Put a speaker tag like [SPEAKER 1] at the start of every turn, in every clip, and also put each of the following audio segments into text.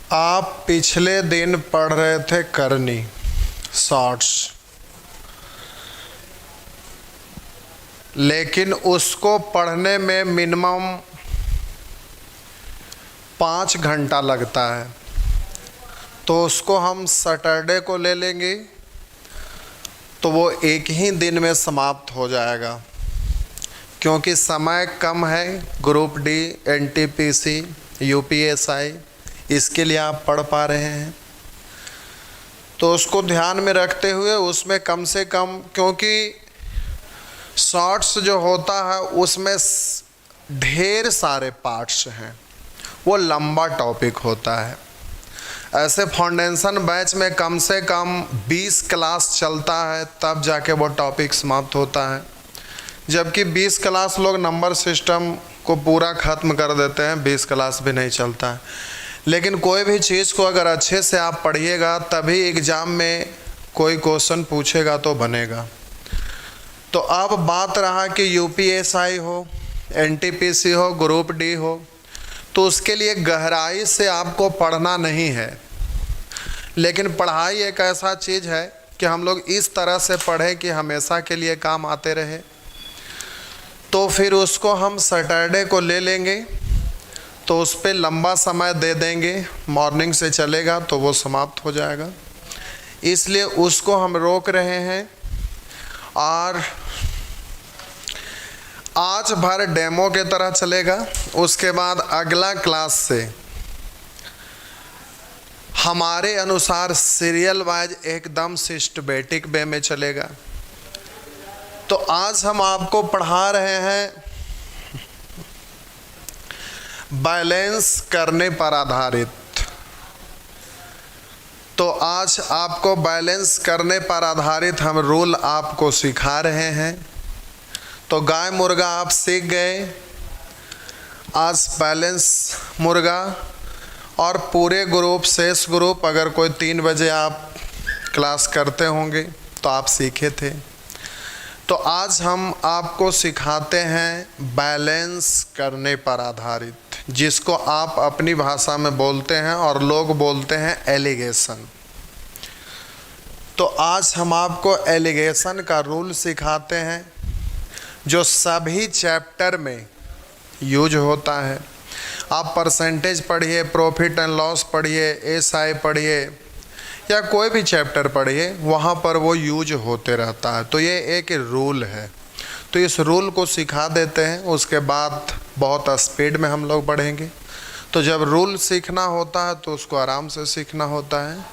[SPEAKER 1] आप पिछले दिन पढ़ रहे थे करनी शॉर्ट्स, लेकिन उसको पढ़ने में मिनिमम 5 घंटा लगता है, तो उसको हम सैटरडे को ले लेंगे तो वो एक ही दिन में समाप्त हो जाएगा, क्योंकि समय कम है। ग्रुप डी, एनटीपीसी, यूपीएसआई इसके लिए आप पढ़ पा रहे हैं, तो उसको ध्यान में रखते हुए उसमें कम से कम, क्योंकि शॉर्ट्स जो होता है उसमें ढेर सारे पार्ट्स हैं, वो लंबा टॉपिक होता है। ऐसे फाउंडेशन बैच में कम से कम 20 क्लास चलता है, तब जाके वो टॉपिक समाप्त होता है, जबकि 20 क्लास लोग नंबर सिस्टम को पूरा ख़त्म कर देते हैं, 20 क्लास भी नहीं चलता है। लेकिन कोई भी चीज़ को अगर अच्छे से आप पढ़िएगा तभी एग्ज़ाम में कोई क्वेश्चन पूछेगा तो बनेगा। तो अब बात रहा कि यूपीएसआई हो, एनटीपीसी हो, ग्रुप डी हो, तो उसके लिए गहराई से आपको पढ़ना नहीं है, लेकिन पढ़ाई एक ऐसा चीज़ है कि हम लोग इस तरह से पढ़ें कि हमेशा के लिए काम आते रहे। तो फिर उसको हम सैटरडे को ले लेंगे, तो उस पर लंबा समय दे देंगे, मॉर्निंग से चलेगा तो वो समाप्त हो जाएगा, इसलिए उसको हम रोक रहे हैं। और आज भर डेमो के तरह चलेगा, उसके बाद अगला क्लास से हमारे अनुसार सीरियल वाइज एकदम सिस्टमैटिक वे में चलेगा। तो आज हम आपको पढ़ा रहे हैं बैलेंस करने पर आधारित। तो आज आपको बैलेंस करने पर आधारित हम रूल आपको सिखा रहे हैं। तो गाय मुर्गा आप सीख गए, आज बैलेंस मुर्गा, और पूरे ग्रुप, शेष ग्रुप अगर कोई 3 बजे आप क्लास करते होंगे तो आप सीखे थे। तो आज हम आपको सिखाते हैं बैलेंस करने पर आधारित, जिसको आप अपनी भाषा में बोलते हैं और लोग बोलते हैं एलिगेशन। तो आज हम आपको एलिगेशन का रूल सिखाते हैं, जो सभी चैप्टर में यूज होता है। आप परसेंटेज पढ़िए, प्रॉफिट एंड लॉस पढ़िए, एसआई पढ़िए, या कोई भी चैप्टर पढ़िए, वहाँ पर वो यूज होते रहता है। तो ये एक रूल है, तो इस रूल को सिखा देते हैं, उसके बाद बहुत स्पीड में हम लोग बढ़ेंगे। तो जब रूल सीखना होता है तो उसको आराम से सीखना होता है,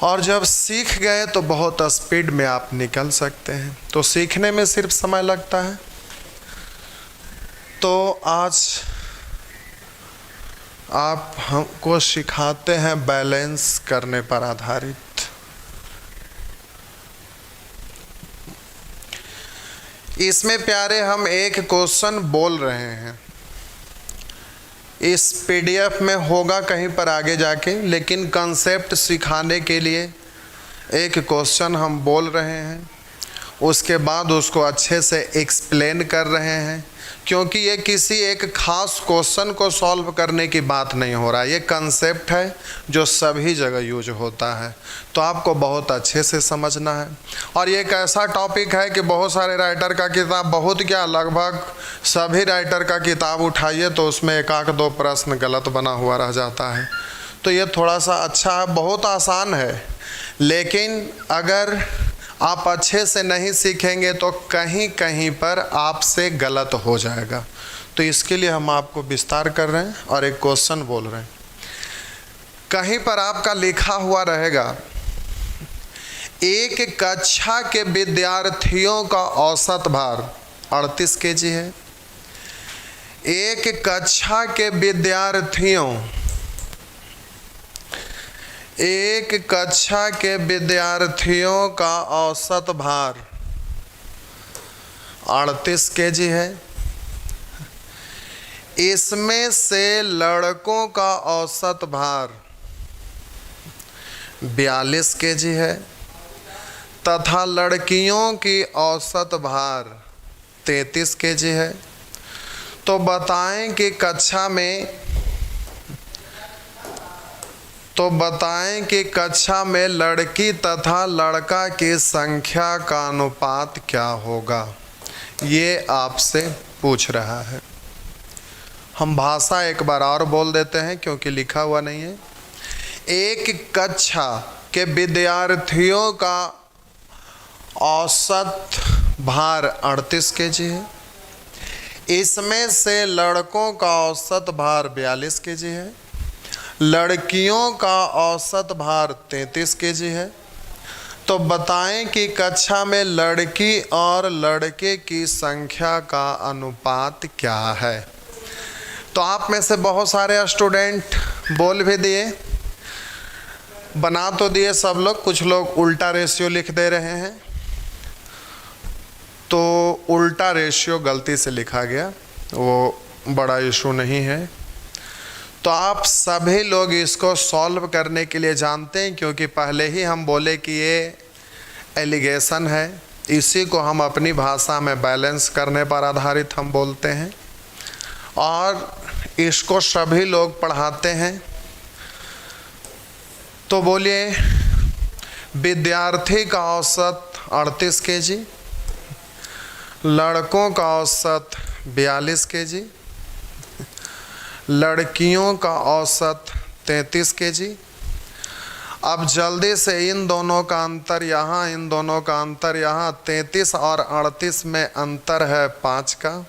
[SPEAKER 1] और जब सीख गए तो बहुत स्पीड में आप निकल सकते हैं। तो सीखने में सिर्फ समय लगता है। तो आज आप हमको सिखाते हैं बैलेंस करने पर आधारित। इसमें प्यारे हम एक क्वेश्चन बोल रहे हैं, इस पीडीएफ में होगा कहीं पर आगे जाके, लेकिन कंसेप्ट सिखाने के लिए एक क्वेश्चन हम बोल रहे हैं, उसके बाद उसको अच्छे से एक्सप्लेन कर रहे हैं, क्योंकि ये किसी एक खास क्वेश्चन को सॉल्व करने की बात नहीं हो रहा, ये कंसेप्ट है जो सभी जगह यूज होता है। तो आपको बहुत अच्छे से समझना है। और ये एक ऐसा टॉपिक है कि बहुत सारे राइटर का किताब, बहुत क्या लगभग सभी राइटर का किताब उठाइए तो उसमें 1-2 प्रश्न गलत बना हुआ रह जाता है। तो ये थोड़ा सा अच्छा है, बहुत आसान है, लेकिन अगर आप अच्छे से नहीं सीखेंगे तो कहीं कहीं पर आपसे गलत हो जाएगा। तो इसके लिए हम आपको विस्तार कर रहे हैं और एक क्वेश्चन बोल रहे हैं। कहीं पर आपका लिखा हुआ रहेगा, एक कक्षा के विद्यार्थियों का औसत भार 38 केजी है। एक कक्षा के विद्यार्थियों का औसत भार 38 केजी है। इसमें से लड़कों का औसत भार 42 केजी है तथा लड़कियों की औसत भार 33 केजी है। तो बताएं कि कक्षा में तो बताएं कि कक्षा में लड़की तथा लड़का की संख्या का अनुपात क्या होगा। ये आपसे पूछ रहा है। हम भाषा एक बार और बोल देते हैं क्योंकि लिखा हुआ नहीं है। एक कक्षा के विद्यार्थियों का औसत भार 38 केजी है। इसमें से लड़कों का औसत भार 42 केजी है, लड़कियों का औसत भार 33 केजी है। तो बताएं कि कक्षा में लड़की और लड़के की संख्या का अनुपात क्या है। तो आप में से बहुत सारे स्टूडेंट बोल भी दिए, बना तो दिए सब लोग, कुछ लोग उल्टा रेशियो लिख दे रहे हैं। तो उल्टा रेशियो गलती से लिखा गया, वो बड़ा इशू नहीं है। तो आप सभी लोग इसको सॉल्व करने के लिए जानते हैं, क्योंकि पहले ही हम बोले कि ये एलिगेशन है, इसी को हम अपनी भाषा में बैलेंस करने पर आधारित हम बोलते हैं और इसको सभी लोग पढ़ाते हैं। तो बोलिए, विद्यार्थी का औसत 38 केजी, लड़कों का औसत 42 केजी, लड़कियों का औसत 33 केजी। अब जल्दी से इन दोनों का अंतर यहाँ, इन दोनों का अंतर यहाँ, 33 और 38 में अंतर है 5 का,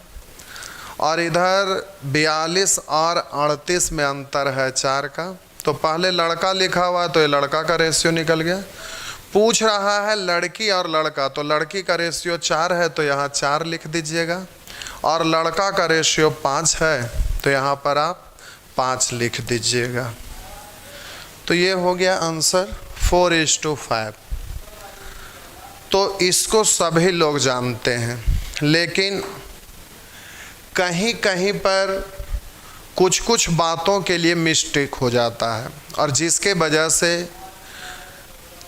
[SPEAKER 1] और इधर 42 और 38 में अंतर है 4 का। तो पहले लड़का लिखा हुआ तो ये लड़का का रेशियो निकल गया। पूछ रहा है लड़की और लड़का, तो लड़की का रेशियो 4 है तो यहाँ 4 लिख दीजिएगा, और लड़का का रेशियो 5 है तो यहाँ पर आप 5 लिख दीजिएगा। तो ये हो गया आंसर 4:5। तो इसको सभी लोग जानते हैं, लेकिन कहीं कहीं पर कुछ कुछ बातों के लिए मिस्टेक हो जाता है और जिसके वजह से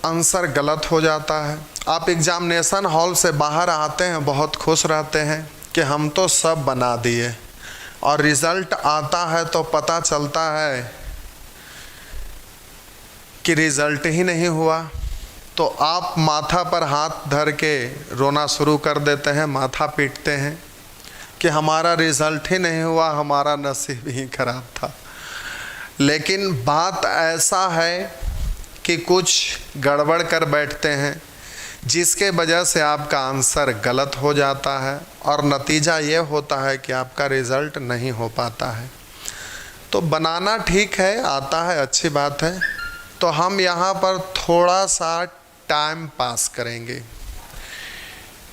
[SPEAKER 1] आंसर गलत हो जाता है। आप एग्जामिनेशन हॉल से बाहर आते हैं, बहुत खुश रहते हैं कि हम तो सब बना दिए, और रिज़ल्ट आता है तो पता चलता है कि रिज़ल्ट ही नहीं हुआ। तो आप माथा पर हाथ धर के रोना शुरू कर देते हैं, माथा पीटते हैं कि हमारा रिज़ल्ट ही नहीं हुआ, हमारा नसीब ही खराब था। लेकिन बात ऐसा है कि कुछ गड़बड़ कर बैठते हैं जिसके वजह से आपका आंसर गलत हो जाता है और नतीजा ये होता है कि आपका रिज़ल्ट नहीं हो पाता है। तो बनाना ठीक है, आता है, अच्छी बात है। तो हम यहाँ पर थोड़ा सा टाइम पास करेंगे,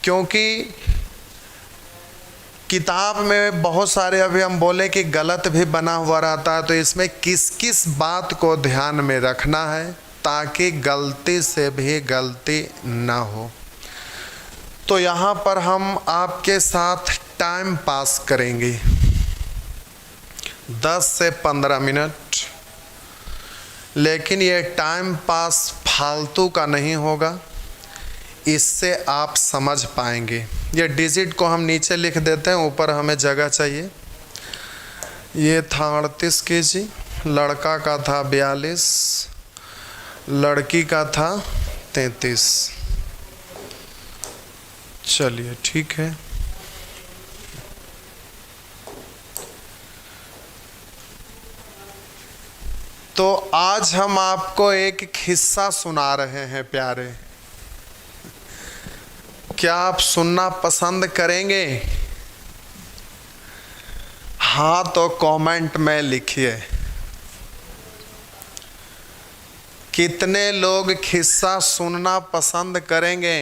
[SPEAKER 1] क्योंकि किताब में बहुत सारे, अभी हम बोले कि गलत भी बना हुआ रहता है, तो इसमें किस किस बात को ध्यान में रखना है ताकि गलती से भी गलती ना हो। तो यहाँ पर हम आपके साथ टाइम पास करेंगे 10 से 15 मिनट, लेकिन ये टाइम पास फालतू का नहीं होगा, इससे आप समझ पाएंगे। ये डिजिट को हम नीचे लिख देते हैं, ऊपर हमें जगह चाहिए। ये था 38 केजी, लड़का का था 42, लड़की का था 33। चलिए ठीक है। तो आज हम आपको एक किस्सा सुना रहे हैं प्यारे। क्या आप सुनना पसंद करेंगे? हाँ तो कमेंट में लिखिए कितने लोग किस्सा सुनना पसंद करेंगे।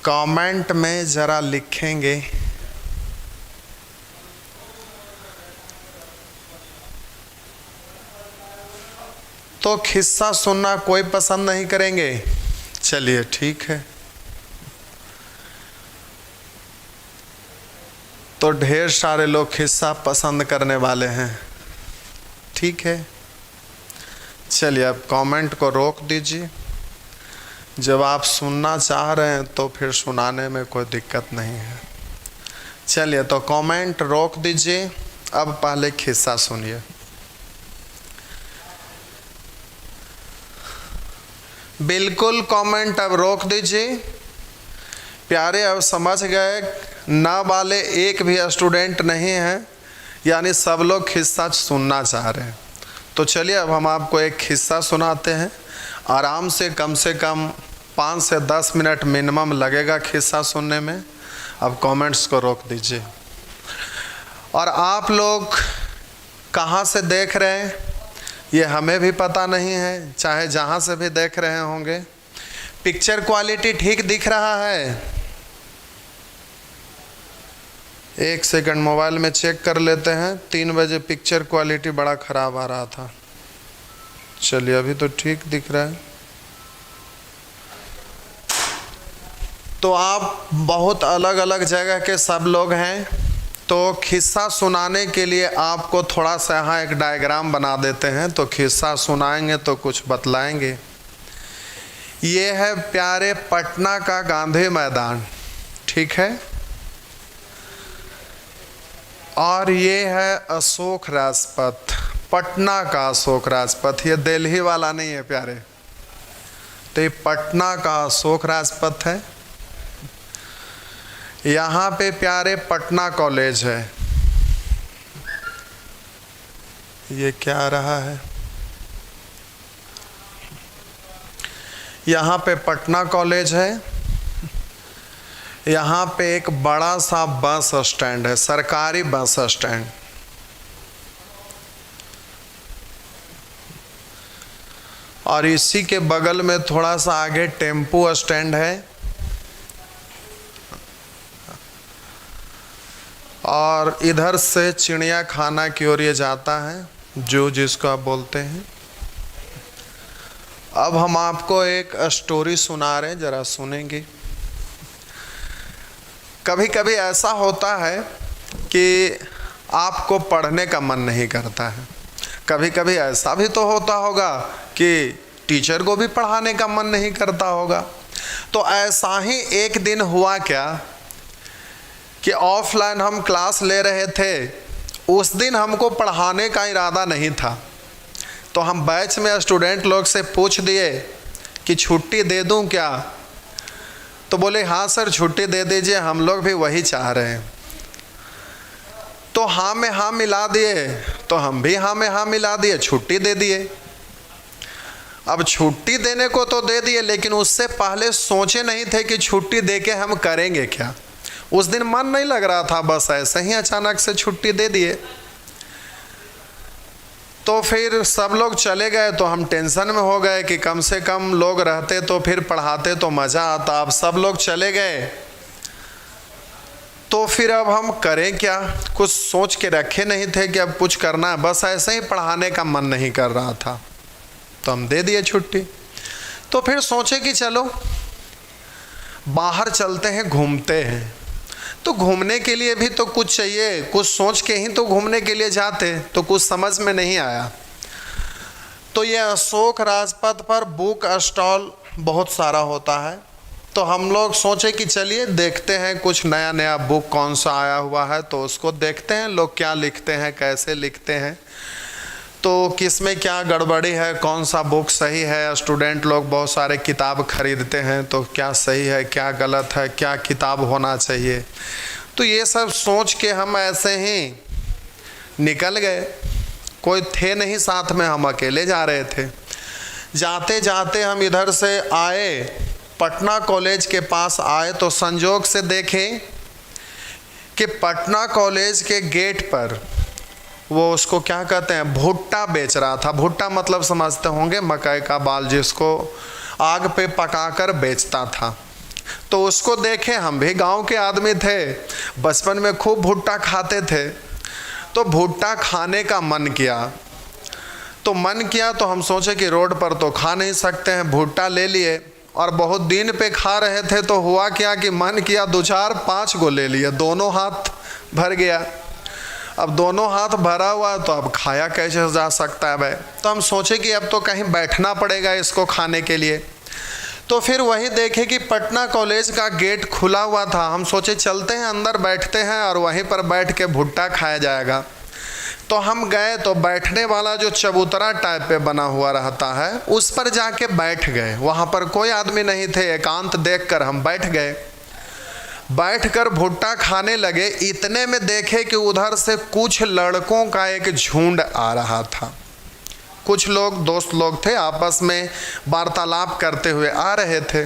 [SPEAKER 1] कमेंट में ज़रा लिखेंगे। तो किस्सा सुनना कोई पसंद नहीं करेंगे? चलिए ठीक है। तो ढेर सारे लोग किस्सा पसंद करने वाले हैं, ठीक है। चलिए अब कमेंट को रोक दीजिए। जब आप सुनना चाह रहे हैं तो फिर सुनाने में कोई दिक्कत नहीं है। चलिए तो कमेंट रोक दीजिए। अब पहले किस्सा सुनिए। बिल्कुल कमेंट अब रोक दीजिए। प्यारे, अब समझ गए ना वाले एक भी स्टूडेंट नहीं है, यानी सब लोग खिस्सा सुनना चाह रहे हैं। तो चलिए अब हम आपको एक खिस्सा सुनाते हैं आराम से कम 5 से 10 मिनट मिनिमम लगेगा खिस्सा सुनने में। अब कमेंट्स को रोक दीजिए। और आप लोग कहाँ से देख रहे हैं ये हमें भी पता नहीं है, चाहे जहाँ से भी देख रहे होंगे। पिक्चर क्वालिटी ठीक दिख रहा है? एक सेकंड मोबाइल में चेक कर लेते हैं। 3 बजे पिक्चर क्वालिटी बड़ा ख़राब आ रहा था। चलिए अभी तो ठीक दिख रहा है। तो आप बहुत अलग अलग जगह के सब लोग हैं, तो खिस्सा सुनाने के लिए आपको थोड़ा सा यहाँ एक डायग्राम बना देते हैं, तो खिस्सा सुनाएंगे तो कुछ बतलाएंगे। ये है प्यारे पटना का गांधी मैदान, ठीक है। और ये है अशोक राजपथ, पटना का अशोक राजपथ। ये दिल्ली वाला नहीं है प्यारे, तो ये पटना का अशोक राजपथ है। यहाँ पे प्यारे पटना कॉलेज है। ये क्या रहा है? यहाँ पे पटना कॉलेज है। यहाँ पे एक बड़ा सा बस स्टैंड है, सरकारी बस स्टैंड। और इसी के बगल में थोड़ा सा आगे टेम्पू स्टैंड है। और इधर से चिड़िया खाना की ओर ये जाता है, जो जिसको आप बोलते हैं। अब हम आपको एक स्टोरी सुना रहे हैं, ज़रा सुनेंगे। कभी कभी ऐसा होता है कि आपको पढ़ने का मन नहीं करता है। कभी कभी ऐसा भी तो होता होगा कि टीचर को भी पढ़ाने का मन नहीं करता होगा। तो ऐसा ही एक दिन हुआ क्या कि ऑफलाइन हम क्लास ले रहे थे। उस दिन हमको पढ़ाने का इरादा नहीं था, तो हम बैच में स्टूडेंट लोग से पूछ दिए कि छुट्टी दे दूं क्या? तो बोले हाँ सर छुट्टी दे दीजिए, हम लोग भी वही चाह रहे हैं। तो हाँ में हाँ मिला दिए, तो हम भी हाँ में हाँ मिला दिए, छुट्टी दे दिए। अब छुट्टी देने को तो दे दिए, लेकिन उससे पहले सोचे नहीं थे कि छुट्टी दे के हम करेंगे क्या। उस दिन मन नहीं लग रहा था, बस ऐसे ही अचानक से छुट्टी दे दिए। तो फिर सब लोग चले गए, तो हम टेंशन में हो गए कि कम से कम लोग रहते तो फिर पढ़ाते तो मज़ा आता। अब सब लोग चले गए, तो फिर अब हम करें क्या? कुछ सोच के रखे नहीं थे कि अब कुछ करना है, बस ऐसे ही पढ़ाने का मन नहीं कर रहा था, तो हम दे दिए छुट्टी। तो फिर सोचे कि चलो बाहर चलते हैं, घूमते हैं। तो घूमने के लिए भी तो कुछ चाहिए, कुछ सोच के ही तो घूमने के लिए जाते, तो कुछ समझ में नहीं आया। तो ये अशोक राजपथ पर बुक स्टॉल बहुत सारा होता है, तो हम लोग सोचे कि चलिए देखते हैं कुछ नया नया बुक कौन सा आया हुआ है, तो उसको देखते हैं लोग क्या लिखते हैं, कैसे लिखते हैं, तो किस में क्या गड़बड़ी है, कौन सा बुक सही है। स्टूडेंट लोग बहुत सारे किताब खरीदते हैं, तो क्या सही है क्या गलत है, क्या किताब होना चाहिए। तो ये सब सोच के हम ऐसे ही निकल गए। कोई थे नहीं साथ में, हम अकेले जा रहे थे। जाते जाते हम इधर से आए, पटना कॉलेज के पास आए, तो संजोग से देखें कि पटना कॉलेज के गेट पर वो उसको क्या कहते हैं, भुट्टा बेच रहा था। भुट्टा मतलब समझते होंगे, मकई का बाल जिसको आग पे पकाकर बेचता था। तो उसको देखे, हम भी गांव के आदमी थे, बचपन में खूब भुट्टा खाते थे, तो भुट्टा खाने का मन किया। तो हम सोचे कि रोड पर तो खा नहीं सकते हैं, भुट्टा ले लिए। और बहुत दिन पे खा रहे थे, तो हुआ क्या कि मन किया 2-4-5 गो ले लिए, दोनों हाथ भर गया। अब दोनों हाथ भरा हुआ, तो अब खाया कैसे जा सकता है भाई। तो हम सोचे कि अब तो कहीं बैठना पड़ेगा इसको खाने के लिए। तो फिर वही देखे कि पटना कॉलेज का गेट खुला हुआ था। हम सोचे चलते हैं अंदर, बैठते हैं और वहीं पर बैठ के भुट्टा खाया जाएगा। तो हम गए तो बैठने वाला जो चबूतरा टाइप पे बना हुआ रहता है उस पर जाके बैठ गए। वहाँ पर कोई आदमी नहीं थे, एकांत देखकर हम बैठ गए। बैठकर भुट्टा खाने लगे। इतने में देखे कि उधर से कुछ लड़कों का एक झुंड आ रहा था। कुछ लोग दोस्त लोग थे, आपस में वार्तालाप करते हुए आ रहे थे।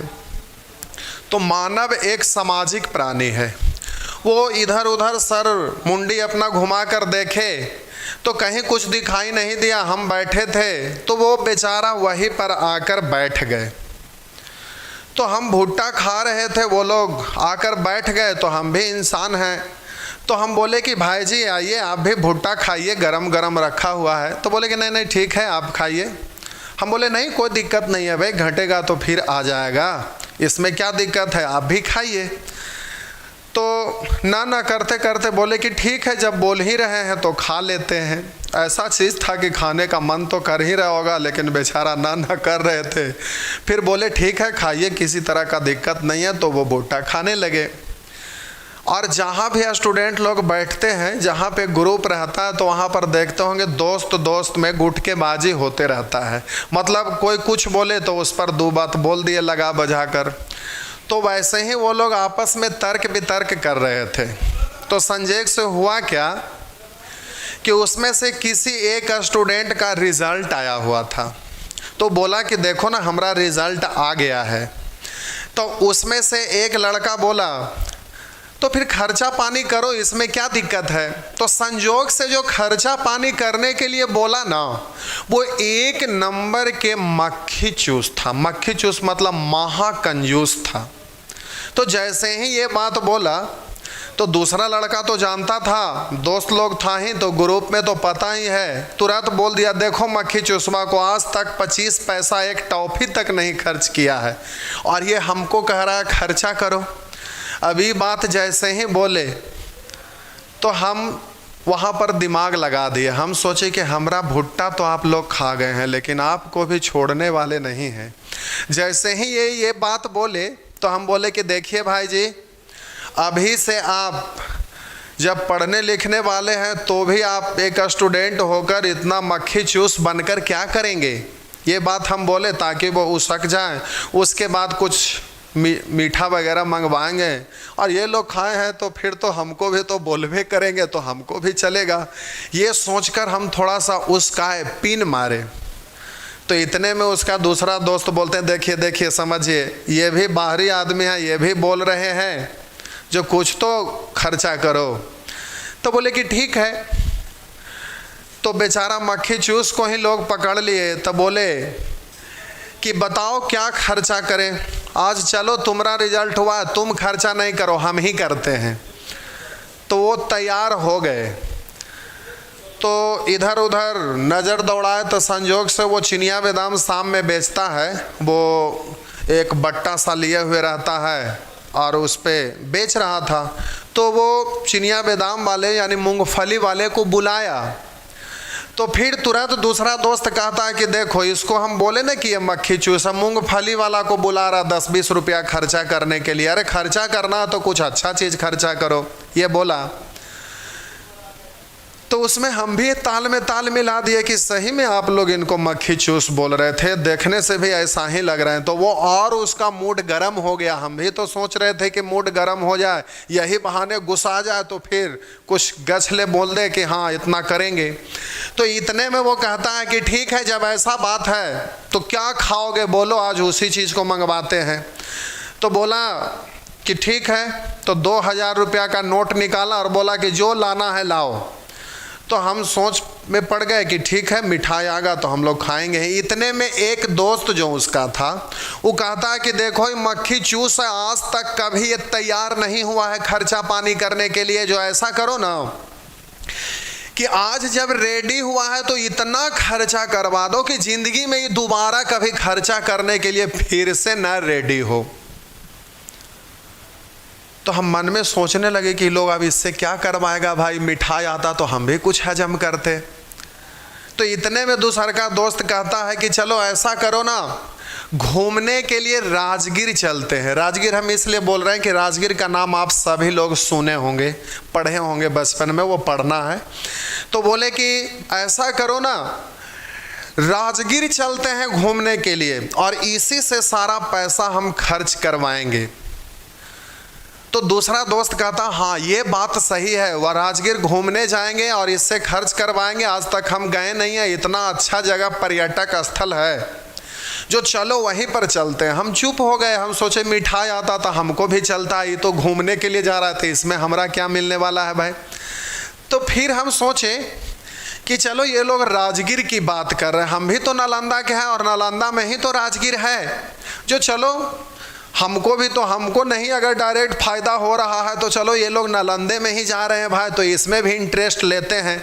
[SPEAKER 1] तो मानव एक सामाजिक प्राणी है, वो इधर उधर सर मुंडी अपना घुमा कर देखे तो कहीं कुछ दिखाई नहीं दिया। हम बैठे थे तो वो बेचारा वहीं पर आकर बैठ गए। तो हम भुट्टा खा रहे थे, वो लोग आकर बैठ गए। तो हम भी इंसान हैं, तो हम बोले कि भाई जी आइए आप भी भुट्टा खाइए, गरम गरम रखा हुआ है। तो बोले कि नहीं नहीं ठीक है आप खाइए। हम बोले नहीं कोई दिक्कत नहीं है भाई, घटेगा तो फिर आ जाएगा, इसमें क्या दिक्कत है, आप भी खाइए। तो ना करते करते बोले कि ठीक है जब बोल ही रहे हैं तो खा लेते हैं। ऐसा चीज़ था कि खाने का मन तो कर ही रहा होगा, लेकिन बेचारा ना कर रहे थे। फिर बोले ठीक है खाइए, किसी तरह का दिक्कत नहीं है। तो वो भुट्टा खाने लगे। और जहाँ भी स्टूडेंट लोग बैठते हैं, जहाँ पे ग्रुप रहता है, तो वहाँ पर देखते होंगे दोस्त दोस्त में गुटकेबाजी होते रहता है। मतलब कोई कुछ बोले तो उस पर दो बात बोल दिए लगा बजा कर। तो वैसे ही वो लोग आपस में तर्क वितर्क कर रहे थे। तो संजोग से हुआ क्या कि उसमें से किसी एक स्टूडेंट का रिजल्ट आया हुआ था। तो बोला कि देखो ना हमारा रिजल्ट आ गया है। तो उसमें से एक लड़का बोला तो फिर खर्चा पानी करो, इसमें क्या दिक्कत है। तो संजोग से जो खर्चा पानी करने के लिए बोला ना, वो एक नंबर के मक्खी चूस था। मक्खी चूस मतलब महाकंजूस था। तो जैसे ही ये बात बोला तो दूसरा लड़का तो जानता था, दोस्त लोग था ही तो ग्रुप में तो पता ही है, तुरंत बोल दिया देखो मक्खी चूसवा को आज तक 25 पैसा एक टॉफ़ी तक नहीं खर्च किया है और ये हमको कह रहा है खर्चा करो। अभी बात जैसे ही बोले तो हम वहाँ पर दिमाग लगा दिए। हम सोचे कि हमारा भुट्टा तो आप लोग खा गए हैं लेकिन आपको भी छोड़ने वाले नहीं हैं। जैसे ही ये बात बोले तो हम बोले कि देखिए भाई जी, अभी से आप जब पढ़ने लिखने वाले हैं तो भी आप एक स्टूडेंट होकर इतना मक्खी चूस बनकर क्या करेंगे। ये बात हम बोले ताकि वो उसक जाएं, उसके बाद कुछ मीठा वगैरह मंगवाएंगे और ये लोग खाए हैं तो फिर तो हमको भी तो बोलबे करेंगे तो हमको भी चलेगा। ये सोचकर हम थोड़ा सा उसका पिन मारे। तो इतने में उसका दूसरा दोस्त बोलते हैं देखिए देखिए समझिए, ये भी बाहरी आदमी है, ये भी बोल रहे हैं जो कुछ तो खर्चा करो। तो बोले कि ठीक है। तो बेचारा मक्खी चूस को ही लोग पकड़ लिए। तो बोले कि बताओ क्या खर्चा करें, आज चलो तुम्हारा रिजल्ट हुआ, तुम खर्चा नहीं करो हम ही करते हैं। तो वो तैयार हो गए। तो इधर उधर नज़र दौड़ाए तो संजोग से वो चिनिया बादाम शाम में बेचता है, वो एक बट्टा सा लिए हुए रहता है और उस पर बेच रहा था। तो वो चिनिया बादाम वाले यानी मूंगफली वाले को बुलाया। तो फिर तुरंत दूसरा दोस्त कहता है कि देखो इसको हम बोले ना कि ये मक्खी चूस, मूंगफली वाला को बुला रहा 10-20 रुपया खर्चा करने के लिए। अरे खर्चा करना तो कुछ अच्छा चीज़ खर्चा करो, ये बोला। तो उसमें हम भी ताल में ताल मिला दिए कि सही में आप लोग इनको मक्खी चूस बोल रहे थे, देखने से भी ऐसा ही लग रहे हैं। तो वो और उसका मूड गर्म हो गया। हम भी तो सोच रहे थे कि मूड गर्म हो जाए, यही बहाने गुस्सा जाए तो फिर कुछ गछले बोल दे कि हाँ इतना करेंगे। तो इतने में वो कहता है कि ठीक है जब ऐसा बात है तो क्या खाओगे बोलो, आज उसी चीज़ को मंगवाते हैं। तो बोला कि ठीक है। तो 2000 रुपया का नोट निकाला और बोला कि जो लाना है लाओ। तो हम सोच में पड़ गए कि ठीक है मिठाई आएगा तो हम लोग खाएंगे। इतने में एक दोस्त जो उसका था वो कहता है कि देखो ये मक्खी चूस है, आज तक कभी ये तैयार नहीं हुआ है खर्चा पानी करने के लिए। जो ऐसा करो ना कि आज जब रेडी हुआ है तो इतना खर्चा करवा दो कि ज़िंदगी में ये दोबारा कभी खर्चा करने के लिए फिर से न रेडी हो। तो हम मन में सोचने लगे कि लोग अब इससे क्या करवाएगा भाई, मिठाई आता तो हम भी कुछ हजम करते। तो इतने में दूसरा का दोस्त कहता है कि चलो ऐसा करो ना, घूमने के लिए राजगीर चलते हैं। राजगीर हम इसलिए बोल रहे हैं कि राजगीर का नाम आप सभी लोग सुने होंगे, पढ़े होंगे बचपन में, वो पढ़ना है। तो बोले कि ऐसा करो ना, राजगीर चलते हैं घूमने के लिए और इसी से सारा पैसा हम खर्च करवाएंगे। तो दूसरा दोस्त कहता हाँ ये बात सही है, वह राजगीर घूमने जाएंगे और इससे खर्च करवाएंगे, आज तक हम गए नहीं है, इतना अच्छा जगह पर्यटक स्थल है जो चलो वहीं पर चलते हैं। हम चुप हो गए, हम सोचे मिठाई आता था हमको भी चलता, ये तो घूमने के लिए जा रहा था, इसमें हमारा क्या मिलने वाला है भाई। तो फिर हम सोचे कि चलो ये लोग राजगीर की बात कर रहे हैं, हम भी तो नालंदा के हैं और नालंदा में ही तो राजगीर है, जो चलो हमको नहीं अगर डायरेक्ट फ़ायदा हो रहा है तो चलो ये लोग नालंदे में ही जा रहे हैं भाई, तो इसमें भी इंटरेस्ट लेते हैं।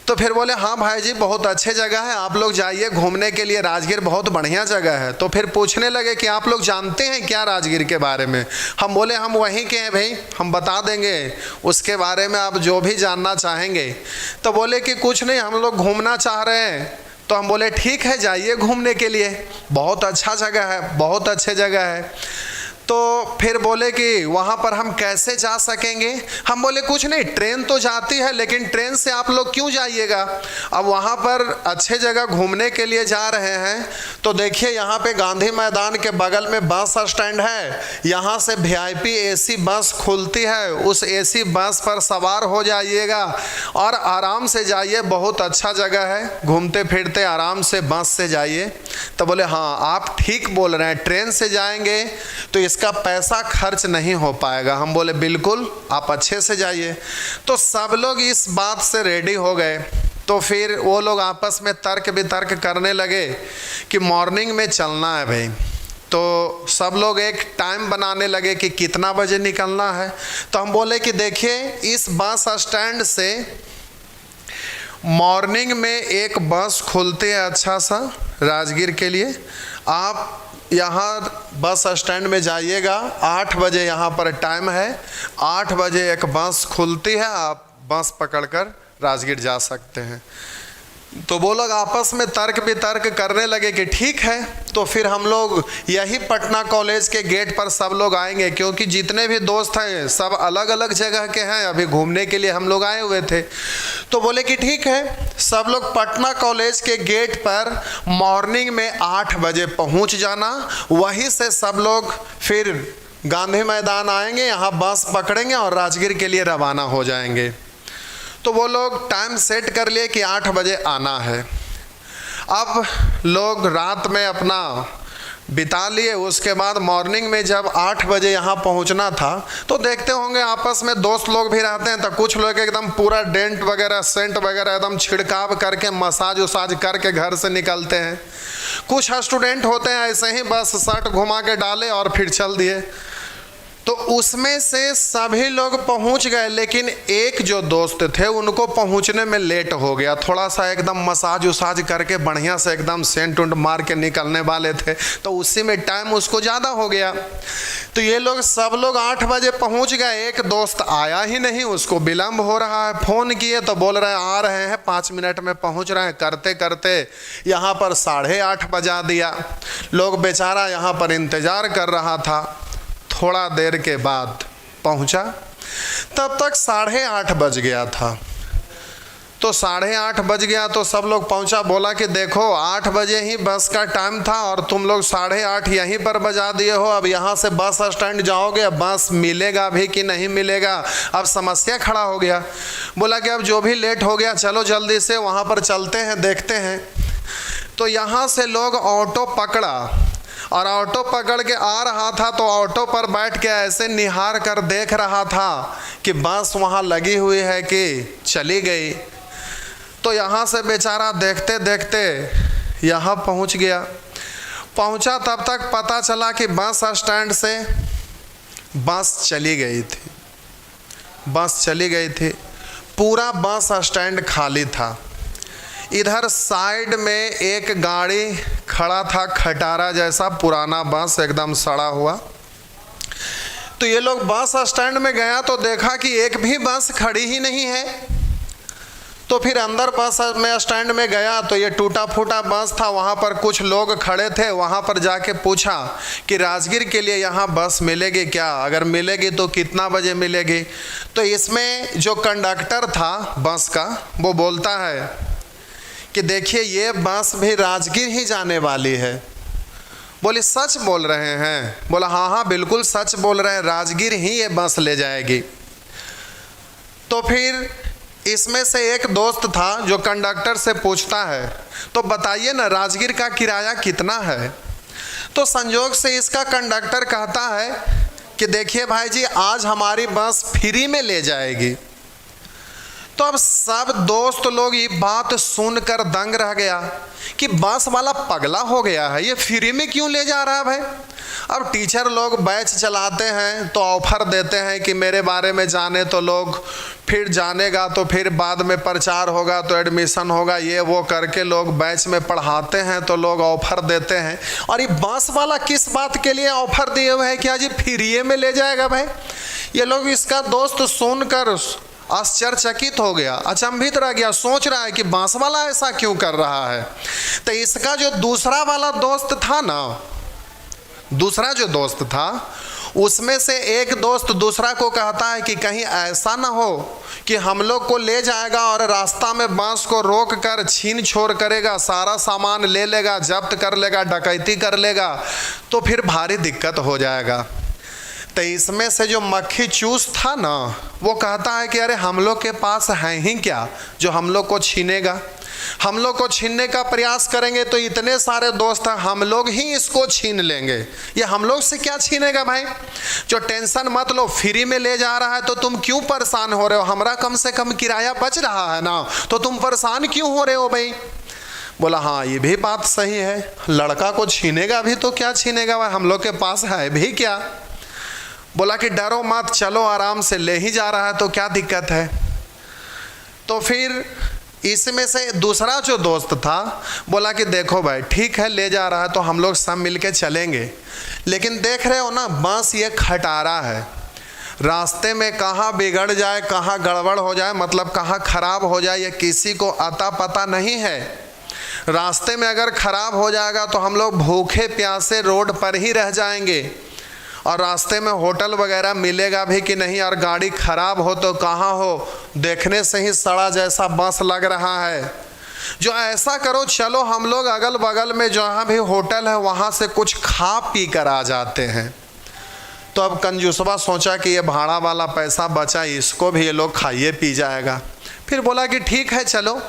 [SPEAKER 1] तो फिर बोले हाँ भाई जी बहुत अच्छे जगह है, आप लोग जाइए घूमने के लिए, राजगीर बहुत बढ़िया जगह है। तो फिर पूछने लगे कि आप लोग जानते हैं क्या राजगीर के बारे में। हम बोले हम वहीं के हैं भाई, हम बता देंगे उसके बारे में आप जो भी जानना चाहेंगे। तो बोले कि कुछ नहीं, हम लोग घूमना चाह रहे हैं। तो हम बोले ठीक है जाइए घूमने के लिए, बहुत अच्छा जगह है, बहुत अच्छे जगह है। तो फिर बोले कि वहाँ पर हम कैसे जा सकेंगे। हम बोले कुछ नहीं, ट्रेन तो जाती है, लेकिन ट्रेन से आप लोग क्यों जाइएगा, अब वहाँ पर अच्छे जगह घूमने के लिए जा रहे हैं तो देखिए यहाँ पे गांधी मैदान के बगल में बस स्टैंड है, यहाँ से VIP AC बस खुलती है, उस AC बस पर सवार हो जाइएगा और आराम से जाइए, बहुत अच्छा जगह है, घूमते फिरते आराम से बस से जाइए। तो बोले हाँ आप ठीक बोल रहे हैं, ट्रेन से जाएंगे तो इसका पैसा खर्च नहीं हो पाएगा। हम बोले बिल्कुल आप अच्छे से जाइए। तो सब लोग इस बात से रेडी हो गए। तो फिर वो लोग आपस में तर्क वितर्क करने लगे कि मॉर्निंग में चलना है भाई। तो सब लोग एक टाइम बनाने लगे कि कितना बजे निकलना है। तो हम बोले कि देखिए इस बस स्टैंड से मॉर्निंग में एक बस खुलती है अच्छा सा राजगीर के लिए, आप यहाँ बस स्टैंड में जाइएगा, 8 बजे यहाँ पर टाइम है, 8 बजे एक बस खुलती है, आप बस पकड़कर राजगीर जा सकते हैं। तो वो लोग आपस में तर्क वितर्क करने लगे कि ठीक है। तो फिर हम लोग यही पटना कॉलेज के गेट पर सब लोग आएंगे, क्योंकि जितने भी दोस्त हैं सब अलग अलग जगह के हैं, अभी घूमने के लिए हम लोग आए हुए थे। तो बोले कि ठीक है, सब लोग पटना कॉलेज के गेट पर मॉर्निंग में 8 बजे पहुंच जाना, वहीं से सब लोग फिर गांधी मैदान आएंगे, यहाँ बस पकड़ेंगे और राजगीर के लिए रवाना हो जाएंगे। तो वो लोग टाइम सेट कर लिए कि 8 बजे आना है। अब लोग रात में अपना बिता लिए, उसके बाद मॉर्निंग में जब 8 बजे यहाँ पहुँचना था तो देखते होंगे आपस में दोस्त लोग भी रहते हैं, तो कुछ लोग एकदम पूरा डेंट वगैरह सेंट वगैरह एकदम छिड़काव करके मसाज उसाज करके घर से निकलते हैं। कुछ स्टूडेंट होते हैं ऐसे ही बस शर्ट घुमा के डाले और फिर चल दिए। तो उसमें से सभी लोग पहुंच गए, लेकिन एक जो दोस्त थे उनको पहुंचने में लेट हो गया, थोड़ा सा एकदम मसाज उसाज करके बढ़िया से एकदम सेंट उंट मार के निकलने वाले थे, तो उसी में टाइम उसको ज़्यादा हो गया। तो ये लोग सब लोग 8 बजे पहुंच गए, एक दोस्त आया ही नहीं, उसको विलम्ब हो रहा है। फ़ोन किए तो बोल रहे हैं आ रहे हैं, 5 मिनट में पहुंच रहे हैं। करते करते यहाँ पर 8:30 बजा दिया। लोग बेचारा यहाँ पर इंतज़ार कर रहा था। थोड़ा देर के बाद पहुंचा, तब तक 8:30 बज गया था। तो 8:30 बज गया तो सब लोग पहुंचा, बोला कि देखो 8 बजे ही बस का टाइम था और तुम लोग 8:30 यहीं पर बजा दिए हो, अब यहाँ से बस स्टैंड जाओगे, अब बस मिलेगा भी कि नहीं मिलेगा, अब समस्या खड़ा हो गया। बोला कि अब जो भी लेट हो गया चलो जल्दी से वहाँ पर चलते हैं, देखते हैं। तो यहाँ से लोग ऑटो पकड़ा और ऑटो पकड़ के आ रहा था, तो ऑटो पर बैठ के ऐसे निहार कर देख रहा था कि बस वहाँ लगी हुई है कि चली गई। तो यहाँ से बेचारा देखते देखते यहाँ पहुँच गया। पहुँचा तब तक पता चला कि बस स्टैंड से बस चली गई थी, बस चली गई थी। पूरा बस स्टैंड खाली था। इधर साइड में एक गाड़ी खड़ा था, खटारा जैसा पुराना बस एकदम सड़ा हुआ। तो ये लोग बस स्टैंड में गया तो देखा कि एक भी बस खड़ी ही नहीं है। तो फिर अंदर बस में स्टैंड में गया तो ये टूटा फूटा बस था, वहाँ पर कुछ लोग खड़े थे। वहाँ पर जाके पूछा कि राजगीर के लिए यहाँ बस मिलेगी क्या, अगर मिलेगी तो कितना बजे मिलेगी। तो इसमें जो कंडक्टर था बस का वो बोलता है कि देखिए ये बस भी राजगीर ही जाने वाली है। बोले सच बोल रहे हैं? बोला हाँ हाँ बिल्कुल सच बोल रहे हैं, राजगीर ही ये बस ले जाएगी। तो फिर इसमें से एक दोस्त था जो कंडक्टर से पूछता है तो बताइए ना राजगीर का किराया कितना है। तो संजोग से इसका कंडक्टर कहता है कि देखिए भाई जी आज हमारी बस फ्री में ले जाएगी। तो अब सब दोस्त लोग ये बात सुनकर दंग रह गया कि बस वाला पगला हो गया है, ये फ्री में क्यों ले जा रहा है भाई। अब टीचर लोग बैच चलाते हैं तो ऑफर देते हैं कि मेरे बारे में जाने तो लोग फिर जानेगा तो फिर बाद में प्रचार होगा तो एडमिशन होगा, ये वो करके लोग बैच में पढ़ाते हैं तो लोग ऑफर देते हैं। और ये बस वाला किस बात के लिए ऑफर दिए हुए हैं कि आज फ्री में ले जाएगा भाई। ये लोग इसका दोस्त सुनकर आश्चर्यचकित हो गया, अचंभित रह गया, सोच रहा है कि बांस वाला ऐसा क्यों कर रहा है। तो इसका जो दूसरा वाला दोस्त था ना, दूसरा जो दोस्त था उसमें से एक दोस्त दूसरा को कहता है कि कहीं ऐसा ना हो कि हम लोग को ले जाएगा और रास्ता में बांस को रोक कर छीन छोड़ करेगा, सारा सामान ले लेगा, जब्त कर लेगा, डकैती कर लेगा, तो फिर भारी दिक्कत हो जाएगा। तो इसमें से जो मक्खी चूस था ना वो कहता है कि अरे हम लोग के पास है ही क्या जो हम लोग को छीनेगा। हम लोग को छीनने का प्रयास करेंगे तो इतने सारे दोस्त हैं, हम लोग ही इसको छीन लेंगे, ये हम लोग से क्या छीनेगा भाई। जो टेंशन मत लो, फ्री में ले जा रहा है तो तुम क्यों परेशान हो रहे हो, हमारा कम से कम किराया बच रहा है ना, तो तुम परेशान क्यों हो रहे हो भाई। बोला हाँ ये भी बात सही है, लड़का को छीनेगा भी तो क्या छीनेगा भाई, हम लोग के पास है भी क्या। बोला कि डरो मत, चलो आराम से, ले ही जा रहा है तो क्या दिक्कत है। तो फिर इसमें से दूसरा जो दोस्त था बोला कि देखो भाई ठीक है ले जा रहा है तो हम लोग सब मिलके चलेंगे, लेकिन देख रहे हो ना बस ये खटारा है, रास्ते में कहाँ बिगड़ जाए, कहाँ गड़बड़ हो जाए, मतलब कहाँ खराब हो जाए ये किसी को अता पता नहीं है। रास्ते में अगर खराब हो जाएगा तो हम लोग भूखे प्यासे रोड पर ही रह जाएंगे, और रास्ते में होटल वगैरह मिलेगा भी कि नहीं, और गाड़ी खराब हो तो कहाँ हो, देखने से ही सड़ा जैसा बस लग रहा है। जो ऐसा करो चलो हम लोग अगल बगल में जहाँ भी होटल है वहाँ से कुछ खा पी कर आ जाते हैं। तो अब कंजूसवा सोचा कि ये भाड़ा वाला पैसा बचा इसको भी ये लोग खाइए पी जाएगा। फिर बोला कि ठीक है चलो।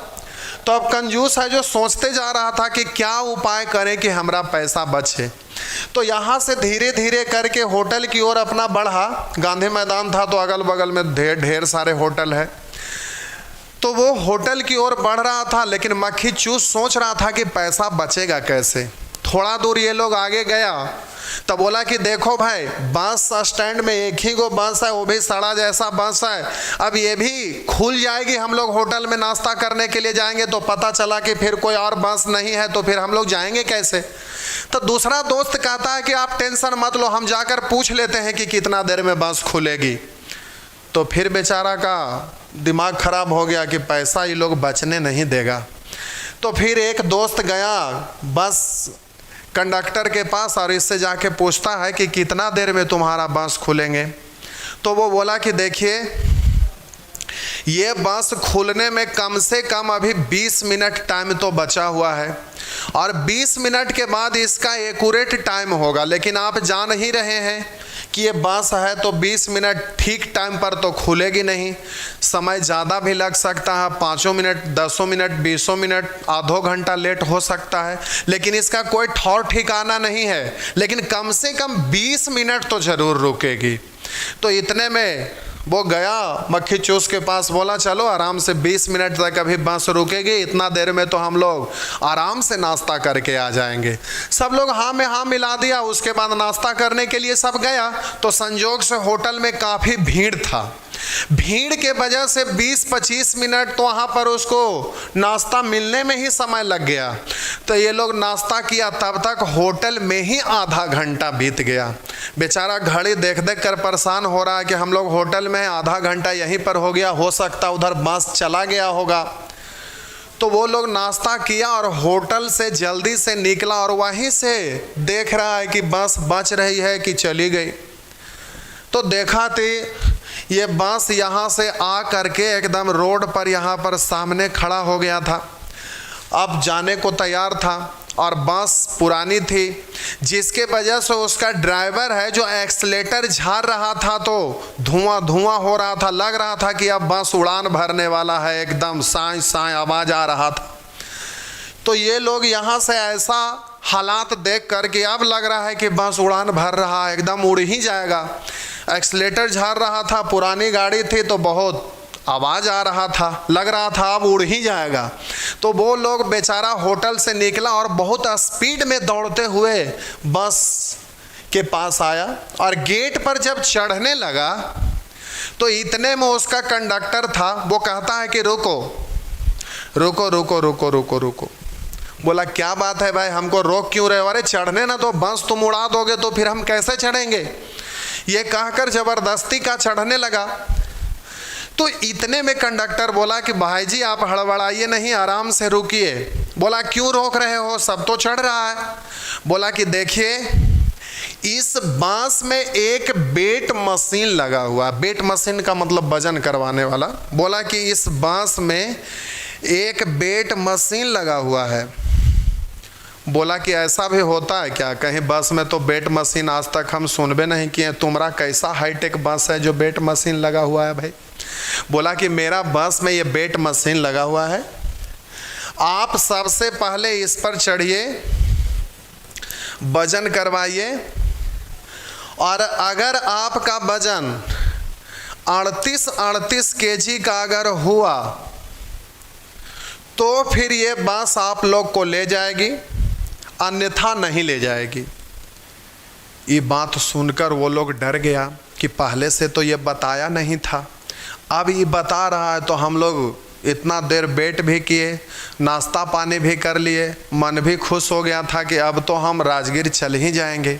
[SPEAKER 1] तो अब कंजूस है जो सोचते जा रहा था कि क्या उपाय करें कि हमारा पैसा बचे। तो यहाँ से धीरे धीरे करके होटल की ओर अपना बढ़ा, गांधी मैदान था तो अगल बगल में ढेर सारे होटल है, तो वो होटल की ओर बढ़ रहा था। लेकिन मक्खी चूस सोच रहा था कि पैसा बचेगा कैसे। थोड़ा दूर ये लोग आगे गया तो बोला कि देखो भाई बस स्टैंड में एक ही गो बस है, वो भी सड़ा जैसा बस है, अब ये भी खुल जाएगी, हम लोग होटल में नाश्ता करने के लिए जाएंगे तो पता चला कि फिर कोई और बस नहीं है तो फिर हम लोग जाएंगे कैसे। तो दूसरा दोस्त कहता है कि आप टेंशन मत लो, हम जाकर पूछ लेते हैं कि कितना देर में बस खुलेगी। तो फिर बेचारा का दिमाग खराब हो गया कि पैसा ये लोग बचने नहीं देगा। तो फिर एक दोस्त गया बस कंडक्टर के पास और इससे जाके पूछता है कि कितना देर में तुम्हारा बस खुलेंगे। तो वो बोला कि देखिए ये बस खुलने में कम से कम अभी 20 मिनट टाइम तो बचा हुआ है, और 20 मिनट के बाद इसका एक्यूरेट टाइम होगा, लेकिन आप जान ही रहे हैं कि ये बस है तो 20 मिनट ठीक टाइम पर तो खुलेगी नहीं, समय ज़्यादा भी लग सकता है, 5 मिनट 10 मिनट 20 मिनट आधो घंटा लेट हो सकता है, लेकिन इसका कोई ठौर ठिकाना नहीं है, लेकिन कम से कम 20 मिनट तो ज़रूर रुकेगी। तो इतने में वो गया मक्खी चूस के पास, बोला चलो आराम से 20 मिनट तक अभी बस रुकेगी, इतना देर में तो हम लोग आराम से नाश्ता करके आ जाएंगे। सब लोग हाँ में हाँ मिला दिया। उसके बाद नाश्ता करने के लिए सब गया तो संजोग से होटल में काफ़ी भीड़ था। भीड़ के वजह से 20-25 मिनट तो वहाँ पर उसको नाश्ता मिलने में ही समय लग गया। तो ये लोग नाश्ता किया, तब तक होटल में ही आधा घंटा बीत गया। बेचारा घड़ी देख देख कर परेशान हो रहा है कि हम लोग होटल में आधा घंटा यहीं पर हो गया, हो सकता उधर बस चला गया होगा। तो वो लोग नाश्ता किया और होटल से जल्दी से निकला और वहीं से देख रहा है कि बस बच रही है कि चली गई। तो देखा थी ये बस यहाँ से आ करके एकदम रोड पर यहाँ पर सामने खड़ा हो गया था, अब जाने को तैयार था और बस पुरानी थी, जिसके वजह से उसका ड्राइवर है जो एक्सीलेटर झाड़ रहा था तो धुआं धुआं हो रहा था, लग रहा था कि अब बस उड़ान भरने वाला है, एकदम साए साए आवाज़ आ रहा था। तो ये लोग यहाँ से ऐसा हालात देख कर के अब लग रहा है कि बस उड़ान भर रहा है, एकदम उड़ ही जाएगा। एक्सीलेटर झाड़ रहा था, पुरानी गाड़ी थी तो बहुत आवाज़ आ रहा था, लग रहा था अब उड़ ही जाएगा। तो वो लोग बेचारा होटल से निकला और बहुत स्पीड में दौड़ते हुए बस के पास आया और गेट पर जब चढ़ने लगा तो इतने में उसका कंडक्टर था, वो कहता है कि रुको रुको रुको रुको रुको रुको। बोला क्या बात है भाई, हमको रोक क्यों रहे हो? अरे चढ़ने ना तो बस तुम उड़ा दोगे तो फिर हम कैसे चढ़ेंगे? ये कहकर जबरदस्ती का चढ़ने लगा। तो इतने में कंडक्टर बोला कि भाई जी आप हड़बड़ाइए नहीं, आराम से रुकिए। बोला क्यों रोक रहे हो, सब तो चढ़ रहा है। बोला कि देखिए इस बांस में एक वेट मशीन लगा हुआ, वेट मशीन का मतलब वजन करवाने वाला। बोला कि इस बांस में एक वेट मशीन लगा हुआ है। बोला कि ऐसा भी होता है क्या? कहीं बस में तो वेट मशीन आज तक हम सुनबे नहीं किए, तुम्हारा कैसा हाईटेक बस है जो वेट मशीन लगा हुआ है भाई? बोला कि मेरा बस में ये वेट मशीन लगा हुआ है, आप सबसे पहले इस पर चढ़िए, वजन करवाइए और अगर आपका वजन 38 केजी का अगर हुआ तो फिर ये बस आप लोग को ले जाएगी, अन्यथा नहीं ले जाएगी। ये बात सुनकर वो लोग डर गया कि पहले से तो ये बताया नहीं था, अब ये बता रहा है। तो हम लोग इतना देर वेट भी किए, नाश्ता पानी भी कर लिए, मन भी खुश हो गया था कि अब तो हम राजगीर चल ही जाएंगे।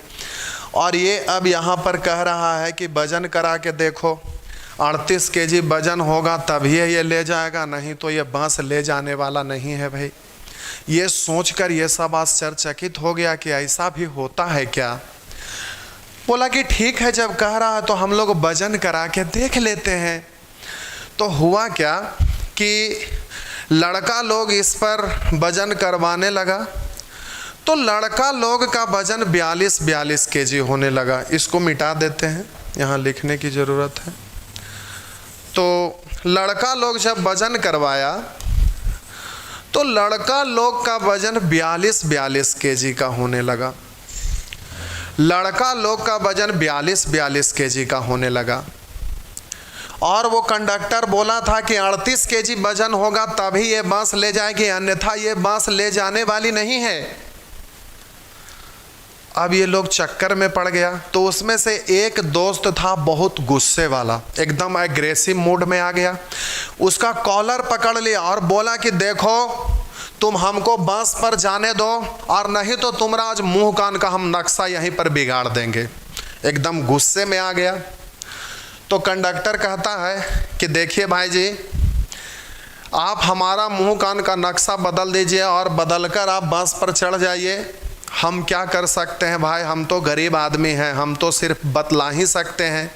[SPEAKER 1] और ये अब यहाँ पर कह रहा है कि वजन करा के देखो, 38 केजी वजन होगा तभी ये ले जाएगा, नहीं तो ये बस ले जाने वाला नहीं है भाई। ये सोचकर ये सब आश्चर्यचकित हो गया कि ऐसा भी होता है क्या। बोला कि ठीक है, जब कह रहा है तो हम लोग वजन करा के देख लेते हैं। तो हुआ क्या कि लड़का लोग इस पर वजन करवाने लगा तो लड़का लोग का वजन 42 केजी होने लगा। इसको मिटा देते हैं, यहाँ लिखने की ज़रूरत है। तो लड़का लोग जब वजन करवाया तो लड़का लोग का वजन 42 केजी का होने लगा। लड़का लोग का वजन 42 केजी का होने लगा। और वो कंडक्टर बोला था कि 38 केजी वजन होगा तभी ये बस ले जाएगी, अन्यथा ये बस ले जाने वाली नहीं है। अब ये लोग चक्कर में पड़ गया। तो उसमें से एक दोस्त था बहुत गुस्से वाला, एकदम एग्रेसिव मूड में आ गया। उसका कॉलर पकड़ लिया और बोला कि देखो तुम हमको बस पर जाने दो और नहीं तो तुम्हारा आज मुंह कान का हम नक्शा यहीं पर बिगाड़ देंगे। एकदम गुस्से में आ गया। तो कंडक्टर कहता है कि देखिए भाई जी, आप हमारा मुंह कान का नक्शा बदल दीजिए और बदलकर आप बस पर चढ़ जाइए। हम क्या कर सकते हैं भाई, हम तो गरीब आदमी हैं, हम तो सिर्फ बतला ही सकते हैं।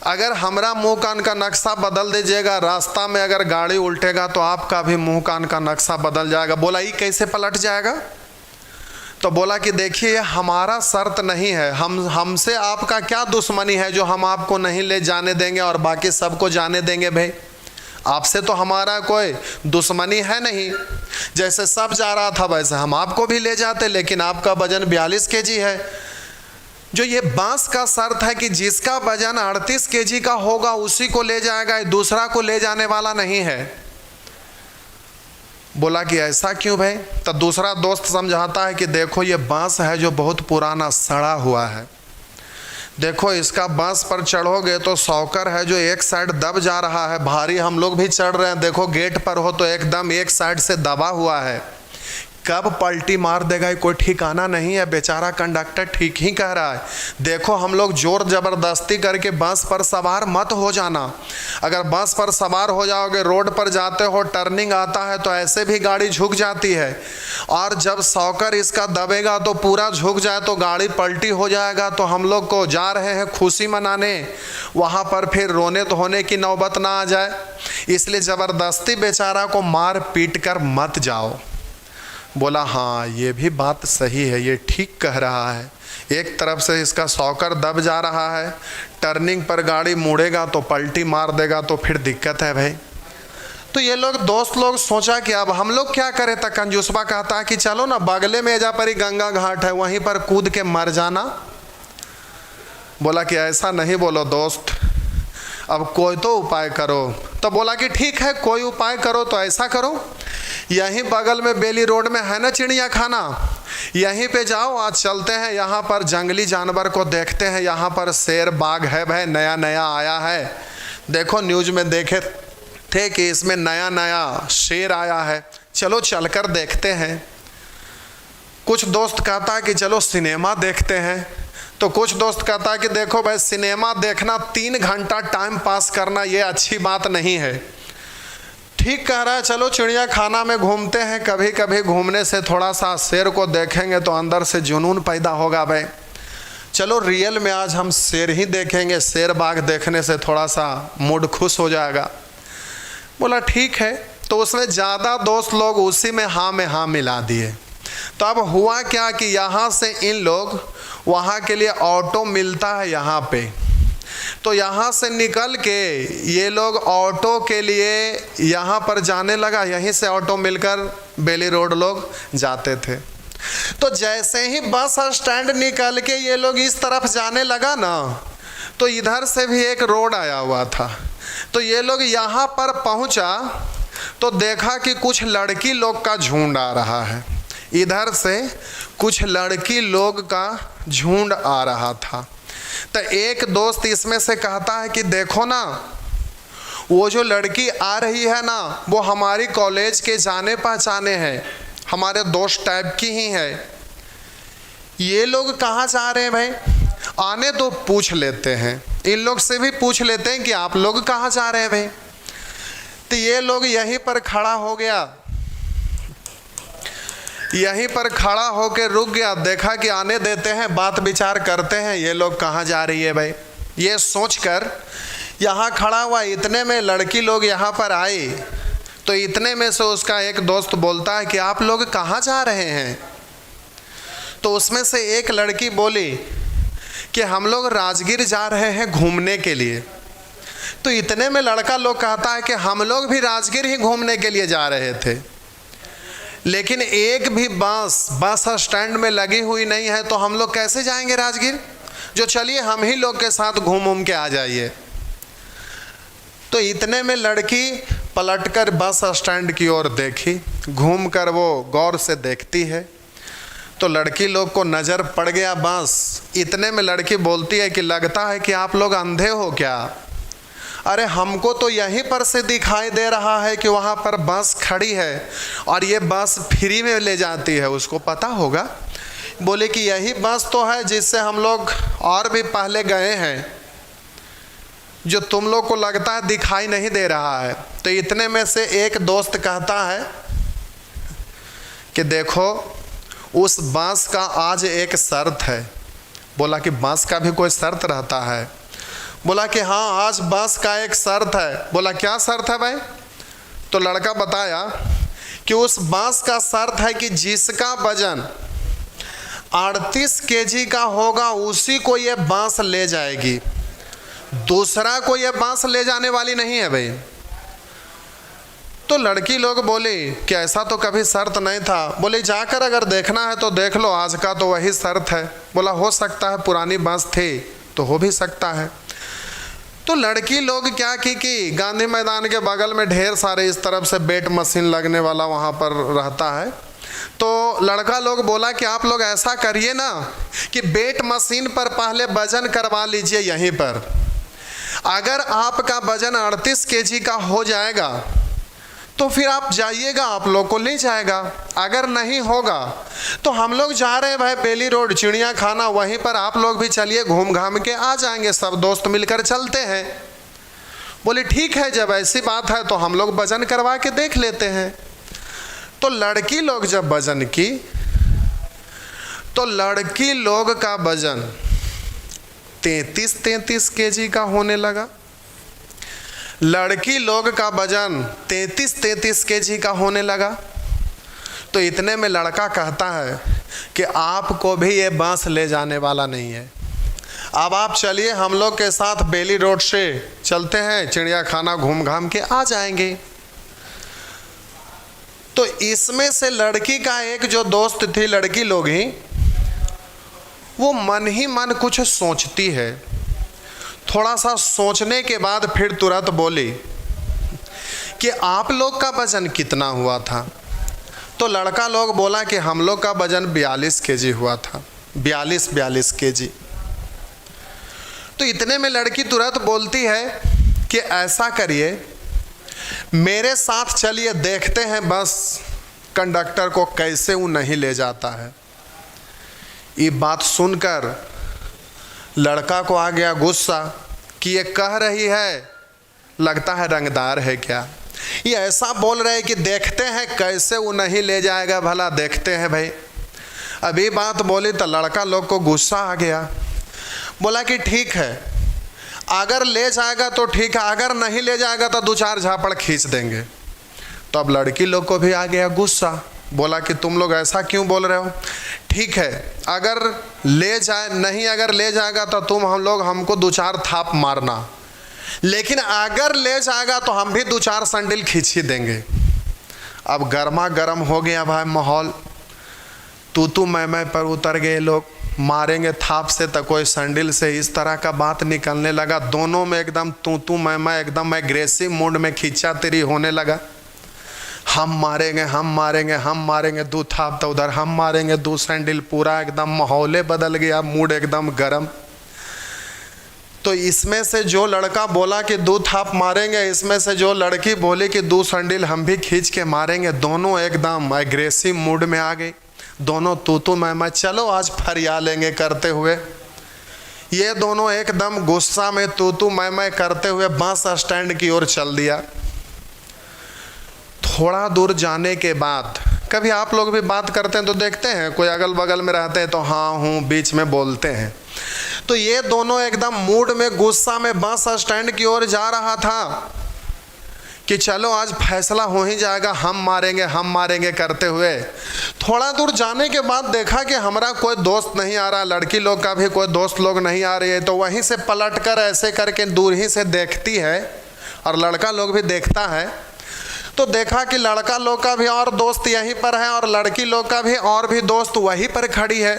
[SPEAKER 1] अगर हमारा मुंह कान का नक्शा बदल दीजिएगा, रास्ता में अगर गाड़ी उल्टेगा तो आपका भी मुंह कान का नक्शा बदल जाएगा। बोला ये कैसे पलट जाएगा? तो बोला कि देखिए हमारा शर्त नहीं है, हमसे आपका क्या दुश्मनी है जो हम आपको नहीं ले जाने देंगे और बाकी सबको जाने देंगे? भाई आपसे तो हमारा कोई दुश्मनी है नहीं, जैसे सब जा रहा था वैसे हम आपको भी ले जाते, लेकिन आपका वजन 42 केजी है। जो ये बांस का शर्त है कि जिसका वजन 38 केजी का होगा उसी को ले जाएगा, दूसरा को ले जाने वाला नहीं है। बोला कि ऐसा क्यों भाई? तो दूसरा दोस्त समझाता है कि देखो ये बांस है जो बहुत पुराना सड़ा हुआ है, देखो इसका बांस पर चढ़ोगे तो सौकर है जो एक साइड दब जा रहा है, भारी हम लोग भी चढ़ रहे हैं, देखो गेट पर हो तो एकदम एक साइड से दबा हुआ है, कब पलटी मार देगा ये कोई ठिकाना नहीं है। बेचारा कंडक्टर ठीक ही कह रहा है। देखो हम लोग जोर ज़बरदस्ती करके बस पर सवार मत हो जाना। अगर बस पर सवार हो जाओगे, रोड पर जाते हो, टर्निंग आता है तो ऐसे भी गाड़ी झुक जाती है, और जब सॉकर इसका दबेगा तो पूरा झुक जाए तो गाड़ी पलटी हो जाएगा। तो हम लोग को जा रहे हैं खुशी मनाने, वहाँ पर फिर रोने धोने की नौबत ना आ जाए, इसलिए ज़बरदस्ती बेचारा को मार पीट कर मत जाओ। बोला हाँ ये भी बात सही है, ये ठीक कह रहा है। एक तरफ से इसका सॉकर दब जा रहा है, टर्निंग पर गाड़ी मुड़ेगा तो पलटी मार देगा तो फिर दिक्कत है भाई। तो ये लोग दोस्त लोग सोचा कि अब हम लोग क्या करें। तक कंजूसबा कहता है कि चलो ना बगले में एजा पर ही गंगा घाट है, वहीं पर कूद के मर जाना। बोला कि ऐसा नहीं बोलो दोस्त, अब कोई तो उपाय करो। तो बोला कि ठीक है कोई उपाय करो। तो ऐसा करो, यहीं बगल में बेली रोड में है ना चिड़िया खाना, यहीं पे जाओ, आज चलते हैं, यहाँ पर जंगली जानवर को देखते हैं। यहाँ पर शेर बाघ है भाई, नया नया आया है। देखो न्यूज़ में देखे थे कि इसमें नया नया शेर आया है, चलो चलकर देखते हैं। कुछ दोस्त कहता है कि चलो सिनेमा देखते हैं, तो कुछ दोस्त कहता है कि देखो भाई सिनेमा देखना 3 घंटा टाइम पास करना ये अच्छी बात नहीं है। ठीक कह रहा है, चलो चिड़िया खाना में घूमते हैं, कभी कभी घूमने से थोड़ा सा शेर को देखेंगे तो अंदर से जुनून पैदा होगा भाई। चलो रियल में आज हम शेर ही देखेंगे, शेर बाघ देखने से थोड़ा सा मूड खुश हो जाएगा। बोला ठीक है। तो उसमें ज़्यादा दोस्त लोग उसी में हाँ मिला दिए। तो अब हुआ क्या कि यहाँ से इन लोग वहाँ के लिए ऑटो मिलता है यहाँ पे, तो यहाँ से निकल के ये लोग ऑटो के लिए यहाँ पर जाने लगा। यहीं से ऑटो मिलकर बेली रोड लोग जाते थे। तो जैसे ही बस स्टैंड निकल के ये लोग इस तरफ जाने लगा ना, तो इधर से भी एक रोड आया हुआ था। तो ये लोग यहाँ पर पहुँचा तो देखा कि कुछ लड़की लोग का झुंड आ रहा है। इधर से कुछ लड़की लोग का झुंड आ रहा था। तो एक दोस्त इसमें से कहता है कि देखो ना, वो जो लड़की आ रही है ना वो हमारी कॉलेज के जाने पहचाने हैं, हमारे दोस्त टाइप की ही है। ये लोग कहाँ जा रहे हैं भाई, आने तो पूछ लेते हैं, इन लोग से भी पूछ लेते हैं कि आप लोग कहाँ जा रहे हैं भाई। तो ये लोग यहीं पर खड़ा हो गया, यहीं पर खड़ा होकर रुक गया, देखा कि आने देते हैं, बात विचार करते हैं ये लोग कहाँ जा रही है भाई। ये सोचकर यहाँ खड़ा हुआ, इतने में लड़की लोग यहाँ पर आई। तो इतने में से उसका एक दोस्त बोलता है कि आप लोग कहाँ जा रहे हैं। तो उसमें से एक लड़की बोली कि हम लोग राजगीर जा रहे हैं घूमने के लिए। तो इतने में लड़का लोग कहता है कि हम लोग भी राजगीर ही घूमने के लिए जा रहे थे, लेकिन एक भी बस स्टैंड में लगी हुई नहीं है, तो हम लोग कैसे जाएंगे राजगीर, जो चलिए हम ही लोग के साथ घूम के आ जाइए। तो इतने में लड़की पलटकर बस स्टैंड की ओर देखी, घूमकर वो गौर से देखती है। तो लड़की लोग को नज़र पड़ गया बस। इतने में लड़की बोलती है कि लगता है कि आप लोग अंधे हो क्या। अरे हमको तो यहीं पर से दिखाई दे रहा है कि वहाँ पर बस खड़ी है और ये बस फ्री में ले जाती है, उसको पता होगा। बोले कि यही बस तो है जिससे हम लोग और भी पहले गए हैं, जो तुम लोग को लगता है दिखाई नहीं दे रहा है। तो इतने में से एक दोस्त कहता है कि देखो उस बस का आज एक शर्त है। बोला कि बस का भी कोई शर्त रहता है। बोला कि हाँ आज बस का एक शर्त है। बोला क्या शर्त है भाई। तो लड़का बताया कि उस बस का शर्त है कि जिसका वजन 38 केजी का होगा उसी को ये बस ले जाएगी, दूसरा को ये बस ले जाने वाली नहीं है भाई। तो लड़की लोग बोले कि ऐसा तो कभी शर्त नहीं था। बोले जाकर अगर देखना है तो देख लो, आज का तो वही शर्त है। बोला हो सकता है पुरानी बस थी तो हो भी सकता है। तो लड़की लोग क्या की कि गांधी मैदान के बगल में ढेर सारे इस तरफ से वेट मशीन लगने वाला वहाँ पर रहता है। तो लड़का लोग बोला कि आप लोग ऐसा करिए ना कि वेट मशीन पर पहले वजन करवा लीजिए यहीं पर। अगर आपका वजन 38 केजी का हो जाएगा तो तो फिर आप जाइएगा, आप लोग को ले जाएगा। अगर नहीं होगा तो हम लोग जा रहे हैं भाई बेली रोड चिड़िया खाना, वहीं पर आप लोग भी चलिए, घूम घाम के आ जाएंगे, सब दोस्त मिलकर चलते हैं। बोले ठीक है, जब ऐसी बात है तो हम लोग वजन करवा के देख लेते हैं। तो लड़की लोग जब वजन की तो लड़की लोग का वजन 33 केजी का होने लगा। लड़की लोग का वजन 33 केजी का होने लगा। तो इतने में लड़का कहता है कि आपको भी ये बांस ले जाने वाला नहीं है, अब आप चलिए हम लोग के साथ बेली रोड से चलते हैं, चिड़िया खाना घूम घाम के आ जाएंगे। तो इसमें से लड़की का एक जो दोस्त थी, लड़की लोग ही, वो मन ही मन कुछ सोचती है। थोड़ा सा सोचने के बाद फिर तुरंत बोली कि आप लोग का वजन कितना हुआ था? तो लड़का लोग बोला कि हम लोग का वजन 42 केजी हुआ था, 42 केजी। तो इतने में लड़की तुरंत बोलती है कि ऐसा करिए, मेरे साथ चलिए, देखते हैं बस कंडक्टर को कैसे वो नहीं ले जाता है। ये बात सुनकर लड़का को आ गया गुस्सा कि ये कह रही है, लगता है रंगदार है क्या, ये ऐसा बोल रहे हैं कि देखते हैं कैसे वो नहीं ले जाएगा, भला देखते हैं भाई। अभी बात बोली तो लड़का लोग को गुस्सा आ गया, बोला कि ठीक है, अगर ले जाएगा तो ठीक है, अगर नहीं ले जाएगा तो 2-4 झापड़ खींच देंगे। तो अब लड़की लोग को भी आ गया गुस्सा, बोला कि तुम लोग ऐसा क्यों बोल रहे हो? ठीक है, अगर ले जाए, नहीं अगर ले जाएगा तो तुम हमको 2-4 थाप मारना, लेकिन अगर ले जाएगा तो हम भी 2-4 सैंडल खींच ही देंगे। अब गर्मा गर्म हो गया भाई माहौल, तू मैं पर उतर गए लोग, मारेंगे थाप से तो कोई सैंडल से, इस तरह का बात निकलने लगा। दोनों में एकदम तू मैं एकदम एग्रेसिव मूड में खींचा तेरी होने लगा। हम मारेंगे 2 थाप तो उधर हम मारेंगे 2 सैंडल, पूरा एकदम माहौल बदल गया, मूड एकदम गर्म। तो इसमें से जो लड़का बोला कि 2 थाप मारेंगे, इसमें से जो लड़की बोली कि 2 सैंडल हम भी खींच के मारेंगे, दोनों एकदम एग्रेसिव मूड में आ गई। दोनों तू मैं चलो आज फरिया लेंगे करते हुए, ये दोनों एकदम गुस्सा में तू मैं करते हुए बस स्टैंड की ओर चल दिया। थोड़ा दूर जाने के बाद, कभी आप लोग भी बात करते हैं तो देखते हैं कोई अगल बगल में रहते हैं तो हाँ हूँ बीच में बोलते हैं। तो ये दोनों एकदम मूड में गुस्सा में बस स्टैंड की ओर जा रहा था कि चलो आज फैसला हो ही जाएगा, हम मारेंगे करते हुए। थोड़ा दूर जाने के बाद देखा कि हमारा कोई दोस्त नहीं आ रहा, लड़की लोग का भी कोई दोस्त लोग नहीं आ रही है। तो वहीं से पलट कर ऐसे करके दूर ही से देखती है और लड़का लोग भी देखता है। तो देखा कि लड़का लोग का भी और दोस्त यहीं पर है और लड़की लोग का भी और भी दोस्त वहीं पर खड़ी है।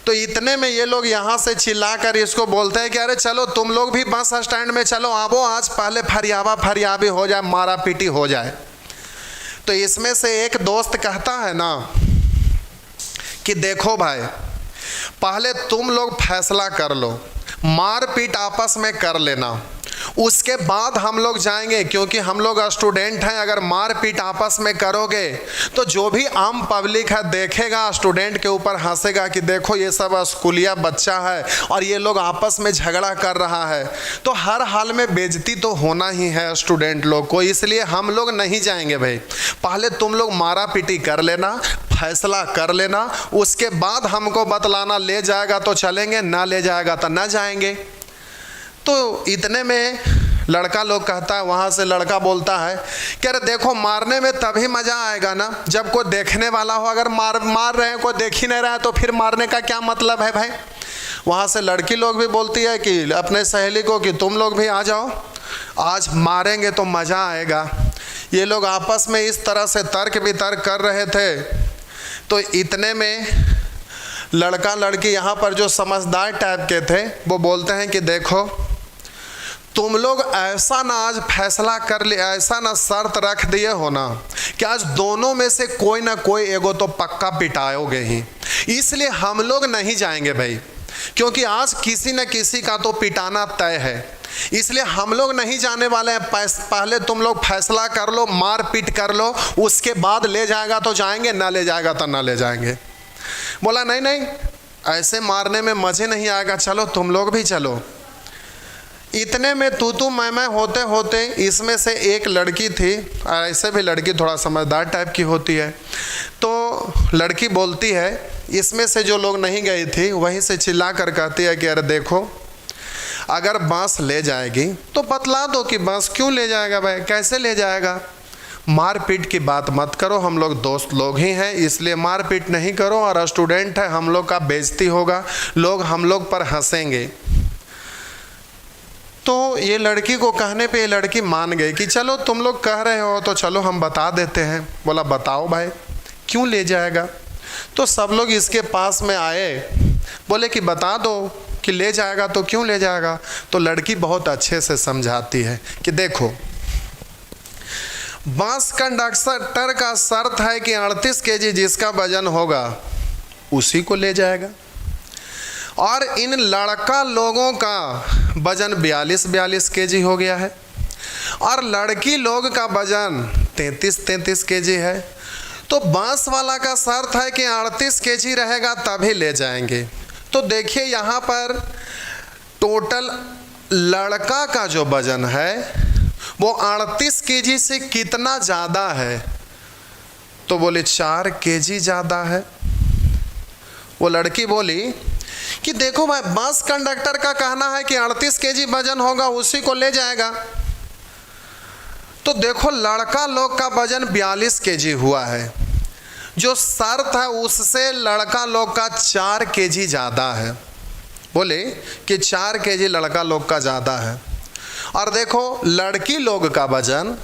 [SPEAKER 1] तो इतने में ये लोग यहाँ से चिल्लाकर इसको बोलते हैं कि अरे चलो तुम लोग भी बस स्टैंड में चलो, आवो आज पहले फरियाबी हो जाए, मारा पीटी हो जाए। तो इसमें से एक दोस्त कहता है ना कि देखो भाई, पहले तुम लोग फैसला कर लो, मारपीट आपस में कर लेना, उसके बाद हम लोग जाएंगे, क्योंकि हम लोग स्टूडेंट हैं। अगर मारपीट आपस में करोगे तो जो भी आम पब्लिक है देखेगा, स्टूडेंट के ऊपर हंसेगा कि देखो ये सब स्कूलिया बच्चा है और ये लोग आपस में झगड़ा कर रहा है। तो हर हाल में बेइज्जती तो होना ही है स्टूडेंट लोग को, इसलिए हम लोग नहीं जाएंगे भाई। पहले तुम लोग मारा पीटी कर लेना, फैसला कर लेना, उसके बाद हमको बतलाना, ले जाएगा तो चलेंगे, ना ले जाएगा तो ना जाएंगे। तो इतने में लड़का लोग कहता है, वहाँ से लड़का बोलता है कि अरे देखो, मारने में तभी मज़ा आएगा ना जब कोई देखने वाला हो। अगर मार रहे हैं, कोई देख ही नहीं रहा है तो फिर मारने का क्या मतलब है भाई। वहाँ से लड़की लोग भी बोलती है कि अपने सहेली को कि तुम लोग भी आ जाओ, आज मारेंगे तो मज़ा आएगा। ये लोग आपस में इस तरह से तर्क वितर्क कर रहे थे। तो इतने में लड़का लड़की यहाँ पर जो समझदार टाइप के थे वो बोलते हैं कि देखो, तुम लोग ऐसा ना आज फैसला कर लिया, ऐसा ना शर्त रख दिए हो ना कि आज दोनों में से कोई ना कोई एगो तो पक्का पिटाओगे ही, इसलिए हम लोग नहीं जाएंगे भाई, क्योंकि आज किसी न किसी का तो पिटाना तय है। इसलिए हम लोग नहीं जाने वाले हैं। पहले तुम लोग फैसला कर लो, मार पीट कर लो, उसके बाद ले जाएगा तो जाएंगे, ना ले जाएगा तो ना ले जाएंगे। बोला नहीं नहीं, ऐसे मारने में मज़े नहीं आएगा, चलो तुम लोग भी चलो। इतने में तू मैं होते होते इसमें से एक लड़की थी, और ऐसे भी लड़की थोड़ा समझदार टाइप की होती है, तो लड़की बोलती है, इसमें से जो लोग नहीं गए थे वहीं से चिल्ला कर कहती है कि अरे देखो, अगर बांस ले जाएगी तो बतला दो कि बांस क्यों ले जाएगा भाई, कैसे ले जाएगा। मारपीट की बात मत करो, हम लोग दोस्त लोग ही हैं, इसलिए मारपीट नहीं करो, और स्टूडेंट है, हम लोग का बेइज्जती होगा, लोग हम लोग पर हंसेंगे। तो ये लड़की को कहने पे ये लड़की मान गई कि चलो तुम लोग कह रहे हो तो चलो हम बता देते हैं। बोला बताओ भाई क्यों ले जाएगा। तो सब लोग इसके पास में आए, बोले कि बता दो कि ले जाएगा तो क्यों ले जाएगा। तो लड़की बहुत अच्छे से समझाती है कि देखो, बांस कंडक्टर का शर्त है कि 38 केजी जिसका वजन होगा उसी को ले जाएगा, और इन लड़का लोगों का वजन 42 केजी हो गया है, और लड़की लोग का वजन 33 केजी है। तो बांस वाला का शर्त है कि 38 केजी रहेगा तभी ले जाएंगे। तो देखिए यहाँ पर टोटल लड़का का जो वजन है वो 38 केजी से कितना ज़्यादा है। तो बोले 4 केजी ज़्यादा है। वो लड़की बोली कि देखो भाई, बस कंडक्टर का कहना है कि 38 केजी वजन होगा उसी को ले जाएगा, तो देखो लड़का लोग का वजन 42 केजी हुआ है, जो शर्त है उससे लड़का लोग का 4 केजी ज़्यादा है। बोले कि 4 केजी लड़का लोग का ज़्यादा है, और देखो लड़की लोग का वजन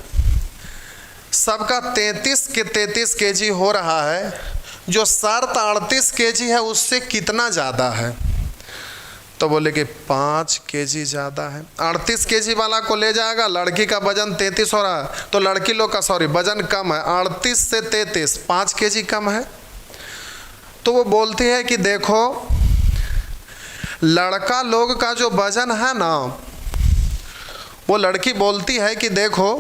[SPEAKER 1] सबका 33 केजी हो रहा है, जो शर्त 38 केजी है उससे कितना ज़्यादा है। तो बोले कि 5 केजी ज़्यादा है। 38 केजी वाला को ले जाएगा, लड़की का वजन 33 हो रहा है, तो लड़की लोग का वजन कम है, 38 से 33 5 केजी कम है। तो वो बोलती है कि देखो लड़का लोग का जो वजन है ना, वो लड़की बोलती है कि देखो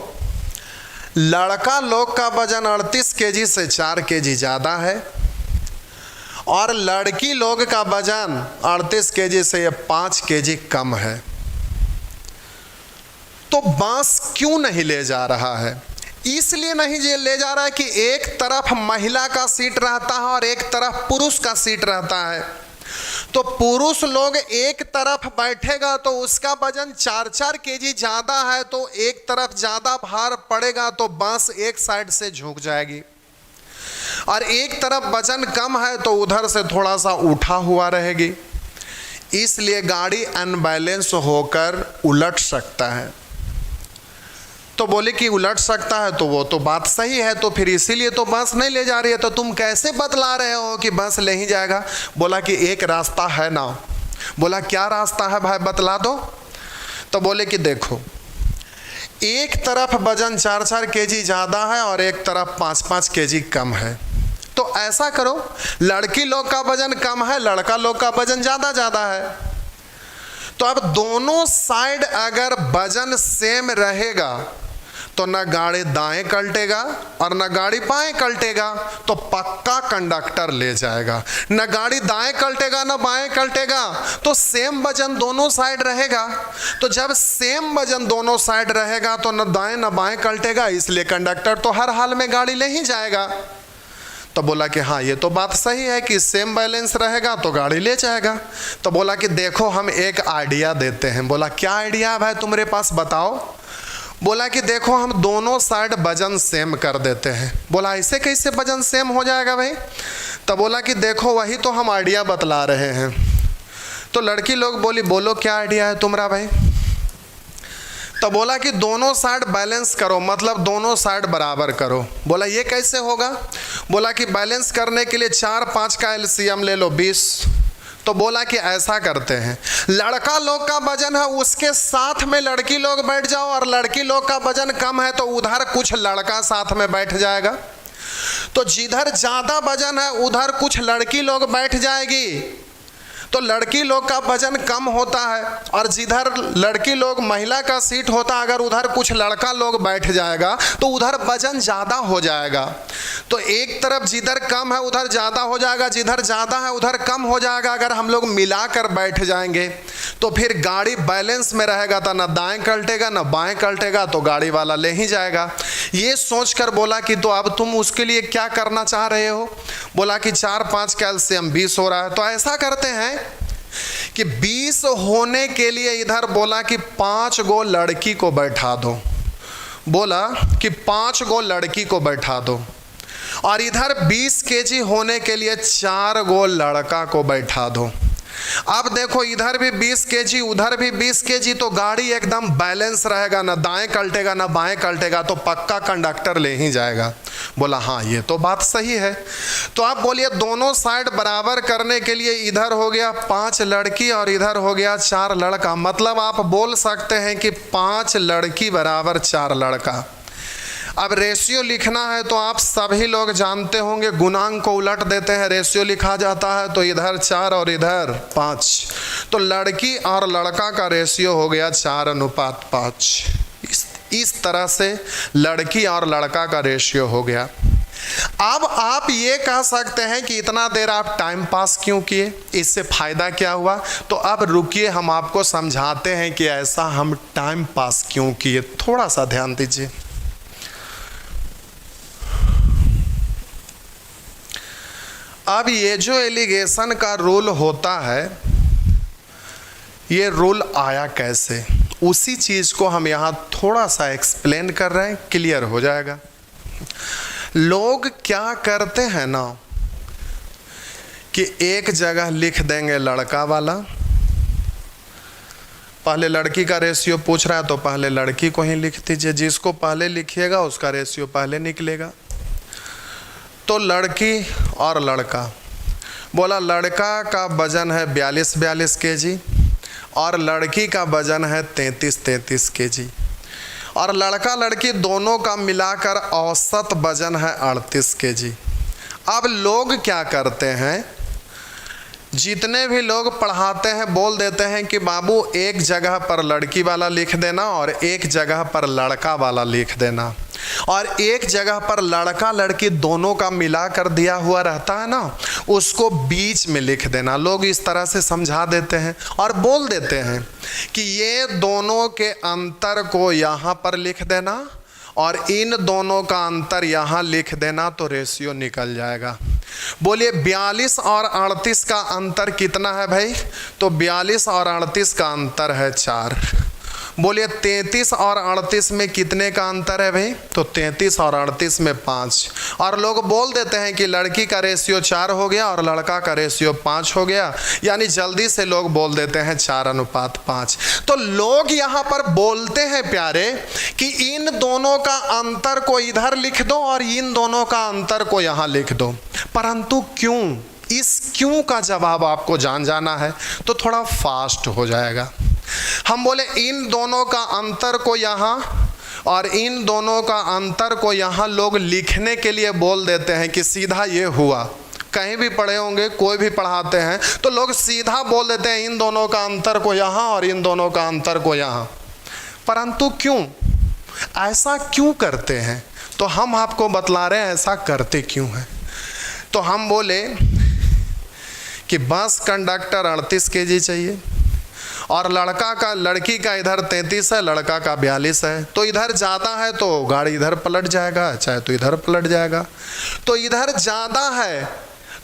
[SPEAKER 1] लड़का लोग का वजन 38 केजी से 4 केजी ज़्यादा है, और लड़की लोग का वजन 38 केजी से 5 केजी कम है। तो बांस क्यों नहीं ले जा रहा है? इसलिए नहीं ले जा रहा है कि एक तरफ महिला का सीट रहता है और एक तरफ पुरुष का सीट रहता है। तो पुरुष लोग एक तरफ बैठेगा तो उसका वजन 4 केजी ज़्यादा है, तो एक तरफ ज़्यादा भार पड़ेगा तो बांस एक साइड से झुक जाएगी, और एक तरफ वजन कम है तो उधर से थोड़ा सा उठा हुआ रहेगी। इसलिए गाड़ी अनबैलेंस होकर उलट सकता है। तो बोले कि उलट सकता है, तो वो तो बात सही है, तो फिर इसीलिए तो बस नहीं ले जा रही है। तो तुम कैसे बतला रहे हो कि बस ले ही जाएगा? बोला कि एक रास्ता है ना। बोला क्या रास्ता है भाई, बतला दो। तो बोले कि देखो, एक तरफ वजन 4 केजी ज़्यादा है और एक तरफ 5 केजी कम है। तो ऐसा करो, लड़की लोग का वजन कम है, लड़का लोग का वजन ज़्यादा है, तो अब दोनों साइड अगर वजन सेम रहेगा तो न गाड़ी दाएं कल्टेगा और न गाड़ी बाएं कल्टेगा, तो पक्का कंडक्टर ले जाएगा। न गाड़ी दाएं कल्टेगा न बाएं कल्टेगा, तो सेम वजन दोनों साइड रहेगा। तो जब सेम वजन दोनों साइड रहेगा तो न दाएं न बाएं कल्टेगा, इसलिए कंडक्टर तो हर हाल में गाड़ी ले ही जाएगा। तो बोला कि हाँ ये तो बात सही है कि सेम बैलेंस रहेगा तो गाड़ी ले जाएगा। तो बोला कि देखो हम एक आइडिया देते हैं। बोला क्या आइडिया है भाई तुम्हारे पास, बताओ। बोला कि देखो हम दोनों साइड वजन सेम कर देते हैं। बोला ऐसे कैसे वजन सेम हो जाएगा भाई? तो बोला कि देखो वही तो हम आइडिया बतला रहे हैं। तो लड़की लोग बोली बोलो क्या आइडिया है तुम्हारा भाई? तो बोला कि दोनों साइड बैलेंस करो, मतलब दोनों साइड बराबर करो। बोला ये कैसे होगा? बोला कि बैलेंस करने के लिए 4 5 का एलसीएम ले लो 20। तो बोला कि ऐसा करते हैं, लड़का लोग का वजन है उसके साथ में लड़की लोग बैठ जाओ, और लड़की लोग का वजन कम है तो उधर कुछ लड़का साथ में बैठ जाएगा। तो जिधर ज़्यादा वजन है उधर कुछ लड़की लोग बैठ जाएगी। तो लड़की लोग का वजन कम होता है, और जिधर लड़की लोग महिला का सीट होता है, अगर उधर कुछ लड़का लोग बैठ जाएगा तो उधर वजन ज़्यादा हो जाएगा। तो एक तरफ जिधर कम है उधर ज़्यादा हो जाएगा, जिधर ज़्यादा है उधर कम हो जाएगा। अगर हम लोग मिलाकर बैठ जाएंगे तो फिर गाड़ी बैलेंस में रहेगा, तो ना दाएं कल्टेगा ना बाएं कल्टेगा, तो गाड़ी वाला ले ही जाएगा। ये सोचकर बोला कि तो अब तुम उसके लिए क्या करना चाह रहे हो? बोला कि 4-5 कैल्शियम 20 हो रहा है, तो ऐसा करते हैं कि 20 होने के लिए इधर बोला कि 5 गो लड़की को बैठा दो। बोला कि 5 गो लड़की को बैठा दो, और इधर 20 केजी होने के लिए 4 गो लड़का को बैठा दो। अब देखो इधर भी 20 केजी उधर भी 20 केजी, तो गाड़ी एकदम बैलेंस रहेगा, ना दाएं कल्टेगा ना बाएं कल्टेगा, तो पक्का कंडक्टर ले ही जाएगा। बोला हाँ ये तो बात सही है। तो आप बोलिए दोनों साइड बराबर करने के लिए इधर हो गया 5 लड़की और इधर हो गया 4 लड़का, मतलब आप बोल सकते हैं कि 5 लड़की बराबर 4 लड़का। अब रेशियो लिखना है तो आप सभी लोग जानते होंगे, गुणांक को उलट देते हैं, रेशियो लिखा जाता है तो इधर 4 और इधर 5, तो लड़की और लड़का का रेशियो हो गया 4:5। इस तरह से लड़की और लड़का का रेशियो हो गया। अब आप ये कह सकते हैं कि इतना देर आप टाइम पास क्यों किए, इससे फ़ायदा क्या हुआ? तो अब रुकिए, हम आपको समझाते हैं कि ऐसा हम टाइम पास क्यों किए। थोड़ा सा ध्यान दीजिए। अब ये जो एलिगेशन का रूल होता है, ये रूल आया कैसे, उसी चीज़ को हम यहाँ थोड़ा सा एक्सप्लेन कर रहे हैं, क्लियर हो जाएगा। लोग क्या करते हैं ना कि एक जगह लिख देंगे लड़का वाला, पहले लड़की का रेशियो पूछ रहा है तो पहले लड़की को ही लिख दीजिए, जिसको पहले लिखिएगा उसका रेशियो पहले निकलेगा। तो लड़की और लड़का, बोला लड़का का वजन है 42 केजी और लड़की का वजन है 33 केजी, और लड़का लड़की दोनों का मिलाकर औसत वजन है 38 केजी। अब लोग क्या करते हैं, जितने भी लोग पढ़ाते हैं बोल देते हैं कि बाबू एक जगह पर लड़की वाला लिख देना और एक जगह पर लड़का वाला लिख देना, और एक जगह पर लड़का लड़की दोनों का मिला कर दिया हुआ रहता है ना, उसको बीच में लिख देना। लोग इस तरह से समझा देते हैं और बोल देते हैं कि ये दोनों के अंतर को यहाँ पर लिख देना और इन दोनों का अंतर यहाँ लिख देना, तो रेशियो निकल जाएगा। बोलिए 42 और 38 का अंतर कितना है भाई? तो 42 और 38 का अंतर है 4। बोलिए 33 और 38 में कितने का अंतर है भाई? तो 33 और 38 में 5। और लोग बोल देते हैं कि लड़की का रेशियो 4 हो गया और लड़का का रेशियो 5 हो गया, यानी जल्दी से लोग बोल देते हैं 4:5। तो लोग यहाँ पर बोलते हैं प्यारे कि इन दोनों का अंतर को इधर लिख दो और इन दोनों का अंतर को यहाँ लिख दो, परंतु क्यों? इस क्यों का जवाब आपको जाना है तो थोड़ा फास्ट हो जाएगा। हम बोले इन दोनों का अंतर को यहाँ और इन दोनों का अंतर को यहाँ लोग लिखने के लिए बोल देते हैं कि सीधा ये हुआ। कहीं भी पढ़े होंगे, कोई भी पढ़ाते हैं तो लोग सीधा बोल देते हैं इन दोनों का अंतर को यहाँ और इन दोनों का अंतर को यहाँ, परंतु क्यों? ऐसा क्यों करते हैं? तो हम आपको बतला रहे हैं ऐसा करते क्यों हैं। तो हम बोले कि बस कंडक्टर 38 केजी चाहिए और लड़की का इधर 33 है, लड़का का 42 है, तो इधर ज़्यादा है तो गाड़ी इधर पलट जाएगा, चाहे तो इधर पलट जाएगा। तो इधर ज़्यादा है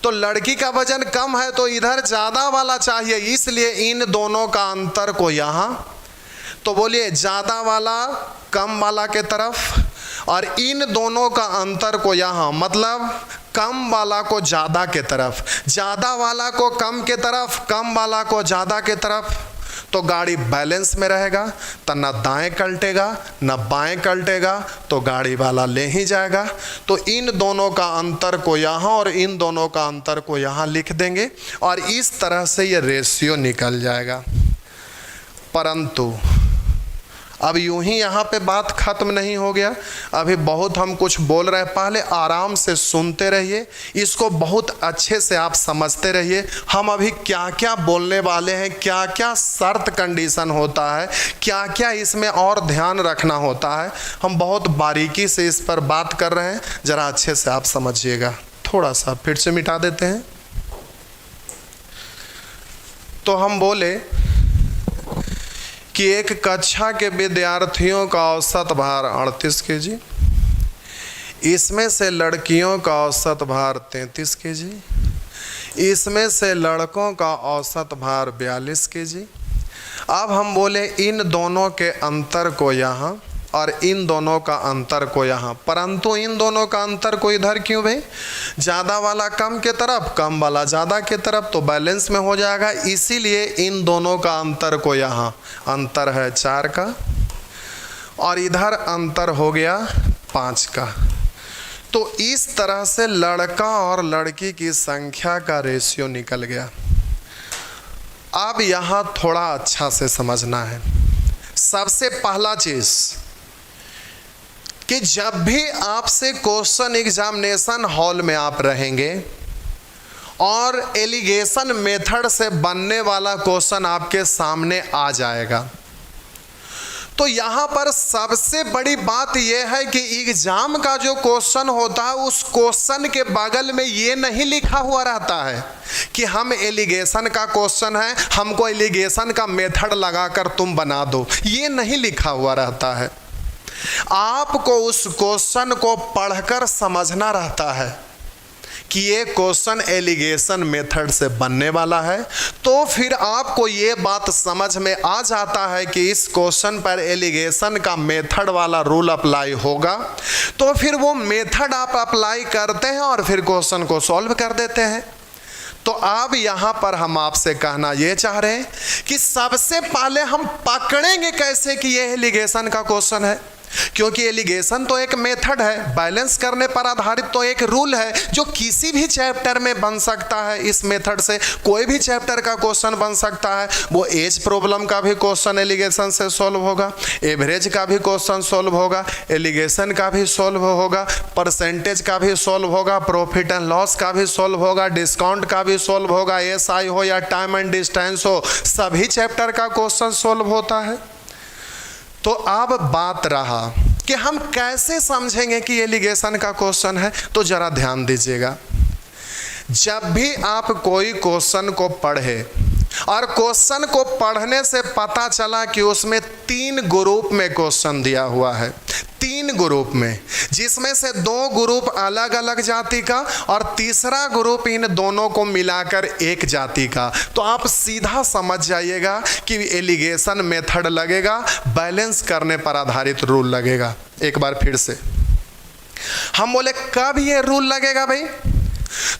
[SPEAKER 1] तो लड़की का वजन कम है तो इधर ज़्यादा वाला चाहिए, इसलिए इन दोनों का अंतर को यहाँ, तो बोलिए ज़्यादा वाला कम वाला के तरफ और इन दोनों का अंतर को यहाँ, मतलब कम वाला को ज़्यादा के तरफ, ज़्यादा वाला को कम के तरफ, कम वाला को ज़्यादा के तरफ, तो गाड़ी बैलेंस में रहेगा, तो ना दाएं कल्टेगा ना बाएं कल्टेगा, तो गाड़ी वाला ले ही जाएगा। तो इन दोनों का अंतर को यहाँ और इन दोनों का अंतर को यहाँ लिख देंगे और इस तरह से ये रेशियो निकल जाएगा। परंतु अब यूं ही यहाँ पे बात खत्म नहीं हो गया, अभी बहुत हम कुछ बोल रहे हैं। पहले आराम से सुनते रहिए, इसको बहुत अच्छे से आप समझते रहिए। हम अभी क्या क्या बोलने वाले हैं, क्या क्या शर्त कंडीशन होता है, क्या क्या इसमें और ध्यान रखना होता है, हम बहुत बारीकी से इस पर बात कर रहे हैं। ज़रा अच्छे से आप समझिएगा। थोड़ा सा फिर से मिटा देते हैं। तो हम बोले कि एक कक्षा के विद्यार्थियों का औसत भार 38 केजी, इसमें से लड़कियों का औसत भार 33 केजी, इसमें से लड़कों का औसत भार 42 केजी। अब हम बोले इन दोनों के अंतर को यहाँ और इन दोनों का अंतर को यहाँ, परंतु इन दोनों का अंतर को इधर क्यों भाई? ज़्यादा वाला कम के तरफ, कम वाला ज़्यादा के तरफ, तो बैलेंस में हो जाएगा। इसीलिए इन दोनों का अंतर को यहाँ, अंतर है 4 का और इधर अंतर हो गया 5 का। तो इस तरह से लड़का और लड़की की संख्या का रेशियो निकल गया। अब यहाँ थोड़ा अच्छा से समझना है। सबसे पहला चीज़ कि जब भी आपसे क्वेश्चन एग्जामिनेशन हॉल में आप रहेंगे और एलिगेशन मेथड से बनने वाला क्वेश्चन आपके सामने आ जाएगा, तो यहाँ पर सबसे बड़ी बात यह है कि एग्जाम का जो क्वेश्चन होता है उस क्वेश्चन के बगल में ये नहीं लिखा हुआ रहता है कि हम एलिगेशन का क्वेश्चन है, हमको एलिगेशन का मेथड लगाकर तुम बना दो। ये नहीं लिखा हुआ रहता है। आपको उस क्वेश्चन को पढ़कर समझना रहता है कि ये क्वेश्चन एलिगेशन मेथड से बनने वाला है। तो फिर आपको ये बात समझ में आ जाता है कि इस क्वेश्चन पर एलिगेशन का मेथड वाला रूल अप्लाई होगा। तो फिर वो मेथड आप अप्लाई करते हैं और फिर क्वेश्चन को सॉल्व कर देते हैं। तो अब यहाँ पर हम आपसे कहना ये चाह रहे हैं कि सबसे पहले हम पकड़ेंगे कैसे कि ये एलिगेशन का क्वेश्चन है, क्योंकि एलिगेशन तो एक मेथड है, बैलेंस करने पर आधारित तो एक रूल है जो किसी भी चैप्टर में बन सकता है। इस मेथड से कोई भी चैप्टर का क्वेश्चन बन सकता है। वो एज प्रॉब्लम का भी क्वेश्चन एलिगेशन से सॉल्व होगा, एवरेज का भी क्वेश्चन सॉल्व होगा, एलिगेशन का भी सॉल्व होगा, परसेंटेज का भी सॉल्व होगा, प्रॉफिट एंड लॉस का भी सॉल्व होगा, डिस्काउंट का भी सॉल्व होगा, SI हो या टाइम एंड डिस्टेंस हो, सभी चैप्टर का क्वेश्चन सॉल्व होता है। तो अब बात रहा कि हम कैसे समझेंगे कि एलिगेशन का क्वेश्चन है। तो जरा ध्यान दीजिएगा, जब भी आप कोई क्वेश्चन को पढ़े और क्वेश्चन को पढ़ने से पता चला कि उसमें 3 ग्रुप में क्वेश्चन दिया हुआ है, 3 ग्रुप में, जिसमें से 2 ग्रुप अलग अलग जाति का और तीसरा ग्रुप इन दोनों को मिलाकर एक जाति का, तो आप सीधा समझ जाइएगा कि एलिगेशन मेथड लगेगा, बैलेंस करने पर आधारित रूल लगेगा। एक बार फिर से हम बोले कब ये रूल लगेगा भाई?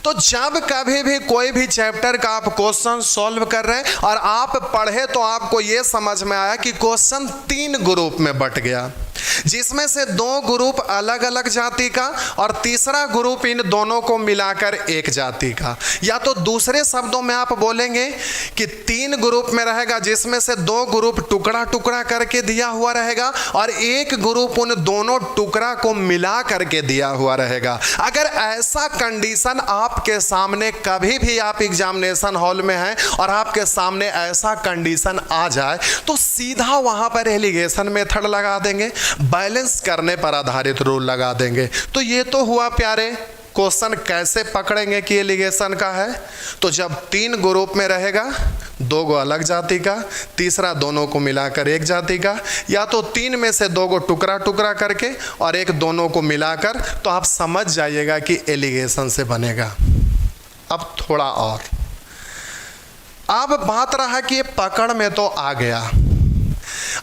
[SPEAKER 1] तो जब कभी भी कोई भी चैप्टर का आप क्वेश्चन सॉल्व कर रहे हैं और आप पढ़े तो आपको ये समझ में आया कि क्वेश्चन 3 ग्रुप में बट गया, जिसमें से 2 ग्रुप अलग अलग जाति का और तीसरा ग्रुप इन दोनों को मिलाकर एक जाति का। या तो दूसरे शब्दों में आप बोलेंगे कि 3 ग्रुप में रहेगा, जिसमें से 2 ग्रुप टुकड़ा टुकड़ा करके दिया हुआ रहेगा और एक ग्रुप उन दोनों टुकड़ा को मिला करके दिया हुआ रहेगा। अगर ऐसा कंडीशन आपके सामने कभी भी आप एग्जामिनेशन हॉल में हैं और आपके सामने ऐसा कंडीशन आ जाए तो सीधा वहां पर एलिगेशन मेथड लगा देंगे, बैलेंस करने पर आधारित रूल लगा देंगे। तो ये तो हुआ प्यारे क्वेश्चन कैसे पकड़ेंगे कि एलिगेशन का है। तो जब 3 ग्रुप में रहेगा, 2 गो अलग जाति का, तीसरा दोनों को मिलाकर एक जाति का, या तो 3 में से 2 गो टुकड़ा टुकड़ा करके और एक दोनों को मिलाकर, तो आप समझ जाइएगा कि एलिगेशन से बनेगा। अब थोड़ा और, अब बात रहा कि ये पकड़ में तो आ गया,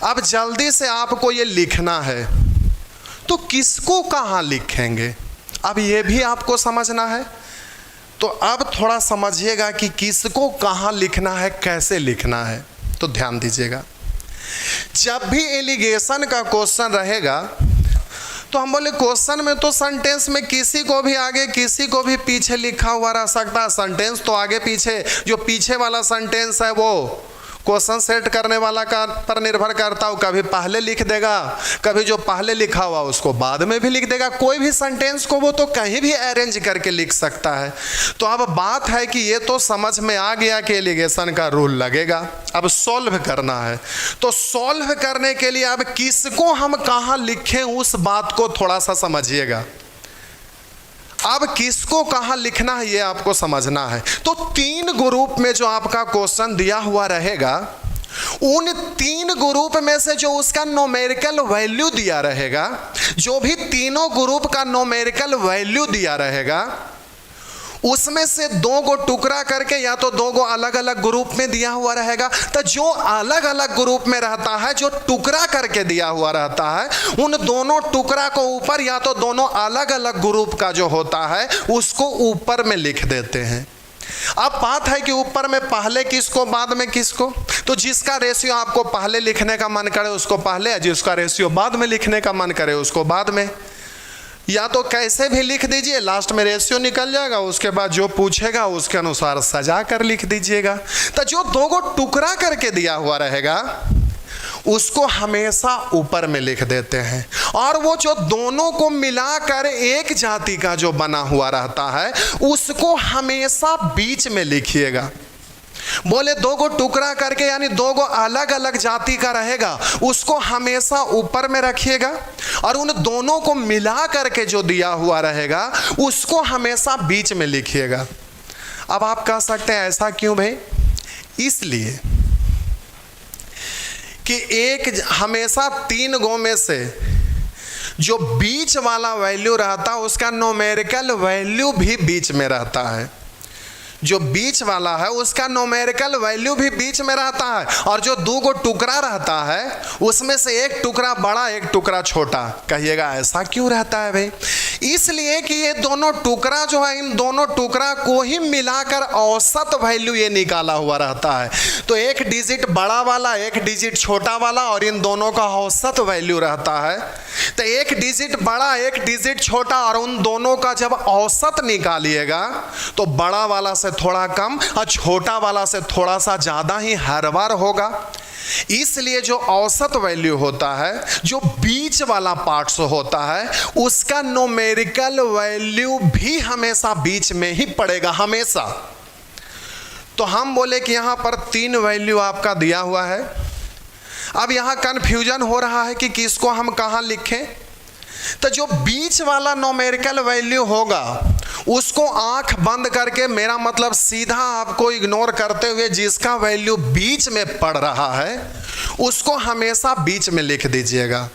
[SPEAKER 1] अब जल्दी से आपको ये लिखना है, तो किसको कहाँ लिखेंगे, अब ये भी आपको समझना है। तो अब थोड़ा समझिएगा कि किसको कहाँ लिखना है, कैसे लिखना है। तो ध्यान दीजिएगा, जब भी एलिगेशन का क्वेश्चन रहेगा तो हम बोले क्वेश्चन में तो सेंटेंस में किसी को भी आगे किसी को भी पीछे लिखा हुआ रह सकता है। सेंटेंस तो आगे पीछे, जो पीछे वाला सेंटेंस है वो क्वेश्चन सेट करने वाला का पर निर्भर करता हूँ, कभी पहले लिख देगा, कभी जो पहले लिखा हुआ उसको बाद में भी लिख देगा। कोई भी सेंटेंस को वो तो कहीं भी अरेंज करके लिख सकता है। तो अब बात है कि ये तो समझ में आ गया कि एलिगेशन का रूल लगेगा, अब सॉल्व करना है। तो सॉल्व करने के लिए अब किसको हम कहाँ लिखें उस बात को थोड़ा सा समझिएगा। अब किसको कहाँ लिखना है ये आपको समझना है। तो 3 ग्रुप में जो आपका क्वेश्चन दिया हुआ रहेगा, उन 3 ग्रुप में से जो उसका न्यूमेरिकल वैल्यू दिया रहेगा, जो भी तीनों ग्रुप का न्यूमेरिकल वैल्यू दिया रहेगा, उसमें से 2 को टुकड़ा करके या तो 2 को अलग अलग ग्रुप में दिया हुआ रहेगा। तो जो अलग अलग ग्रुप में रहता है, जो टुकड़ा करके दिया हुआ रहता है, उन दोनों टुकड़ा को ऊपर या तो दोनों अलग अलग ग्रुप का जो होता है उसको ऊपर में लिख देते हैं। अब बात है कि ऊपर में पहले किसको बाद में किसको। तो जिसका रेशियो आपको पहले लिखने का मन करे उसको पहले, जिसका रेशियो बाद में लिखने का मन करे उसको बाद में, या तो कैसे भी लिख दीजिए, लास्ट में रेशियो निकल जाएगा, उसके बाद जो पूछेगा उसके अनुसार सजा कर लिख दीजिएगा। तो जो 2 को टुकड़ा करके दिया हुआ रहेगा उसको हमेशा ऊपर में लिख देते हैं, और वो जो दोनों को मिलाकर एक जाति का जो बना हुआ रहता है उसको हमेशा बीच में लिखिएगा। बोले 2 को टुकड़ा करके यानी 2 को अलग अलग जाति का रहेगा उसको हमेशा ऊपर में रखिएगा, और उन दोनों को मिला करके जो दिया हुआ रहेगा उसको हमेशा बीच में लिखिएगा। अब आप कह सकते हैं ऐसा क्यों भाई? इसलिए कि एक हमेशा 3 गो में से जो बीच वाला वैल्यू रहता है उसका न्यूमेरिकल वैल्यू भी बीच में रहता है। जो बीच वाला है उसका न्यूमेरिकल वैल्यू भी बीच में रहता है, और जो 2 को टुकड़ा रहता है उसमें से एक टुकड़ा बड़ा एक टुकड़ा छोटा। कहिएगा ऐसा क्यों रहता है भाई? इसलिए कि ये दोनों टुकड़ा जो है, इन दोनों टुकड़ा को ही मिलाकर औसत वैल्यू ये निकाला हुआ रहता है। तो एक डिजिट बड़ा वाला एक डिजिट छोटा वाला और इन दोनों का औसत वैल्यू रहता है। तो एक डिजिट बड़ा एक डिजिट छोटा और उन दोनों का जब औसत निकालिएगा तो बड़ा वाला से थोड़ा कम और छोटा वाला से थोड़ा सा ज़्यादा ही हर बार होगा। इसलिए जो औसत वैल्यू होता है, जो बीच वाला पार्ट्स होता है, उसका न्यूमेरिकल वैल्यू भी हमेशा बीच में ही पड़ेगा, हमेशा। तो हम बोले कि यहां पर 3 वैल्यू आपका दिया हुआ है। अब यहां कंफ्यूजन हो रहा है कि किसको हम कहां लिखें। तो जो बीच वाला न्यूमेरिकल वैल्यू होगा उसको आंख बंद करके, मेरा मतलब सीधा आपको इग्नोर करते हुए, जिसका वैल्यू बीच में पड़ रहा है उसको हमेशा बीच में लिख दीजिएगा।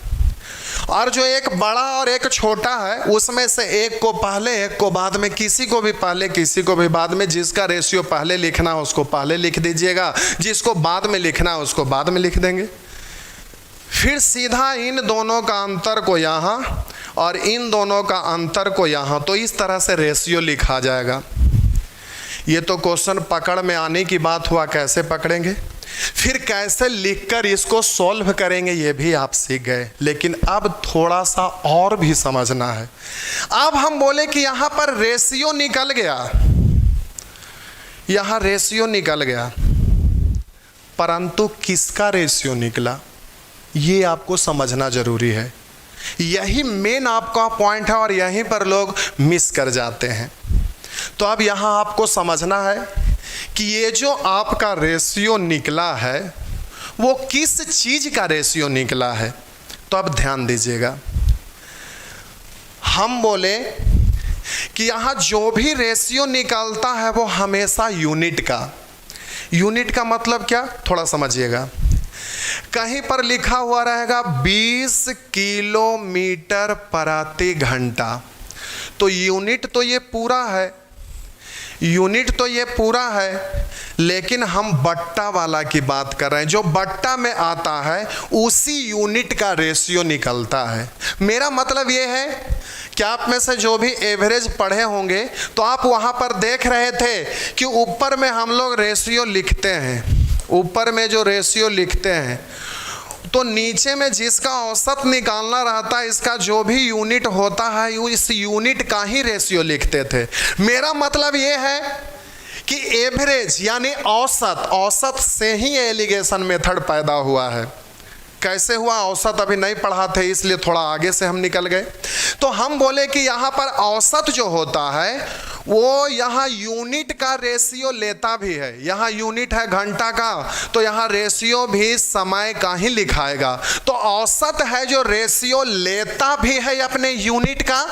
[SPEAKER 1] और जो एक बड़ा और एक छोटा है उसमें से एक को पहले एक को बाद में, किसी को भी पहले किसी को भी बाद में, जिसका रेशियो पहले लिखना है उसको पहले लिख दीजिएगा, जिसको बाद में लिखना है उसको बाद में लिख देंगे। फिर सीधा इन दोनों का अंतर को यहाँ और इन दोनों का अंतर को यहाँ, तो इस तरह से रेशियो लिखा जाएगा। ये तो क्वेश्चन पकड़ में आने की बात हुआ, कैसे पकड़ेंगे, फिर कैसे लिखकर इसको सॉल्व करेंगे ये भी आप सीख गए। लेकिन अब थोड़ा सा और भी समझना है। अब हम बोले कि यहाँ पर रेशियो निकल गया, यहाँ रेशियो निकल गया, परंतु किसका रेशियो निकला ये आपको समझना जरूरी है। यही मेन आपका पॉइंट है और यहीं पर लोग मिस कर जाते हैं। तो अब यहाँ आपको समझना है कि ये जो आपका रेशियो निकला है वो किस चीज़ का रेशियो निकला है। तो अब ध्यान दीजिएगा, हम बोले कि यहाँ जो भी रेशियो निकलता है वो हमेशा यूनिट का। यूनिट का मतलब क्या, थोड़ा समझिएगा। कहीं पर लिखा हुआ रहेगा 20 किलोमीटर प्रति घंटा, तो यूनिट तो ये पूरा है, यूनिट तो ये पूरा है, लेकिन हम बट्टा वाला की बात कर रहे हैं। जो बट्टा में आता है उसी यूनिट का रेशियो निकलता है। मेरा मतलब ये है कि आप में से जो भी एवरेज पढ़े होंगे तो आप वहाँ पर देख रहे थे कि ऊपर में हम लोग रेशियो लिखते हैं, ऊपर में जो रेशियो लिखते हैं तो नीचे में जिसका औसत निकालना रहता है, इसका जो भी यूनिट होता है इस यूनिट का ही रेशियो लिखते थे। मेरा मतलब ये है कि कि एवरेज यानी औसत, औसत से ही एलिगेशन मेथड पैदा हुआ है। कैसे हुआ औसत अभी नहीं पढ़ा थे, इसलिए थोड़ा आगे से हम निकल गए। तो हम बोले कि यहाँ पर औसत जो होता है वो यहाँ यूनिट का रेशियो लेता भी है। यहाँ यूनिट है घंटा का, तो यहाँ रेशियो भी समय का ही लिखाएगा। तो औसत है जो रेशियो लेता भी है अपने यूनिट का,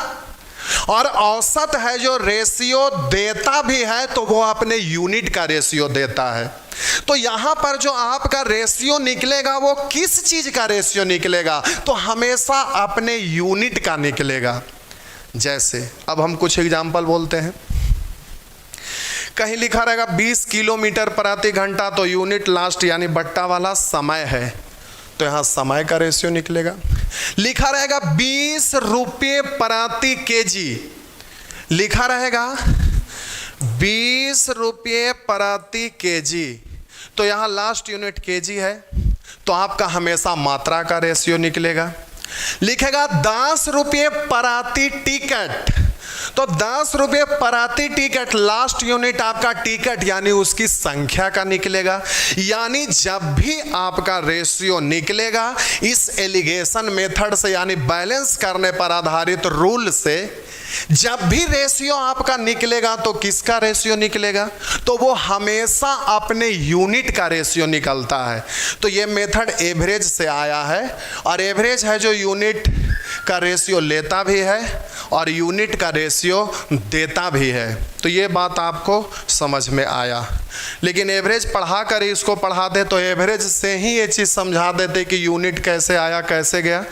[SPEAKER 1] और औसत है जो रेशियो देता भी है, तो वो अपने यूनिट का रेशियो देता है। तो यहां पर जो आपका रेशियो निकलेगा वो किस चीज का रेशियो निकलेगा, तो हमेशा अपने यूनिट का निकलेगा। जैसे अब हम कुछ एग्जाम्पल बोलते हैं, कहीं लिखा रहेगा 20 किलोमीटर प्रति घंटा, तो यूनिट लास्ट यानी बट्टा वाला समय है, तो यहां समय का रेशियो निकलेगा। लिखा रहेगा 20 रुपये प्रति केजी, लिखा रहेगा 20 रुपये प्रति केजी, तो यहाँ लास्ट यूनिट केजी है, तो आपका हमेशा मात्रा का रेशियो निकलेगा। लिखेगा 10 रुपये प्रति टिकट, तो 10 रुपये प्रति टिकट, लास्ट यूनिट आपका टिकट यानी उसकी संख्या का निकलेगा। यानी जब भी आपका रेशियो निकलेगा इस एलिगेशन मेथड से यानी बैलेंस करने पर आधारित रूल से, जब भी रेशियो आपका निकलेगा तो किसका रेशियो निकलेगा, तो वो हमेशा अपने यूनिट का रेशियो निकलता है। तो ये मेथड एवरेज से आया है, और एवरेज है जो यूनिट का रेशियो लेता भी है और यूनिट का रेशियो देता भी है। तो ये बात आपको समझ में आया। लेकिन एवरेज पढ़ा कर इसको पढ़ा दे तो एवरेज से ही ये चीज़ समझा देते कि यूनिट कैसे आया कैसे गया।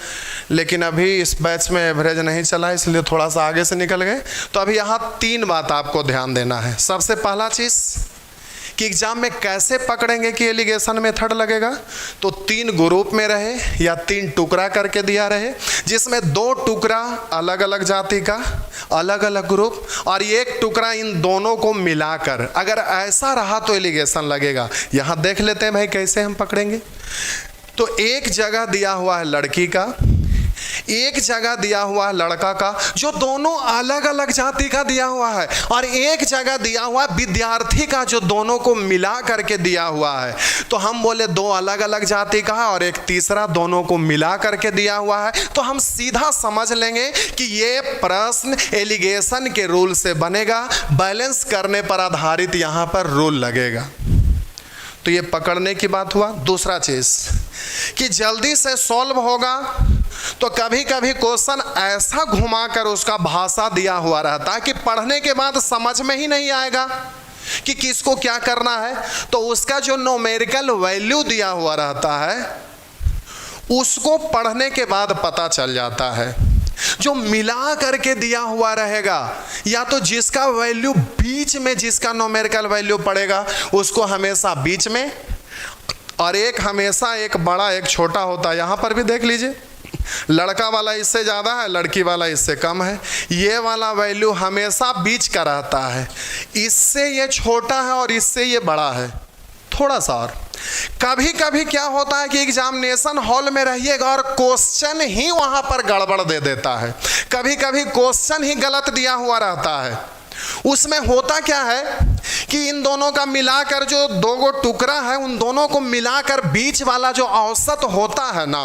[SPEAKER 1] लेकिन अभी इस बैच में एवरेज नहीं चला, इसलिए थोड़ा सा आगे से निकल गए। तो अभी यहाँ 3 बात आपको ध्यान देना है। सबसे पहला चीज़ कि एग्जाम में कैसे पकड़ेंगे कि एलिगेशन मेथड लगेगा, तो 3 ग्रुप में रहे या 3 टुकड़ा करके दिया रहे, जिसमें 2 टुकड़ा अलग अलग जाति का, अलग अलग ग्रुप, और 1 टुकड़ा इन दोनों को मिलाकर, अगर ऐसा रहा तो एलिगेशन लगेगा। यहाँ देख लेते हैं भाई कैसे हम पकड़ेंगे। तो एक जगह दिया हुआ है लड़की का, एक जगह दिया हुआ है लड़का का, जो दोनों अलग अलग जाति का दिया हुआ है, और एक जगह दिया हुआ है विद्यार्थी का, जो दोनों को मिला करके दिया हुआ है। तो हम बोले 2 अलग अलग जाति का है और एक तीसरा दोनों को मिला करके दिया हुआ है, तो हम सीधा समझ लेंगे कि ये प्रश्न एलिगेशन के रूल से बनेगा, बैलेंस करने पर आधारित यहाँ पर रूल लगेगा। तो ये पकड़ने की बात हुआ। दूसरा चीज कि जल्दी से सॉल्व होगा, तो कभी कभी क्वेश्चन ऐसा घुमाकर उसका भाषा दिया हुआ रहता है कि पढ़ने के बाद समझ में ही नहीं आएगा कि किसको क्या करना है। तो उसका जो न्यूमेरिकल वैल्यू दिया हुआ रहता है उसको पढ़ने के बाद पता चल जाता है। जो मिला करके दिया हुआ रहेगा, या तो जिसका वैल्यू बीच में, जिसका न्यूमेरिकल वैल्यू पड़ेगा उसको हमेशा बीच में, और एक हमेशा एक बड़ा एक छोटा होता है। यहाँ पर भी देख लीजिए, लड़का वाला इससे ज़्यादा है, लड़की वाला इससे कम है। ये वाला वैल्यू हमेशा बीच का रहता है, इससे ये छोटा है और इससे ये बड़ा है थोड़ा सा। और कभी कभी क्या होता है कि एग्जामिनेशन हॉल में रहिएगा और क्वेश्चन ही वहाँ पर गड़बड़ दे देता है, कभी कभी क्वेश्चन ही गलत दिया हुआ रहता है। उसमें होता क्या है कि इन दोनों का मिलाकर जो 2 टुकड़ा है, उन दोनों को मिलाकर बीच वाला जो औसत होता है ना,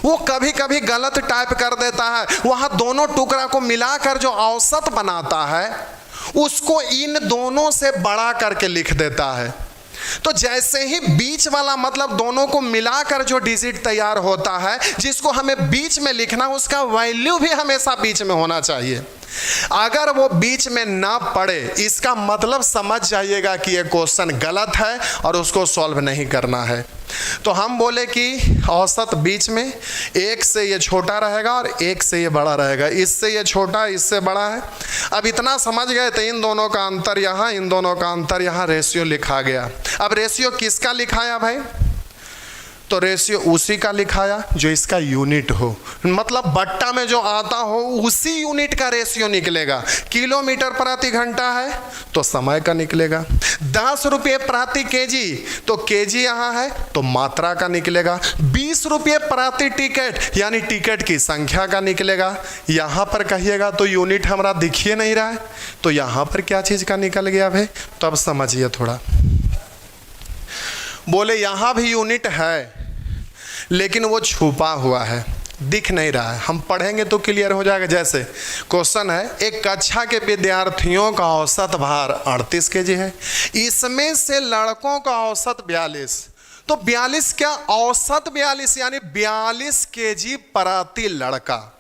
[SPEAKER 1] वो कभी कभी गलत टाइप कर देता है। वहाँ दोनों टुकड़ा को मिलाकर जो औसत बनाता है उसको इन दोनों से बड़ा करके लिख देता है। तो जैसे ही बीच वाला मतलब दोनों को मिलाकर जो डिजिट तैयार होता है, जिसको हमें बीच में लिखना, उसका वैल्यू भी हमेशा बीच में होना चाहिए। अगर वो बीच में ना पड़े, इसका मतलब समझ जाइएगा कि ये क्वेश्चन गलत है और उसको सॉल्व नहीं करना है। तो हम बोले कि औसत बीच में, 1 से ये छोटा रहेगा और 1 से ये बड़ा रहेगा, इससे ये छोटा इससे बड़ा है। अब इतना समझ गए तो इन दोनों का अंतर यहाँ, इन दोनों का अंतर यहाँ, रेशियो लिखा गया। अब रेशियो किसका लिखाया भाई, तो रेशियो उसी का लिखाया जो इसका यूनिट हो, मतलब बट्टा में जो आता हो उसी यूनिट का रेशियो निकलेगा। किलोमीटर प्रति घंटा है तो समय का निकलेगा, 10 रुपये प्रति केजी, तो केजी यहाँ है तो मात्रा का निकलेगा। 20 रुपये प्रति टिकट यानी टिकट की संख्या का निकलेगा। यहाँ पर कहिएगा तो यूनिट हमारा दिखिए नहीं रहा है, तो यहाँ पर क्या चीज़ का निकल गया भाई, तो अब समझिए थोड़ा। बोले यहाँ भी यूनिट है लेकिन वो छुपा हुआ है, दिख नहीं रहा है। हम पढ़ेंगे तो क्लियर हो जाएगा। जैसे क्वेश्चन है, एक कक्षा के विद्यार्थियों का औसत भार 38 केजी है, इसमें से लड़कों का औसत 42, तो 42 क्या औसत 42 यानी 42 केजी प्रति लड़का।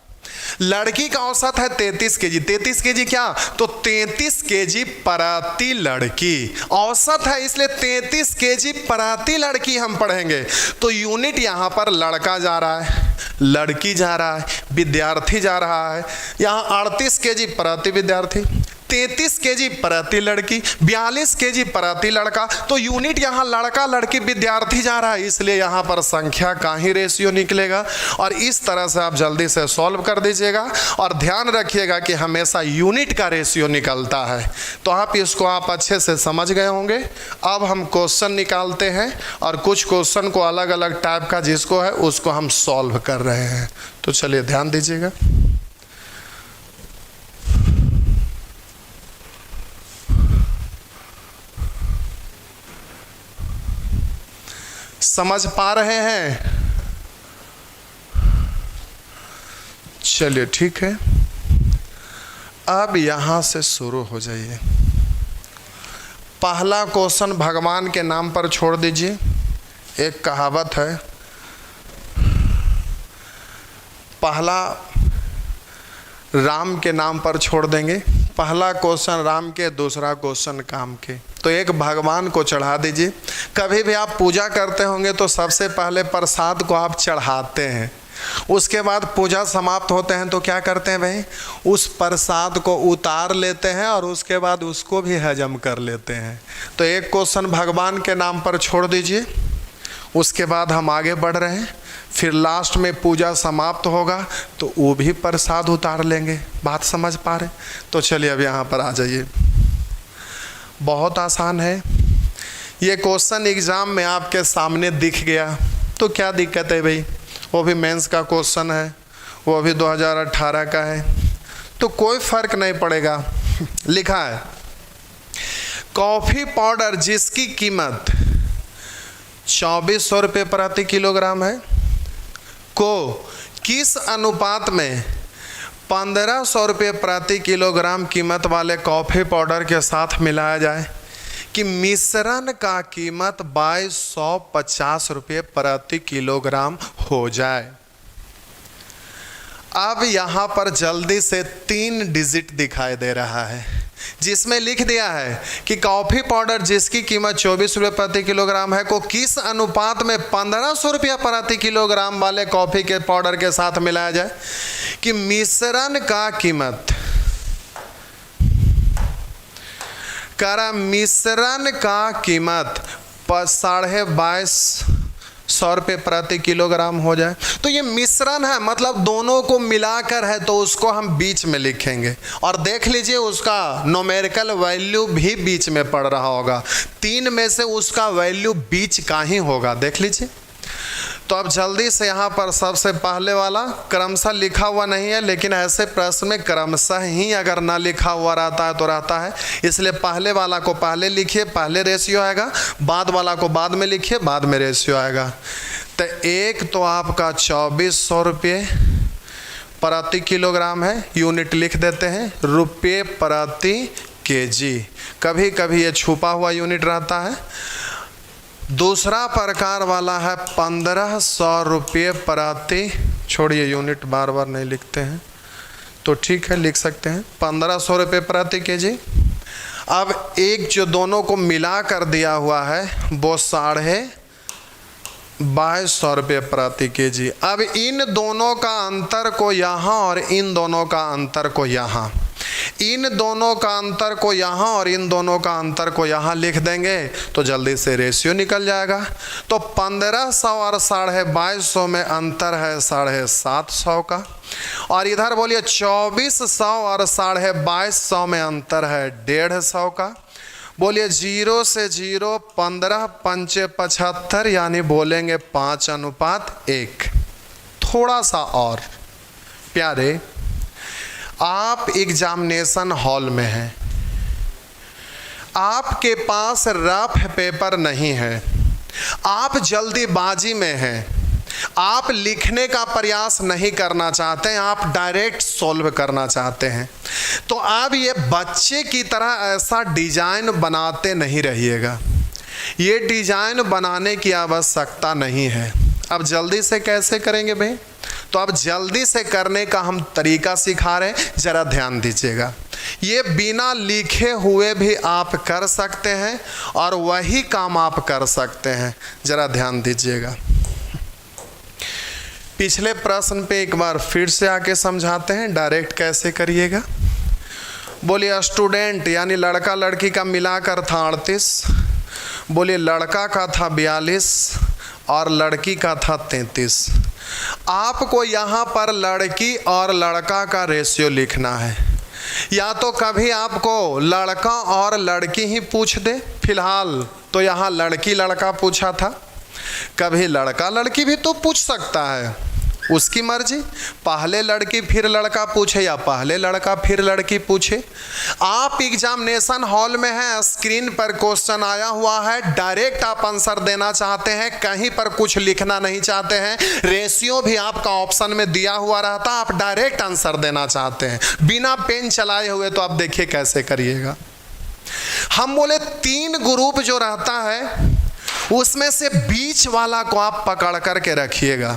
[SPEAKER 1] लड़की का औसत है 33 केजी, 33 केजी क्या, तो 33 केजी प्रति लड़की। औसत है इसलिए 33 केजी प्रति लड़की हम पढ़ेंगे। तो यूनिट यहाँ पर लड़का जा रहा है, लड़की जा रहा है, विद्यार्थी जा रहा है। यहाँ 38 केजी प्रति विद्यार्थी, 33 केजी प्रति लड़की, 42 केजी प्रति लड़का। तो यूनिट यहाँ लड़का लड़की विद्यार्थी जा रहा है, इसलिए यहाँ पर संख्या का ही रेशियो निकलेगा। और इस तरह से आप जल्दी से सॉल्व कर दीजिएगा और ध्यान रखिएगा कि हमेशा यूनिट का रेशियो निकलता है। तो आप अच्छे से समझ गए होंगे। अब हम क्वेश्चन निकालते हैं और कुछ क्वेश्चन को अलग अलग टाइप का जिसको है उसको हम सॉल्व कर रहे हैं। तो चलिए ध्यान दीजिएगा। समझ पा रहे हैं? चलिए ठीक है, अब यहां से शुरू हो जाइए। पहला क्वेश्चन भगवान के नाम पर छोड़ दीजिए। एक कहावत है, पहला राम के नाम पर छोड़ देंगे। पहला क्वेश्चन राम के, दूसरा क्वेश्चन काम के। तो एक भगवान को चढ़ा दीजिए। कभी भी आप पूजा करते होंगे तो सबसे पहले प्रसाद को आप चढ़ाते हैं, उसके बाद पूजा समाप्त होते हैं तो क्या करते हैं भाई, उस प्रसाद को उतार लेते हैं और उसके बाद उसको भी हजम कर लेते हैं। तो एक क्वेश्चन भगवान के नाम पर छोड़ दीजिए, उसके बाद हम आगे बढ़ रहे हैं। फिर लास्ट में पूजा समाप्त होगा तो वो भी प्रसाद उतार लेंगे। बात समझ पा रहे? तो चलिए अब यहाँ पर आ जाइए। बहुत आसान है ये क्वेश्चन, एग्ज़ाम में आपके सामने दिख गया तो क्या दिक्कत है भाई, वो भी मेंस का क्वेश्चन है, वो भी 2018 का है, तो कोई फर्क नहीं पड़ेगा। लिखा है, कॉफ़ी पाउडर जिसकी कीमत 2400 रुपये प्रति किलोग्राम है को किस अनुपात में 1500 रुपये प्रति किलोग्राम कीमत वाले कॉफ़ी पाउडर के साथ मिलाया जाए कि मिश्रण का कीमत 2250 रुपये प्रति किलोग्राम हो जाए। अब यहाँ पर जल्दी से 3 डिजिट दिखाई दे रहा है जिसमें लिख दिया है कि कॉफ़ी पाउडर जिसकी कीमत 24 रुपये प्रति किलोग्राम है को किस अनुपात में 1500 रुपया प्रति किलोग्राम वाले कॉफ़ी के पाउडर के साथ मिलाया जाए कि मिश्रण का कीमत मिश्रण का कीमत 2250 रुपये प्रति किलोग्राम हो जाए। तो ये मिश्रण है, मतलब दोनों को मिलाकर है, तो उसको हम बीच में लिखेंगे। और देख लीजिए उसका न्यूमेरिकल वैल्यू भी बीच में पड़ रहा होगा, 3 में से उसका वैल्यू बीच का ही होगा, देख लीजिए। तो अब जल्दी से यहाँ पर सबसे पहले वाला क्रमशः लिखा हुआ नहीं है, लेकिन ऐसे प्रश्न में क्रमशः ही अगर ना लिखा हुआ रहता है तो रहता है, इसलिए पहले वाला को पहले लिखिए, पहले रेशियो आएगा, बाद वाला को बाद में लिखिए, बाद में रेशियो आएगा। तो एक तो आपका 2400 रुपये प्रति किलोग्राम है, यूनिट लिख देते हैं रुपये प्रति केजी। कभी कभी ये छुपा हुआ यूनिट रहता है। दूसरा प्रकार वाला है 1500 रुपये प्रति, छोड़िए यूनिट बार बार नहीं लिखते हैं तो ठीक है, लिख सकते हैं 1500 रुपये प्रति केजी। अब एक जो दोनों को मिला कर दिया हुआ है वो 2250 रुपये प्रति केजी। अब इन दोनों का अंतर को यहाँ और इन दोनों का अंतर को यहाँ, इन दोनों का अंतर को यहाँ और इन दोनों का अंतर को यहाँ लिख देंगे तो जल्दी से रेशियो निकल जाएगा। तो 1500 और 2250 में अंतर है 750 का, और इधर बोलिए 2400 और 2250 में अंतर है 150 का। बोलिए 0 से 0, 15 पंचे 75, यानी बोलेंगे 5:1। थोड़ा सा और प्यारे, आप एग्जामिनेशन हॉल में हैं, आपके पास रफ पेपर नहीं है, आप जल्दीबाजी में हैं, आप लिखने का प्रयास नहीं करना चाहते हैं, आप डायरेक्ट सॉल्व करना चाहते हैं, तो आप ये बच्चे की तरह ऐसा डिजाइन बनाते नहीं रहिएगा। ये डिजाइन बनाने की आवश्यकता नहीं है। अब जल्दी से कैसे करेंगे भाई? तो अब जल्दी से करने का हम तरीका सिखा रहे हैं, जरा ध्यान दीजिएगा। ये बिना लिखे हुए भी आप कर सकते हैं और वही काम आप कर सकते हैं, जरा ध्यान दीजिएगा। पिछले प्रश्न पे एक बार फिर से आके समझाते हैं, डायरेक्ट कैसे करिएगा। बोलिए स्टूडेंट यानी लड़का लड़की का मिलाकर था 38, बोलिए लड़का का था 42 और लड़की का था 33। आपको यहाँ पर लड़की और लड़का का रेशियो लिखना है। या तो कभी आपको लड़का और लड़की ही पूछ दे, फिलहाल तो यहाँ लड़की लड़का पूछा था, कभी लड़का लड़की भी तो पूछ सकता है, उसकी मर्जी। पहले लड़की फिर लड़का पूछे या पहले लड़का फिर लड़की पूछे। आप एग्जामिनेशन हॉल में हैं, स्क्रीन पर क्वेश्चन आया हुआ है, डायरेक्ट आप आंसर देना चाहते हैं, कहीं पर कुछ लिखना नहीं चाहते हैं, रेशियो भी आपका ऑप्शन में दिया हुआ रहता, आप डायरेक्ट आंसर देना चाहते हैं बिना पेन चलाए हुए। तो आप देखिए कैसे करिएगा। हम बोले 3 ग्रुप जो रहता है उसमें से बीच वाला को आप पकड़ करके रखिएगा।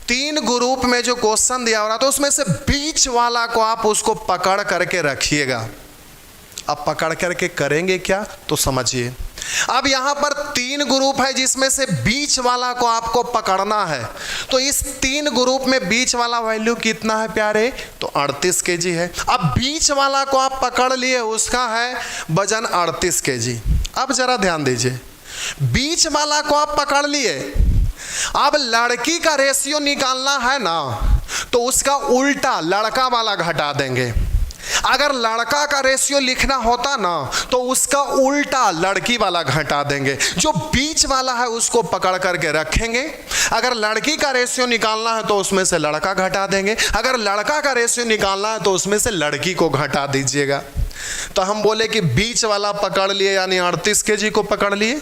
[SPEAKER 1] 3 ग्रुप में जो क्वेश्चन दिया हो रहा था उसमें से बीच वाला को आप उसको पकड़ करके रखिएगा। अब पकड़ करके करेंगे क्या तो समझिए। अब यहाँ पर 3 ग्रुप है जिसमें से बीच वाला को आपको पकड़ना है। तो इस 3 ग्रुप में बीच वाला वैल्यू कितना है प्यारे? तो 38 kg है। अब बीच वाला को आप पकड़ लिए, उसका है वजन 38 kg। अब जरा ध्यान दीजिए, बीच वाला को आप पकड़ लिए, अब लड़की का रेशियो निकालना है ना, तो उसका उल्टा लड़का वाला घटा देंगे। अगर लड़का का रेशियो लिखना होता ना तो उसका उल्टा लड़की वाला घटा देंगे। जो बीच वाला है उसको पकड़ करके रखेंगे। अगर लड़की का रेशियो निकालना है तो उसमें से लड़का घटा देंगे, अगर लड़का का रेशियो निकालना है तो उसमें से लड़की को घटा दीजिएगा। तो हम बोले कि बीच वाला पकड़ लिए यानी 38 kg को पकड़ लिए।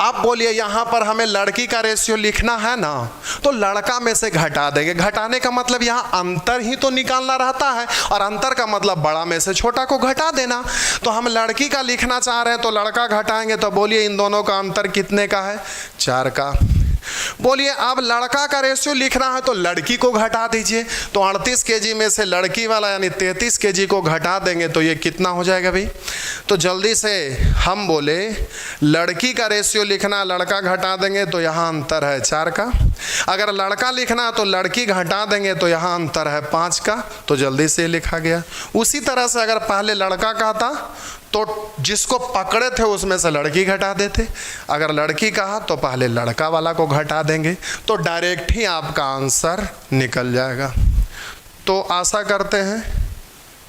[SPEAKER 1] अब बोलिए यहाँ पर हमें लड़की का रेशियो लिखना है ना, तो लड़का में से घटा देंगे। घटाने का मतलब यहाँ अंतर ही तो निकालना रहता है, और अंतर का मतलब बड़ा में से छोटा को घटा देना। तो हम लड़की का लिखना चाह रहे हैं तो लड़का घटाएंगे। तो बोलिए इन दोनों का अंतर कितने का है? 4 का। बोलिए अब लड़का का रेशियो लिखना है तो लड़की को घटा दीजिए। तो 38 kg में से लड़की वाला यानी 33 kg को घटा देंगे तो ये कितना हो जाएगा भाई? तो जल्दी से हम बोले लड़की का रेशियो लिखना, लड़का घटा देंगे तो यहाँ अंतर है 4 का। अगर लड़का लिखना तो लड़की घटा देंगे तो यहाँ अंतर है 5 का। तो जल्दी से लिखा गया। उसी तरह से अगर पहले लड़का का था तो जिसको पकड़े थे उसमें से लड़की घटा देते, अगर लड़की कहा तो पहले लड़का वाला को घटा देंगे, तो डायरेक्ट ही आपका आंसर निकल जाएगा। तो आशा करते हैं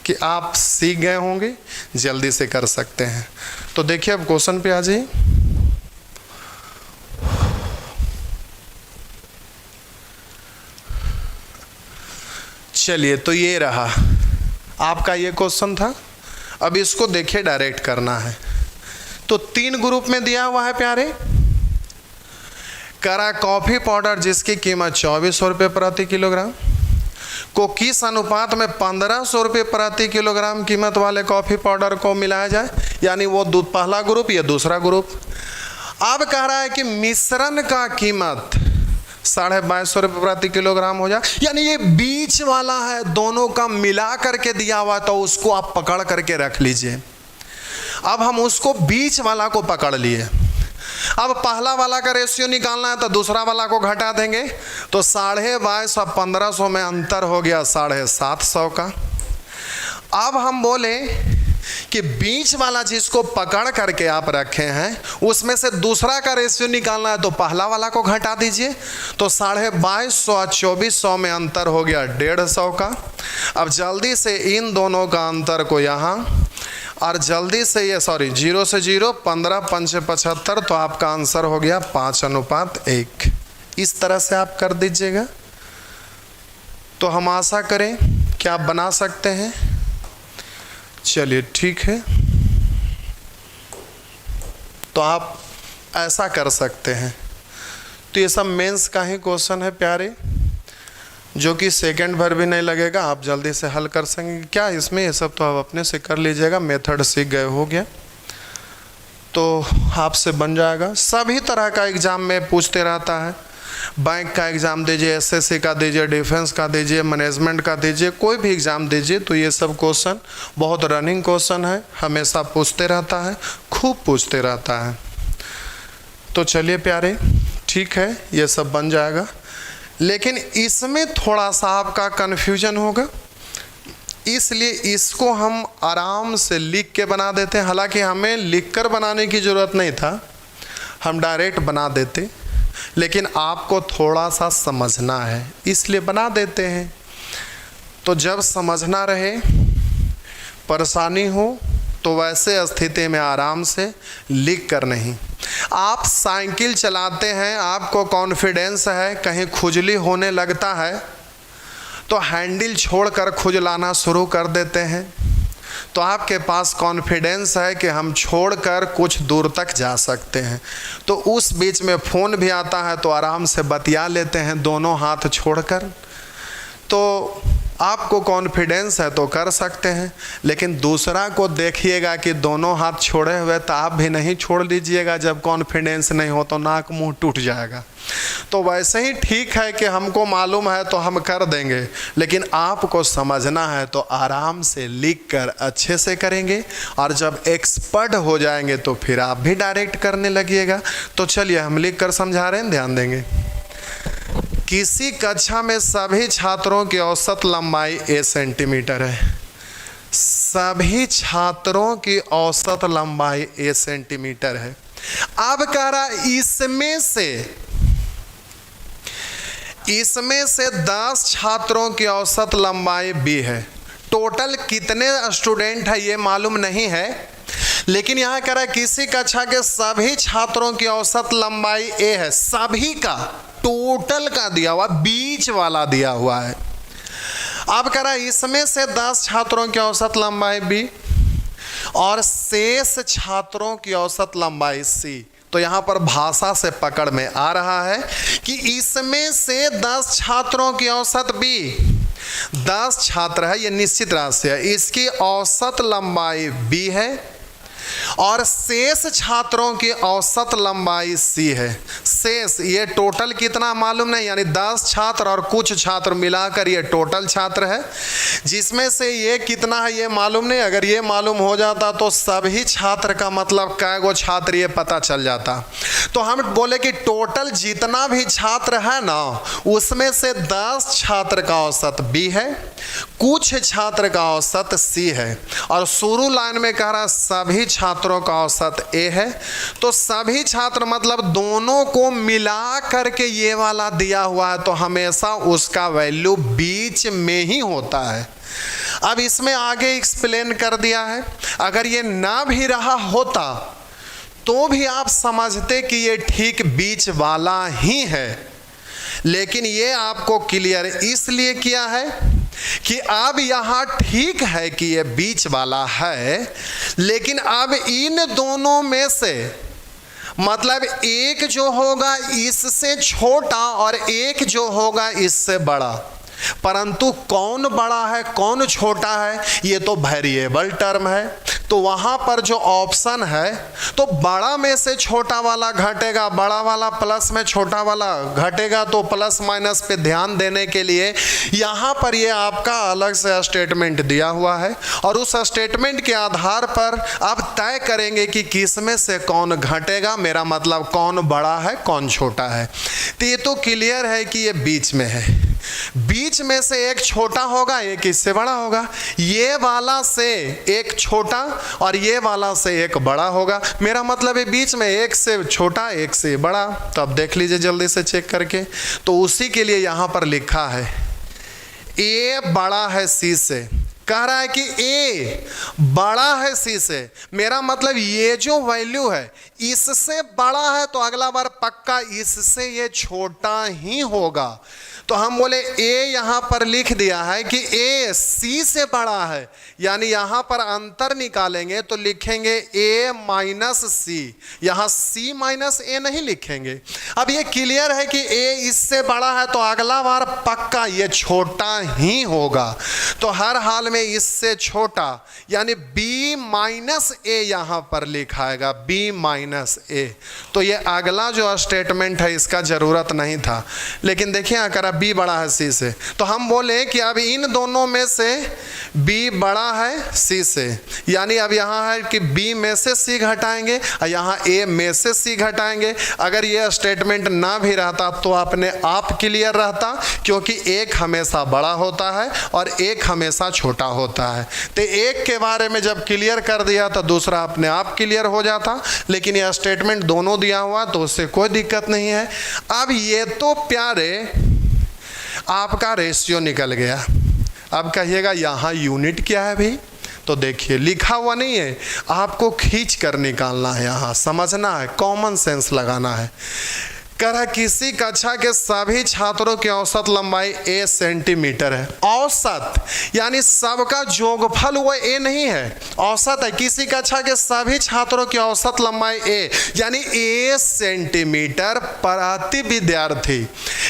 [SPEAKER 1] कि आप सीख गए होंगे, जल्दी से कर सकते हैं। तो देखिए अब क्वेश्चन पे आ जाइए। चलिए तो ये रहा आपका ये क्वेश्चन था। अब इसको देखिए डायरेक्ट करना है। तो 3 ग्रुप में दिया हुआ है प्यारे। करा कॉफ़ी पाउडर जिसकी कीमत 2400 रुपये प्रति किलोग्राम को किस अनुपात में 1500 रुपये प्रति किलोग्राम कीमत वाले कॉफ़ी पाउडर को मिलाया जाए, यानी वो पहला ग्रुप या दूसरा ग्रुप। अब कह रहा है कि मिश्रण का कीमत 2250 रुपये प्रति किलोग्राम हो जाए, यानी ये बीच वाला है, दोनों का मिला करके दिया हुआ, तो उसको आप पकड़ करके रख लीजिए। अब हम उसको बीच वाला को पकड़ लिए। अब पहला वाला का रेशियो निकालना है तो दूसरा वाला को घटा देंगे। तो 2250 और 1500 में अंतर हो गया 750 का। अब हम बोले कि बीच वाला जिसको पकड़ करके आप रखे हैं उसमें से दूसरा का रेशियो निकालना है तो पहला वाला को घटा दीजिए। तो 2250 और 2400 में अंतर हो गया 150 का। अब जल्दी से इन दोनों का अंतर को यहाँ और जल्दी से ये 0 से 0 15 5 75, तो आपका आंसर हो गया 5:1। इस तरह से आप कर दीजिएगा। तो हम आशा करें कि आप बना सकते हैं। चलिए ठीक है, तो आप ऐसा कर सकते हैं। तो ये सब मेंस का ही क्वेश्चन है प्यारे, जो कि सेकंड भर भी नहीं लगेगा, आप जल्दी से हल कर सकेंगे। क्या इसमें ये सब तो आप अपने से कर लीजिएगा, मेथड सीख गए हो गया तो आपसे बन जाएगा। सभी तरह का एग्ज़ाम में पूछते रहता है। बैंक का एग्ज़ाम दीजिए, एसएससी का दीजिए, डिफेंस का दीजिए, मैनेजमेंट का दीजिए, कोई भी एग्ज़ाम दीजिए, तो ये सब क्वेश्चन बहुत रनिंग क्वेश्चन है, हमेशा पूछते रहता है, खूब पूछते रहता है। तो चलिए प्यारे, ठीक है, ये सब बन जाएगा। लेकिन इसमें थोड़ा सा आपका कन्फ्यूजन होगा, इसलिए इसको हम आराम से लिख के बना देते हैं। हालांकि हमें लिखकर बनाने की ज़रूरत नहीं था, हम डायरेक्ट बना देते, लेकिन आपको थोड़ा सा समझना है इसलिए बना देते हैं। तो जब समझना रहे, परेशानी हो, तो वैसे स्थिति में आराम से लिख कर नहीं। आप साइकिल चलाते हैं, आपको कॉन्फिडेंस है, कहीं खुजली होने लगता है तो हैंडल छोड़कर खुजलाना शुरू कर देते हैं। तो आपके पास कॉन्फिडेंस है कि हम छोड़कर कुछ दूर तक जा सकते हैं। तो उस बीच में फ़ोन भी आता है तो आराम से बतिया लेते हैं दोनों हाथ छोड़कर। तो आपको कॉन्फिडेंस है तो कर सकते हैं, लेकिन दूसरा को देखिएगा कि दोनों हाथ छोड़े हुए, तो आप भी नहीं छोड़ लीजिएगा। जब कॉन्फिडेंस नहीं हो तो नाक मुंह टूट जाएगा। तो वैसे ही ठीक है कि हमको मालूम है तो हम कर देंगे, लेकिन आपको समझना है तो आराम से लिख कर अच्छे से करेंगे, और जब एक्सपर्ट हो जाएंगे तो फिर आप भी डायरेक्ट करने लगिएगा। तो चलिए हम लिख कर समझा रहे हैं, ध्यान देंगे। किसी कक्षा में सभी छात्रों की औसत लंबाई a सेंटीमीटर है। सभी छात्रों की औसत लंबाई a सेंटीमीटर है। अब कह रहा इसमें से 10 छात्रों की औसत लंबाई b है। टोटल कितने स्टूडेंट है ये मालूम नहीं है, लेकिन यहाँ कह रहा है किसी कक्षा के सभी छात्रों की औसत लंबाई a है। सभी का, टोटल का दिया हुआ, बीच वाला दिया हुआ है। अब कह रहा है इसमें से 10 छात्रों की औसत लंबाई b और शेष छात्रों की औसत लंबाई c। तो यहाँ पर भाषा से पकड़ में आ रहा है कि इसमें से 10 छात्रों की औसत b, 10 छात्र है, ये निश्चित राशि है, इसकी औसत लंबाई b है और शेष छात्रों की औसत लंबाई c है। शेष ये टोटल कितना मालूम नहीं, यानी 10 छात्र और कुछ छात्र मिलाकर ये टोटल छात्र है, जिसमें से ये कितना है ये मालूम नहीं। अगर ये मालूम हो जाता तो सभी छात्र का मतलब कै गो छात्र ये पता चल जाता। तो हम बोले कि टोटल जितना भी छात्र है ना, उसमें से 10 छात्र का औसत b है, कुछ छात्र का औसत c है, और शुरू लाइन में कह रहा सभी छात्रों का औसत a है। तो सभी छात्र मतलब दोनों को मिला करके ये वाला दिया हुआ है, तो हमेशा उसका वैल्यू बीच में ही होता है। अब इसमें आगे एक्सप्लेन कर दिया है। अगर ये ना भी रहा होता तो भी आप समझते कि ये ठीक बीच वाला ही है, लेकिन ये आपको क्लियर इसलिए किया है कि अब यहाँ ठीक है कि ये बीच वाला है, लेकिन अब इन दोनों में से मतलब एक जो होगा इससे छोटा और एक जो होगा इससे बड़ा, परंतु कौन बड़ा है कौन छोटा है ये तो वेरिएबल टर्म है। तो वहाँ पर जो ऑप्शन है, तो बड़ा में से छोटा वाला घटेगा, बड़ा वाला प्लस में छोटा वाला घटेगा, तो प्लस माइनस पे ध्यान देने के लिए यहाँ पर ये आपका अलग से स्टेटमेंट दिया हुआ है, और उस स्टेटमेंट के आधार पर आप तय करेंगे कि किस में से कौन घटेगा, मेरा मतलब कौन बड़ा है कौन छोटा है। तो ये तो क्लियर है कि ये बीच में है, बीच में से एक छोटा होगा एक इससे बड़ा होगा, ये वाला से एक छोटा और ये वाला से एक बड़ा होगा, मेरा मतलब है बीच में एक से छोटा एक से बड़ा। तो अब देख लीजिए जल्दी से चेक करके, तो उसी के लिए यहाँ पर लिखा है ए बड़ा है सी से, कह रहा है कि ए बड़ा है सी से, मेरा मतलब ये जो वैल्यू है इससे बड़ा है तो अगला बार पक्का इससे ये छोटा ही होगा। तो हम बोले ए यहां पर लिख दिया है कि ए सी से बड़ा है, यानी यहां पर अंतर निकालेंगे तो लिखेंगे ए माइनस सी, यहां सी माइनस ए नहीं लिखेंगे। अब ये क्लियर है कि ए इससे बड़ा है तो अगला बार पक्का ये छोटा ही होगा, तो हर हाल में इससे छोटा, यानी बी माइनस ए यहां पर लिखाएगा, बी माइनस ए। तो ये अगला जो स्टेटमेंट है इसका जरूरत नहीं था, लेकिन देखिए अगर बी बड़ा है सी से तो हम बोले कि अब इन दोनों में से बी बड़ा है सी से, यानी अब यहाँ है कि बी में से सी घटाएंगे और यहाँ ए में से सी घटाएंगे। अगर ये स्टेटमेंट ना भी रहता तो अपने आप क्लियर रहता, क्योंकि एक हमेशा बड़ा होता है और एक हमेशा छोटा होता है। तो एक के बारे में जब क्लियर कर दिया तो दूसरा अपने आप क्लियर हो जाता, लेकिन यह स्टेटमेंट दोनों दिया हुआ तो उससे कोई दिक्कत नहीं है। अब ये तो प्यारे आपका रेशियो निकल गया। अब कहिएगा यहाँ यूनिट क्या है भाई, तो देखिए लिखा हुआ नहीं है, आपको खींच कर निकालना है, यहाँ समझना है, कॉमन सेंस लगाना है। कह किसी कक्षा के सभी छात्रों की औसत लंबाई ए सेंटीमीटर है। औसत यानी सबका जोगफल वो ए नहीं है, औसत है। किसी कक्षा के सभी छात्रों की औसत लंबाई ए यानी ए सेंटीमीटर प्रति विद्यार्थी।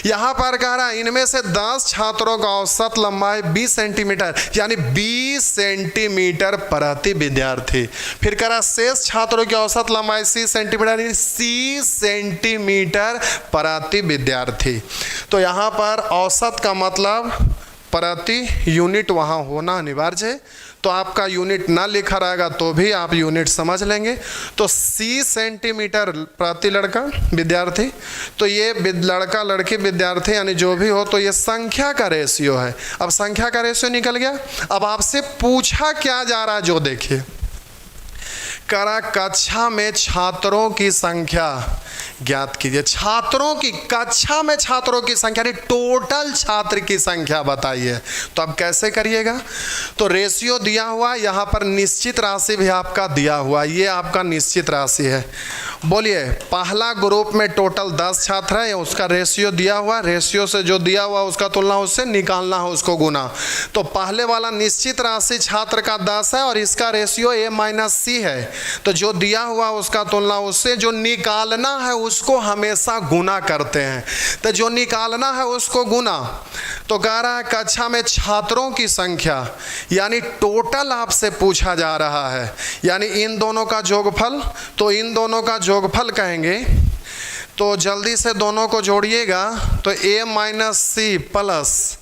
[SPEAKER 1] यहाँ पर कह रहा है इनमें से 10 छात्रों का औसत लंबाई 20 सेंटीमीटर यानी 20 सेंटीमीटर प्रति विद्यार्थी। फिर कह रहा शेष छात्रों की औसत लंबाई सी सेंटीमीटर यानी सी सेंटीमीटर प्रति विद्यार्थी। तो यहाँ पर औसत का मतलब प्रति यूनिट वहाँ होना अनिवार्य है, तो आपका यूनिट ना लिखा रहेगा तो भी आप यूनिट समझ लेंगे। तो सी सेंटीमीटर प्रति लड़का विद्यार्थी, तो ये लड़का लड़की विद्यार्थी यानी जो भी हो, तो ये संख्या का रेशियो है। अब संख्या का रेशियो निकल गया। अब आपसे पूछा क्या जा रहा है जो देखिए, करा कक्षा में छात्रों की संख्या ज्ञात कीजिए। छात्रों की, कक्षा में छात्रों की संख्या यानी टोटल छात्र की संख्या बताइए। तो अब कैसे करिएगा, तो रेशियो दिया हुआ, यहाँ पर निश्चित राशि भी आपका दिया हुआ, ये आपका निश्चित राशि है। बोलिए पहला ग्रुप में टोटल 10 छात्र है, उसका रेशियो दिया हुआ, रेशियो से जो दिया हुआ उसका तुलना उससे निकालना है, उसको गुना। तो पहले वाला निश्चित राशि छात्र का 10 है और इसका रेशियो ए माइनस सी है, तो जो दिया हुआ उसका तुलना उससे, जो निकालना है उसको हमेशा गुना करते हैं, तो जो निकालना है उसको गुना। तो कह रहा है कक्षा में छात्रों की संख्या यानी टोटल आपसे पूछा जा रहा है, यानी इन दोनों का जोगफल, तो इन दोनों का जोगफल कहेंगे। तो जल्दी से दोनों को जोड़िएगा, तो A minus C plus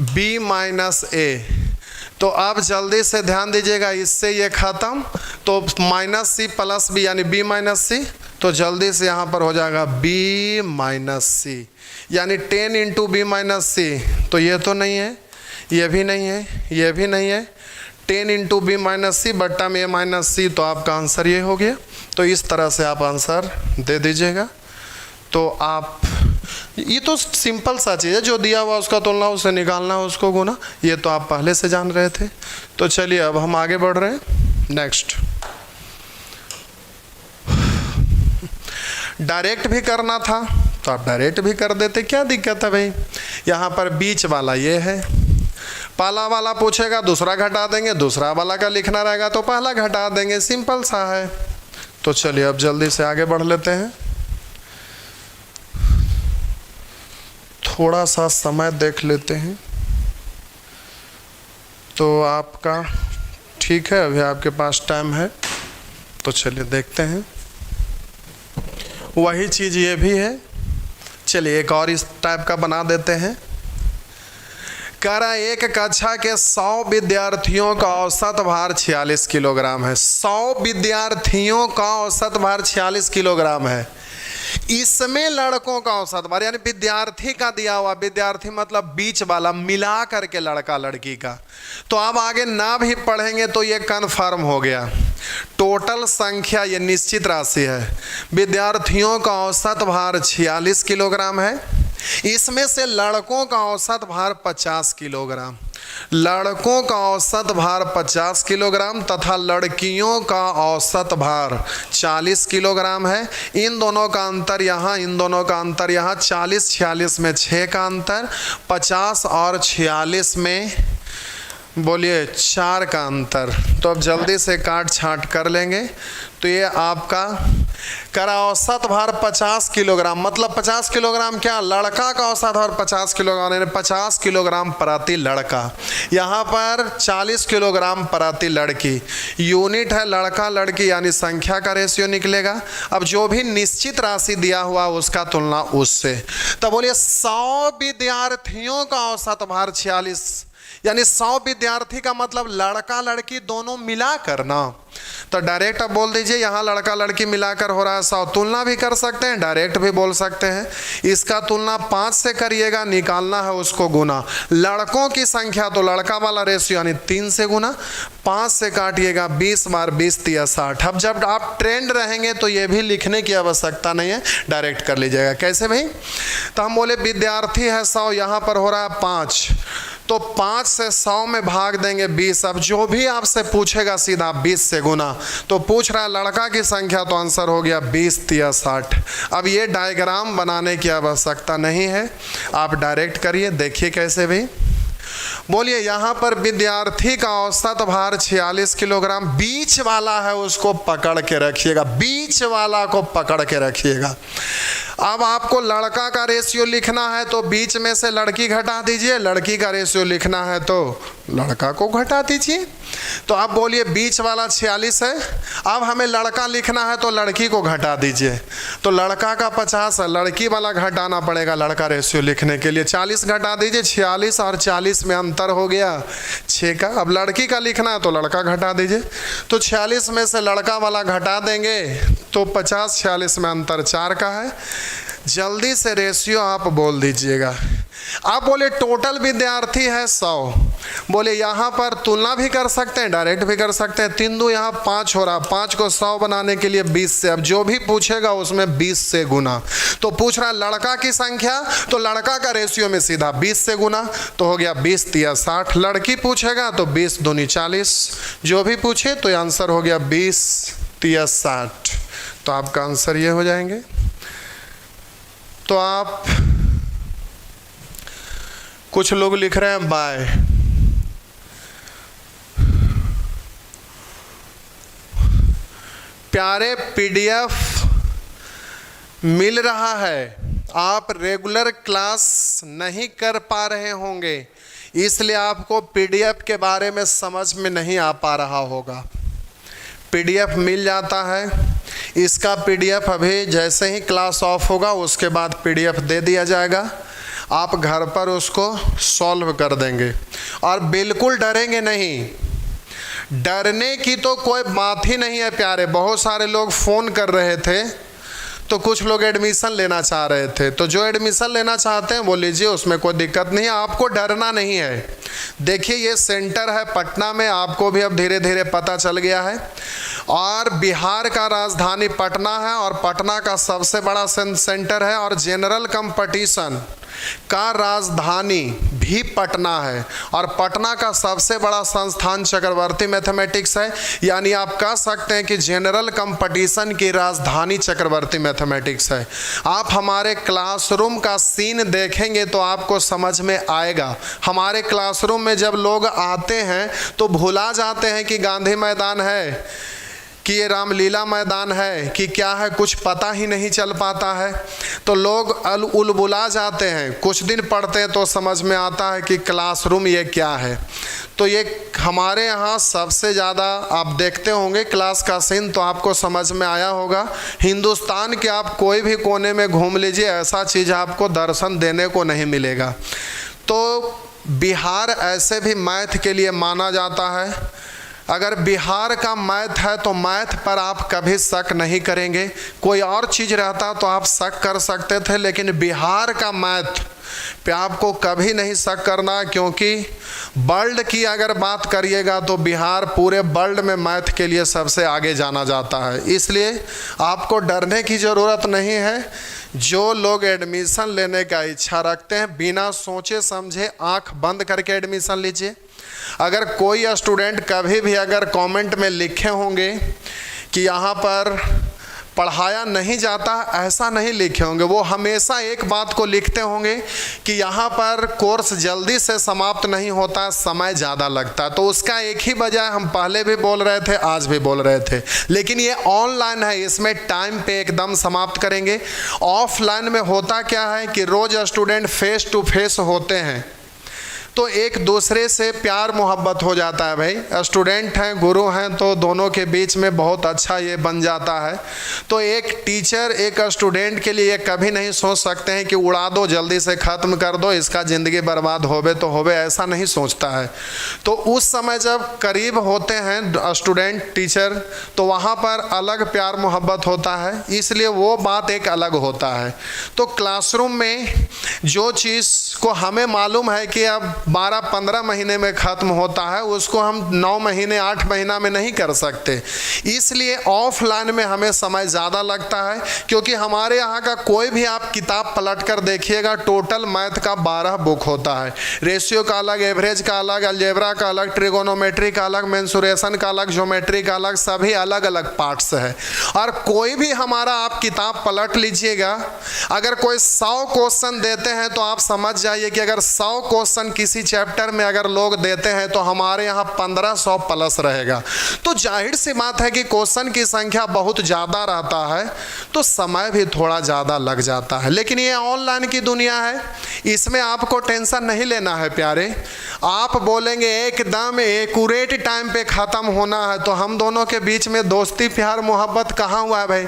[SPEAKER 1] B minus A. तो अब जल्दी से ध्यान दीजिएगा, इससे ये ख़त्म, तो माइनस सी प्लस बी यानी बी माइनस सी, तो जल्दी से यहाँ पर हो जाएगा बी माइनस सी, यानी 10 इंटू बी माइनस सी। तो ये तो नहीं है, ये भी नहीं है, ये भी नहीं है, 10 इंटू बी माइनस सी बट्टा में ए माइनस सी, तो आपका आंसर ये हो गया। तो इस तरह से आप आंसर दे दीजिएगा। तो आप, ये तो सिंपल सा चीज़ है, जो दिया हुआ उसका तुलना उससे निकालना उसको गुना, ये तो आप पहले से जान रहे थे। तो चलिए अब हम आगे बढ़ रहे हैं। नेक्स्ट, डायरेक्ट भी करना था तो आप डायरेक्ट भी कर देते, क्या दिक्कत है भाई। यहाँ पर बीच वाला ये है, पहला वाला पूछेगा दूसरा घटा देंगे, दूसरा वाला का लिखना रहेगा तो पहला घटा देंगे, सिंपल सा है। तो चलिए अब जल्दी से आगे बढ़ लेते हैं। थोड़ा सा समय देख लेते हैं। तो आपका ठीक है, अभी आपके पास टाइम है, तो चलिए देखते हैं। वही चीज़ ये भी है, चलिए एक और इस टाइप का बना देते हैं। कह रहा एक कक्षा के 100 विद्यार्थियों का औसत भार 46 किलोग्राम है। 100 विद्यार्थियों का औसत भार 46 किलोग्राम है। इसमें लड़कों का औसत भार यानी विद्यार्थी का दिया हुआ, विद्यार्थी मतलब बीच वाला मिला करके लड़का लड़की का। तो अब आगे ना भी पढ़ेंगे तो ये कन्फर्म हो गया। टोटल संख्या ये निश्चित राशि है, विद्यार्थियों का औसत भार 46 किलोग्राम है, इसमें से लड़कों का औसत भार 50 किलोग्राम। लड़कों का औसत भार 50 किलोग्राम तथा लड़कियों का औसत भार 40 किलोग्राम है। इन दोनों का अंतर यहाँ, इन दोनों का अंतर यहाँ, 40-46 में 6 का अंतर, 50 और 46 में बोलिए 4 का अंतर। तो अब जल्दी से काट छांट कर लेंगे। तो ये आपका करा औसत भार 50 किलोग्राम, मतलब 50 किलोग्राम क्या, लड़का का औसत भार 50 किलोग्राम, यानी 50 किलोग्राम प्रति लड़का। यहाँ पर 40 किलोग्राम प्रति लड़की। यूनिट है लड़का लड़की, यानी संख्या का रेशियो निकलेगा। अब जो भी निश्चित राशि दिया हुआ उसका तुलना उससे। तो बोलिए 100 विद्यार्थियों का औसत भार 46, यानी 100 विद्यार्थी का मतलब लड़का लड़की दोनों मिलाकर ना। तो डायरेक्ट अब बोल दीजिए यहाँ लड़का लड़की मिलाकर हो रहा है 100। तुलना भी कर सकते हैं, डायरेक्ट भी बोल सकते हैं। इसका तुलना 5 से करिएगा, निकालना है उसको गुना। लड़कों की संख्या तो लड़का वाला रेशियो यानी 3 से गुना, 5 से काटिएगा, 20 बार 20 तिया 60। अब जब आप ट्रेंड रहेंगे तो ये भी लिखने की आवश्यकता नहीं है, डायरेक्ट कर लीजिएगा। कैसे भाई, तो हम बोले विद्यार्थी है 100, यहाँ पर हो रहा है 5, तो 5 से 100 में भाग देंगे 20। अब जो भी आपसे पूछेगा सीधा 20 से गुना। तो पूछ रहा है लड़का की संख्या, तो आंसर हो गया 20 तिया 60। अब ये डायग्राम बनाने की आवश्यकता नहीं है, आप डायरेक्ट करिए। देखिए कैसे भी, बोलिए यहाँ पर विद्यार्थी का औसत भार 46 किलोग्राम, बीच वाला है उसको पकड़ के रखिएगा, बीच वाला को पकड़ के रखिएगा। अब आपको लड़का का रेशियो लिखना है तो बीच में से लड़की घटा दीजिए, लड़की का रेशियो लिखना है तो लड़का को घटा दीजिए। तो आप बोलिए बीच वाला 46 है, अब हमें लड़का लिखना है तो लड़की को घटा दीजिए। तो लड़का का 50 है, लड़की वाला घटाना पड़ेगा लड़का रेशियो लिखने के लिए। 40 घटा दीजिए, 46 और 40 में अंतर हो गया 6 का। अब लड़की का लिखना है तो लड़का घटा दीजिए। तो 46 में से लड़का वाला घटा देंगे तो 50-46 में अंतर 4 का है। जल्दी से रेशियो आप बोल दीजिएगा। आप बोले टोटल विद्यार्थी है 100, बोले यहाँ पर तुलना भी कर सकते हैं, डायरेक्ट भी कर सकते हैं। 3 2 यहाँ 5 हो रहा, 5 को 100 बनाने के लिए 20 से, अब जो भी पूछेगा उसमें 20 से गुना। तो पूछ रहा है लड़का की संख्या, तो लड़का का रेशियो में सीधा 20 से गुना, तो हो गया 20 तिया 60। लड़की पूछेगा तो 20 दूनी 40, जो भी पूछे तो आंसर हो गया 20 तिया 60। तो आपका आंसर ये हो जाएंगे। तो आप कुछ लोग लिख रहे हैं बाय, प्यारे पीडीएफ मिल रहा है, आप रेगुलर क्लास नहीं कर पा रहे होंगे, इसलिए आपको पीडीएफ के बारे में समझ में नहीं आ पा रहा होगा। पीडीएफ मिल जाता है, इसका पीडीएफ अभी जैसे ही क्लास ऑफ होगा उसके बाद पीडीएफ दे दिया जाएगा। आप घर पर उसको सॉल्व कर देंगे और बिल्कुल डरेंगे नहीं। डरने की तो कोई बात ही नहीं है प्यारे। बहुत सारे लोग फ़ोन कर रहे थे, तो कुछ लोग एडमिशन लेना चाह रहे थे, तो जो एडमिशन लेना चाहते हैं वो लीजिए, उसमें कोई दिक्कत नहीं है, आपको डरना नहीं है। देखिए ये सेंटर है पटना में, आपको भी अब धीरे धीरे पता चल गया है। और बिहार का राजधानी पटना है और पटना का सबसे बड़ा सेंटर है, और जनरल कंपटीशन का राजधानी भी पटना है, और पटना का सबसे बड़ा संस्थान चक्रवर्ती मैथमेटिक्स है। यानी आप कह सकते हैं कि जनरल कंपटीशन की राजधानी चक्रवर्ती मैथमेटिक्स है। आप हमारे क्लासरूम का सीन देखेंगे तो आपको समझ में आएगा। हमारे क्लासरूम में जब लोग आते हैं तो भुला जाते हैं कि गांधी मैदान है, कि ये रामलीला मैदान है, कि क्या है, कुछ पता ही नहीं चल पाता है। तो लोग उलबुला जाते हैं, कुछ दिन पढ़ते हैं तो समझ में आता है कि क्लासरूम ये क्या है। तो ये हमारे यहाँ सबसे ज़्यादा आप देखते होंगे क्लास का सीन, तो आपको समझ में आया होगा। हिंदुस्तान के आप कोई भी कोने में घूम लीजिए, ऐसा चीज़ आपको दर्शन देने को नहीं मिलेगा। तो बिहार ऐसे भी मैथ के लिए माना जाता है, अगर बिहार का मैथ है तो मैथ पर आप कभी शक नहीं करेंगे। कोई और चीज़ रहता तो आप शक कर सकते थे, लेकिन बिहार का मैथ पे आपको कभी नहीं शक करना, क्योंकि वर्ल्ड की अगर बात करिएगा तो बिहार पूरे वर्ल्ड में मैथ के लिए सबसे आगे जाना जाता है। इसलिए आपको डरने की ज़रूरत नहीं है। जो लोग एडमिशन लेने का इच्छा रखते हैं, बिना सोचे समझे आंख बंद करके एडमिशन लीजिए। अगर कोई स्टूडेंट कभी भी अगर कमेंट में लिखे होंगे कि यहाँ पर पढ़ाया नहीं जाता, ऐसा नहीं लिखे होंगे। वो हमेशा एक बात को लिखते होंगे कि यहाँ पर कोर्स जल्दी से समाप्त नहीं होता, समय ज़्यादा लगता है। तो उसका एक ही वजह हम पहले भी बोल रहे थे, आज भी बोल रहे थे, लेकिन ये ऑनलाइन है, इसमें टाइम पे एकदम समाप्त करेंगे। ऑफलाइन में होता क्या है कि रोज़ स्टूडेंट फेस टू फेस होते हैं तो एक दूसरे से प्यार मोहब्बत हो जाता है। भाई स्टूडेंट हैं, गुरु हैं, तो दोनों के बीच में बहुत अच्छा ये बन जाता है। तो एक टीचर एक स्टूडेंट के लिए कभी नहीं सोच सकते हैं कि उड़ा दो, जल्दी से ख़त्म कर दो, इसका ज़िंदगी बर्बाद होवे तो होवे, ऐसा नहीं सोचता है। तो उस समय जब करीब होते हैं स्टूडेंट टीचर, तो वहाँ पर अलग प्यार मोहब्बत होता है, इसलिए वो बात एक अलग होता है। तो क्लासरूम में जो चीज़ को हमें मालूम है कि अब 12-15 महीने में ख़त्म होता है, उसको हम 9 महीने 8 महीना में नहीं कर सकते। इसलिए ऑफलाइन में हमें समय ज़्यादा लगता है, क्योंकि हमारे यहाँ का कोई भी आप किताब पलट कर देखिएगा, टोटल मैथ का 12 बुक होता है। रेशियो का अलग, एवरेज का अलग, अलजेब्रा का अलग, ट्रिगोनोमेट्री का अलग, मेंसुरेशन का अलग, ज्योमेट्री का अलग, सभी अलग अलग पार्ट्स है। और कोई भी हमारा आप किताब पलट लीजिएगा, अगर कोई 100 क्वेश्चन देते हैं तो आप समझ जाइए कि अगर 100 क्वेश्चन किसी चैप्टर में अगर लोग देते हैं तो हमारे यहाँ 1500 प्लस रहेगा। तो जाहिर सी बात है कि क्वेश्चन की संख्या बहुत ज़्यादा रहता है, तो समय भी थोड़ा ज़्यादा लग जाता है। लेकिन ये ऑनलाइन की दुनिया है, इसमें आपको टेंशन नहीं लेना है प्यारे। आप बोलेंगे एकदम एक्यूरेट टाइम पे ख़त्म होना है, तो हम दोनों के बीच में दोस्ती प्यार मोहब्बत कहाँ हुआ है भाई।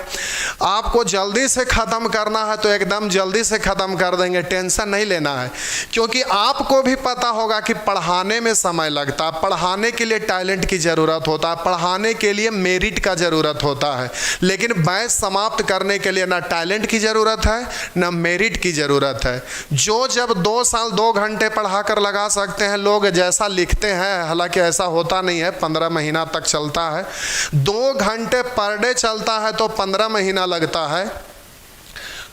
[SPEAKER 1] आपको जल्दी से ख़त्म करना है तो एकदम जल्दी से ख़त्म कर देंगे, टेंशन नहीं लेना है। क्योंकि आपको भी पता होगा कि पढ़ाने में समय लगता है, पढ़ाने के लिए टैलेंट की ज़रूरत होता है, पढ़ाने के लिए मेरिट का ज़रूरत होता है। लेकिन बैच समाप्त करने के लिए ना टैलेंट की ज़रूरत है ना मेरिट की ज़रूरत है। जो जब 2 साल 2 घंटे पढ़ा कर लगा सकते हैं लोग, जैसा लिखते हैं, हालांकि ऐसा होता नहीं है, 15 महीना तक चलता है। 2 घंटे पर डे चलता है तो 15 महीना लगता है।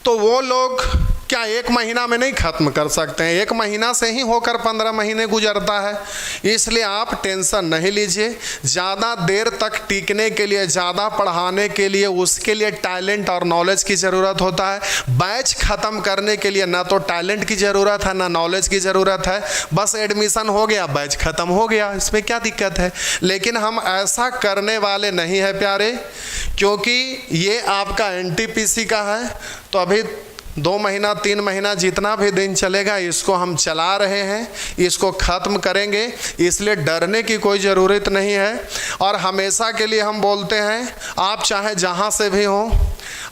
[SPEAKER 1] तो वो लोग क्या 1 महीना में नहीं ख़त्म कर सकते हैं? 1 महीना से ही होकर 15 महीने गुजरता है। इसलिए आप टेंशन नहीं लीजिए। ज़्यादा देर तक टिकने के लिए, ज़्यादा पढ़ाने के लिए, उसके लिए टैलेंट और नॉलेज की ज़रूरत होता है। बैच ख़त्म करने के लिए ना तो टैलेंट की ज़रूरत है ना नॉलेज की ज़रूरत है। बस एडमिशन हो गया, बैच ख़त्म हो गया, इसमें क्या दिक्कत है? लेकिन हम ऐसा करने वाले नहीं हैं प्यारे, क्योंकि ये आपका NTPC का है। तो अभी 2 महीना 3 महीना जितना भी दिन चलेगा, इसको हम चला रहे हैं, इसको ख़त्म करेंगे। इसलिए डरने की कोई ज़रूरत नहीं है। और हमेशा के लिए हम बोलते हैं, आप चाहे जहाँ से भी हों,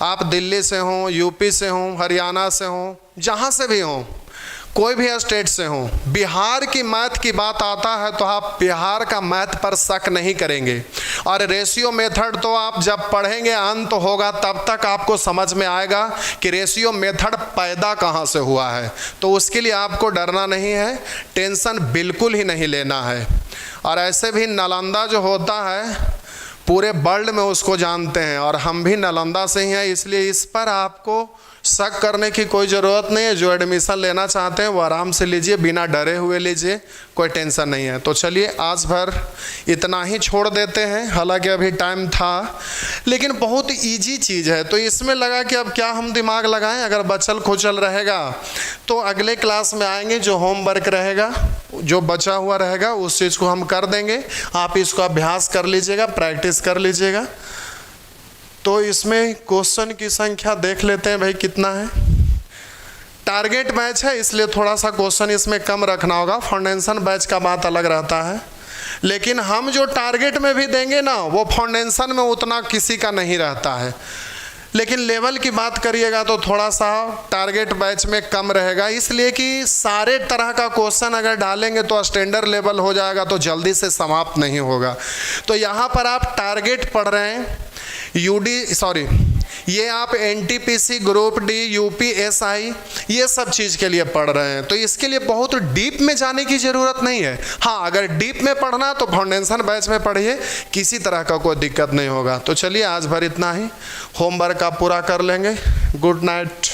[SPEAKER 1] आप दिल्ली से हों, यूपी से हों, हरियाणा से हों, जहाँ से भी हों, कोई भी स्टेट से हो, बिहार की मैथ की बात आता है तो आप बिहार का मैथ पर शक नहीं करेंगे। और रेशियो मेथड तो आप जब पढ़ेंगे, अंत होगा, तब तक आपको समझ में आएगा कि रेशियो मेथड पैदा कहाँ से हुआ है। तो उसके लिए आपको डरना नहीं है, टेंशन बिल्कुल ही नहीं लेना है। और ऐसे भी नालंदा जो होता है, पूरे वर्ल्ड में उसको जानते हैं, और हम भी नालंदा से ही हैं, इसलिए इस पर आपको शक करने की कोई ज़रूरत नहीं है। जो एडमिशन लेना चाहते हैं वो आराम से लीजिए, बिना डरे हुए लीजिए, कोई टेंशन नहीं है। तो चलिए आज भर इतना ही छोड़ देते हैं, हालांकि अभी टाइम था, लेकिन बहुत इजी चीज़ है। तो इसमें लगा कि अब क्या हम दिमाग लगाएं। अगर बचल खुचल रहेगा तो अगले क्लास में आएंगे, जो होमवर्क रहेगा, जो बचा हुआ रहेगा, उस चीज़ को हम कर देंगे। आप इसको अभ्यास कर लीजिएगा, प्रैक्टिस कर लीजिएगा। तो इसमें क्वेश्चन की संख्या देख लेते हैं भाई कितना है। टारगेट बैच है, इसलिए थोड़ा सा क्वेश्चन इसमें कम रखना होगा। फाउंडेशन बैच का बात अलग रहता है, लेकिन हम जो टारगेट में भी देंगे ना, वो फाउंडेशन में उतना किसी का नहीं रहता है। लेकिन लेवल की बात करिएगा तो थोड़ा सा टारगेट बैच में कम रहेगा, इसलिए कि सारे तरह का क्वेश्चन अगर डालेंगे तो स्टैंडर्ड लेवल हो जाएगा तो जल्दी से समाप्त नहीं होगा। तो यहाँ पर आप टारगेट पढ़ रहे हैं, ये आप एनटीपीसी, ग्रुप डी, यूपीएसआई, ये सब चीज़ के लिए पढ़ रहे हैं, तो इसके लिए बहुत डीप में जाने की ज़रूरत नहीं है। हाँ, अगर डीप में पढ़ना तो फाउंडेशन बैच में पढ़िए, किसी तरह का कोई दिक्कत नहीं होगा। तो चलिए आज भर इतना ही, होमवर्क आप पूरा कर लेंगे। Good night.